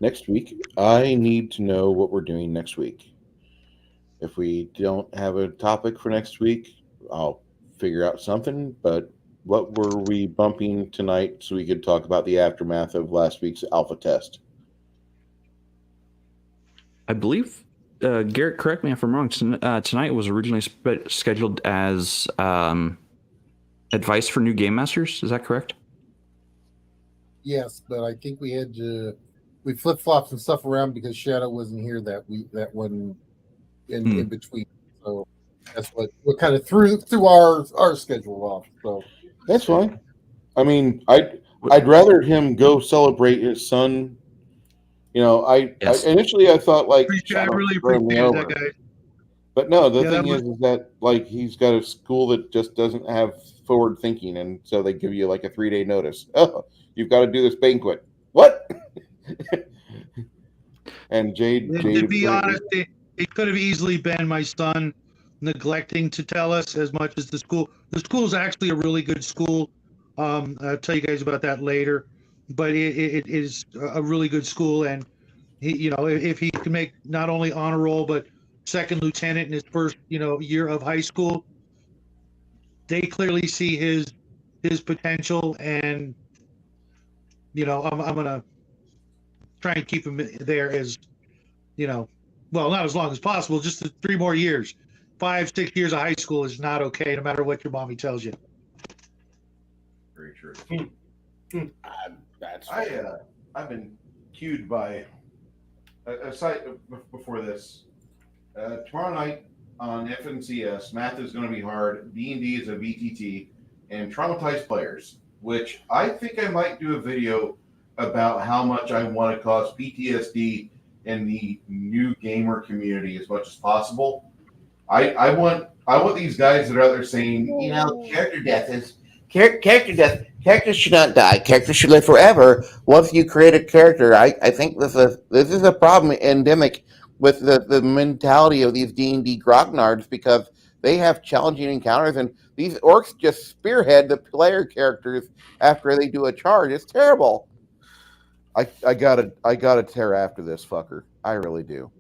Next week, I need to know what we're doing next week. If we don't have a topic for next week, I'll figure out something, but what were we bumping tonight so we could talk about the aftermath of last week's alpha test? I believe, Garrett, correct me if I'm wrong, tonight was originally scheduled as advice for new game masters. Is that correct? Yes, but I think we flip-flopped some stuff around because Shadow wasn't here that one in between. So that's what kind of threw our schedule off. So that's fine. I mean, I'd rather him go celebrate his son. I initially I thought like I really appreciate that guy. But no, the thing is that like he's got a school that just doesn't have forward thinking, and so they give you like a 3-day notice. Oh, you've got to do this banquet. What? And Jaide, to be honest, it could have easily been my son neglecting to tell us as much as the school. The school is actually a really good school. I'll tell you guys about that later. But it is a really good school, and he, if he can make not only honor roll but second lieutenant in his first year of high school, they clearly see his potential, and I'm gonna try and keep him there as not as long as possible, just 3 more years. 5-6 years of high school is not okay, no matter what your mommy tells you. Very true. I've been cued by a site before this. Tomorrow night on FNCS, math is going to be hard. D&D is a VTT, and traumatized players, which I think I might do a video about how much I want to cause PTSD in the new gamer community as much as possible. I want these guys that are out there saying, character death is character death. Characters should not die. Characters should live forever. Once you create a character, I think this is a problem endemic with the mentality of these D&D grognards, because they have challenging encounters, and these orcs just spearhead the player characters after they do a charge. It's terrible. I gotta tear after this fucker. I really do.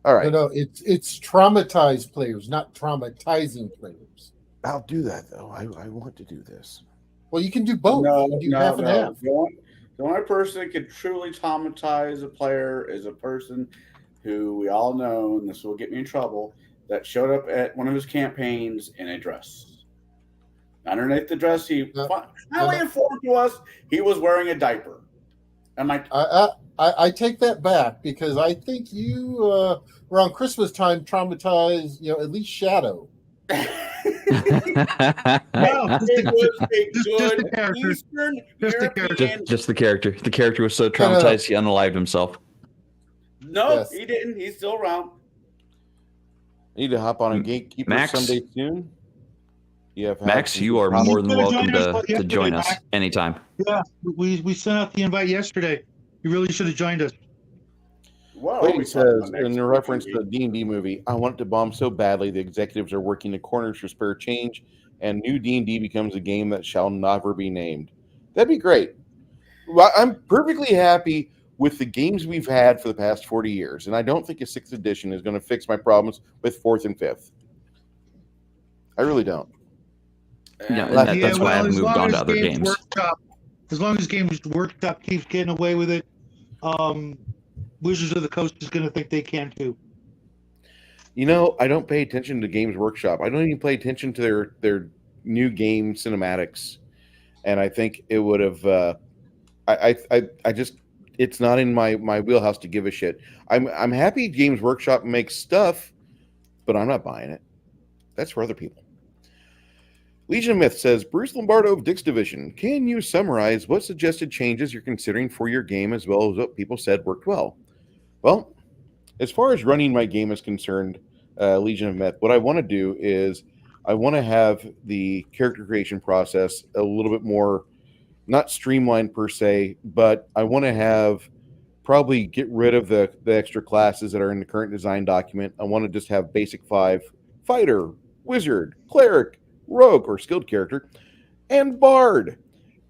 All right. No, it's traumatized players, not traumatizing players. I'll do that though. I want to do this. Well, you can do both. You can do half and half. The only person that can truly traumatize a player is a person who we all know, and this will get me in trouble, that showed up at one of his campaigns in a dress. Underneath the dress, he finally informed to us he was wearing a diaper. I take that back, because I think you around Christmas time traumatized at least Shadow. Just the character. The character was so traumatized he unalived himself. No, he didn't. He's still around. I need to hop on a Gatekeeper Max, someday soon. Max, you are more than welcome to join us anytime. Yeah, we sent out the invite yesterday. You really should have joined us. Well, Lady says, in reference to the D&D movie, I want it to bomb so badly the executives are working the corners for spare change, and new D&D becomes a game that shall never be named. That'd be great. Well, I'm perfectly happy with the games we've had for the past 40 years, and I don't think a 6th edition is going to fix my problems with 4th and 5th. I really don't. Yeah, that's why I've moved on to other games. as long as Games Workshop keeps getting away with it, Wizards of the Coast is going to think they can too. You know, I don't pay attention to Games Workshop. I don't even pay attention to their new game cinematics, and I think it would have. I just it's not in my wheelhouse to give a shit. I'm happy Games Workshop makes stuff, but I'm not buying it. That's for other people. Legion of Myth says, Bruce Lombardo of Dick's Division, can you summarize what suggested changes you're considering for your game as well as what people said worked well? Well, as far as running my game is concerned, Legion of Myth, what I want to do is I want to have the character creation process a little bit more, not streamlined per se, but I want to have probably get rid of the extra classes that are in the current design document. I want to just have basic 5 fighter, wizard, cleric, rogue or skilled character, and bard.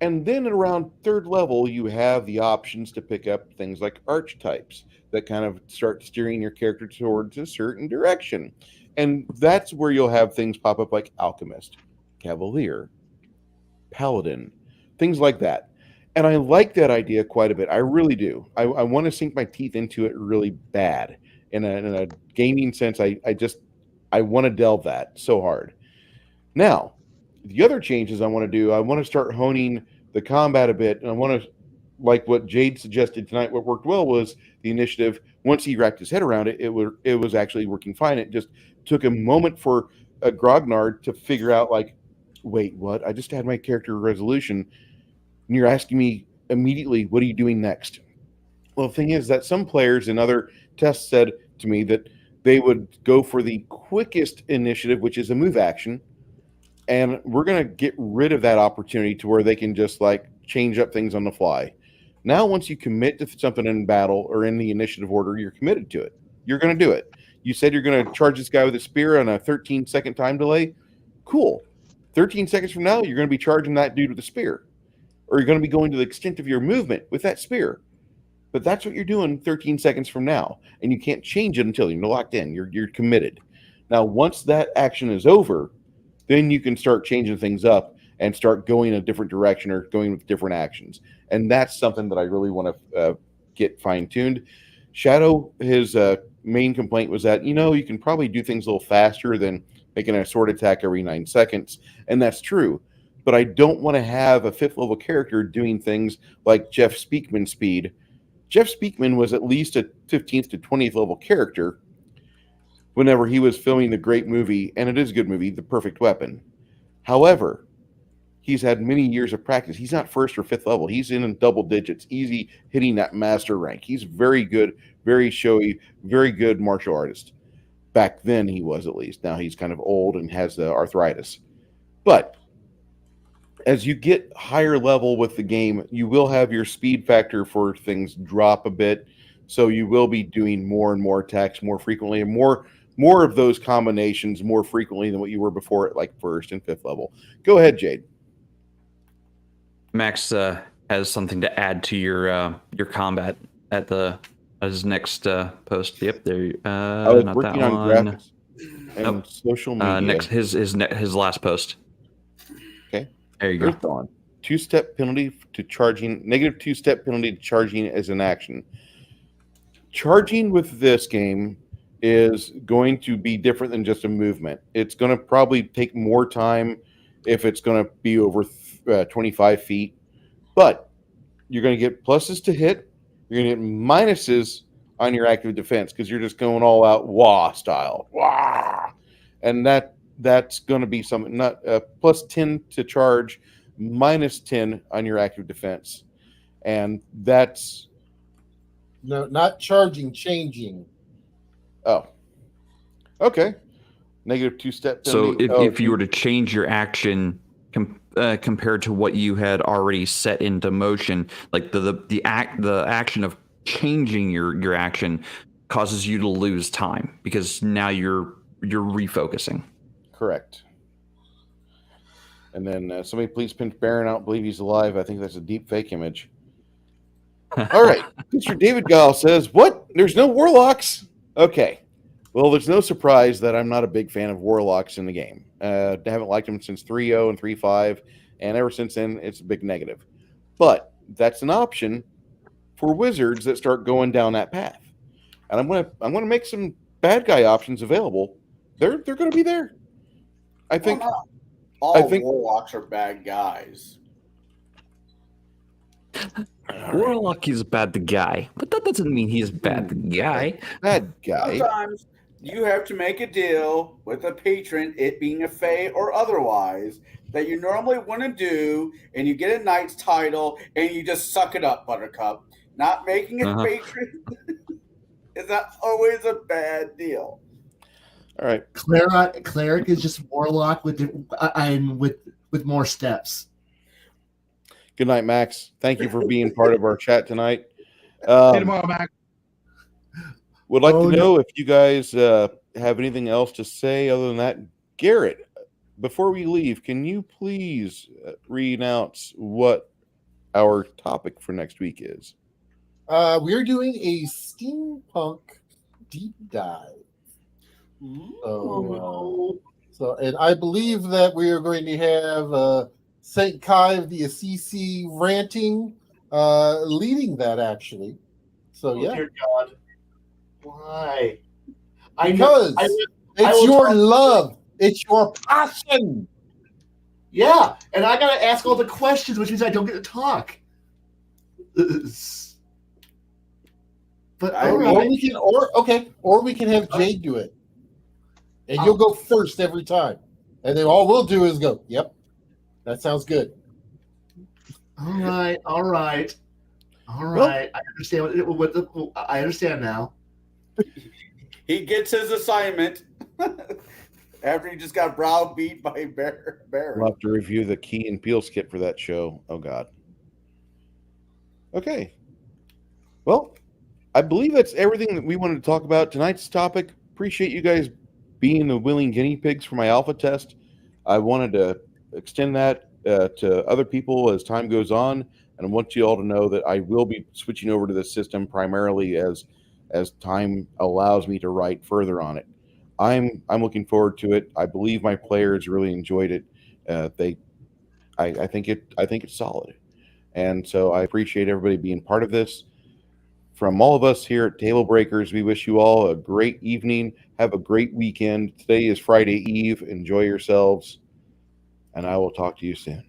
And then at around 3rd level, you have the options to pick up things like archetypes that kind of start steering your character towards a certain direction. And that's where you'll have things pop up like alchemist, cavalier, paladin, things like that. And I like that idea quite a bit. I really do. I want to sink my teeth into it really bad. In a gaming sense, I want to delve that so hard. Now, the other changes I want to do, I want to start honing the combat a bit, and I want to, like what Jaide suggested tonight, what worked well was the initiative. Once he wrapped his head around it, it was actually working fine. It just took a moment for a grognard to figure out, like, wait, what? I just had my character resolution, and you're asking me immediately, what are you doing next? Well, the thing is that some players in other tests said to me that they would go for the quickest initiative, which is a move action, and we're going to get rid of that opportunity to where they can just like change up things on the fly. Now, once you commit to something in battle or in the initiative order, you're committed to it. You're going to do it. You said you're going to charge this guy with a spear on a 13-second time delay. Cool. 13 seconds from now, you're going to be charging that dude with a spear. Or you're going to be going to the extent of your movement with that spear. But that's what you're doing 13 seconds from now. And you can't change it until you're locked in. You're committed. Now, once that action is over, then you can start changing things up and start going a different direction or going with different actions. And that's something that I really want to get fine-tuned. Shadow, his main complaint was that, you can probably do things a little faster than making a sword attack every 9 seconds. And that's true. But I don't want to have a 5th level character doing things like Jeff Speakman speed. Jeff Speakman was at least a 15th to 20th level character whenever he was filming the great movie, and it is a good movie, The Perfect Weapon. However, he's had many years of practice. He's not 1st or 5th level. He's in double digits, easy hitting that master rank. He's very good, very showy, very good martial artist. Back then he was, at least. Now he's kind of old and has the arthritis. But as you get higher level with the game, you will have your speed factor for things drop a bit. So you will be doing more and more attacks more frequently and more of those combinations more frequently than what you were before at like 1st and 5th level. Go ahead, Jaide. Max has something to add to your combat at his next post. Yep, there. I was not working that on one. graphics and social media. Next, his last post. Okay, there you go. Earth Dawn. 2-step penalty to charging. Negative 2-step penalty to charging as an action. Charging with this game is going to be different than just a movement. It's going to probably take more time if it's going to be over 25 feet. But you're going to get pluses to hit. You're going to get minuses on your active defense because you're just going all out wah style. Wah! And that's going to be something, not plus 10 to charge, minus 10 on your active defense. And that's... No, not charging, changing. Oh, okay. Negative 2-step penalty. So if you were to change your action compared to what you had already set into motion, like the action of changing your action causes you to lose time because now you're refocusing. Correct. And then somebody please pinch Baron out, believe he's alive. I think that's a deep fake image. All right. Mr. David Gall says, what? There's no warlocks? Okay. Well, there's no surprise that I'm not a big fan of warlocks in the game. I haven't liked them since 3.0 and 3.5, and ever since then, it's a big negative. But that's an option for wizards that start going down that path. And I'm gonna make some bad guy options available. They're gonna be there. I think Well, not all warlocks are bad guys. Warlock is a bad guy, but that doesn't mean he's a bad guy. bad guy. Sometimes you have to make a deal with a patron, it being a fae or otherwise, that you normally wouldn't do, and you get a knight's title, and you just suck it up, Buttercup. Not making a patron is not always a bad deal. All right. Cleric is just warlock with more steps. Good night, Max. Thank you for being part of our chat tonight. See you tomorrow, Mac. Would like to know if you guys have anything else to say other than that. Garrett, before we leave, can you please re-announce what our topic for next week is? We're doing a steampunk deep dive. So, and I believe that we are going to have St. Kai of the Assisi ranting, leading that actually. So yeah. Dear God, why? Because it's your love, it's your passion. Yeah, and I gotta ask all the questions, which means I don't get to talk. But or we can have Jaide do it, and you'll go first every time, and then all we'll do is go. Yep, that sounds good. All right. I understand. I understand now. He gets his assignment after he just got browbeat by Barry. We'll have to review the Key and Peele skit for that show. Oh, God. Okay. Well, I believe that's everything that we wanted to talk about tonight's topic. Appreciate you guys being the willing guinea pigs for my alpha test. I wanted to extend that to other people as time goes on, and I want you all to know that I will be switching over to this system primarily as time allows me to write further on it. I'm looking forward to it. I believe my players really enjoyed it. I think it's solid, and so I appreciate everybody being part of this. From all of us here at Tablebreakers, we wish you all a great evening. Have a great weekend. Today is Friday Eve. Enjoy yourselves, and I will talk to you soon.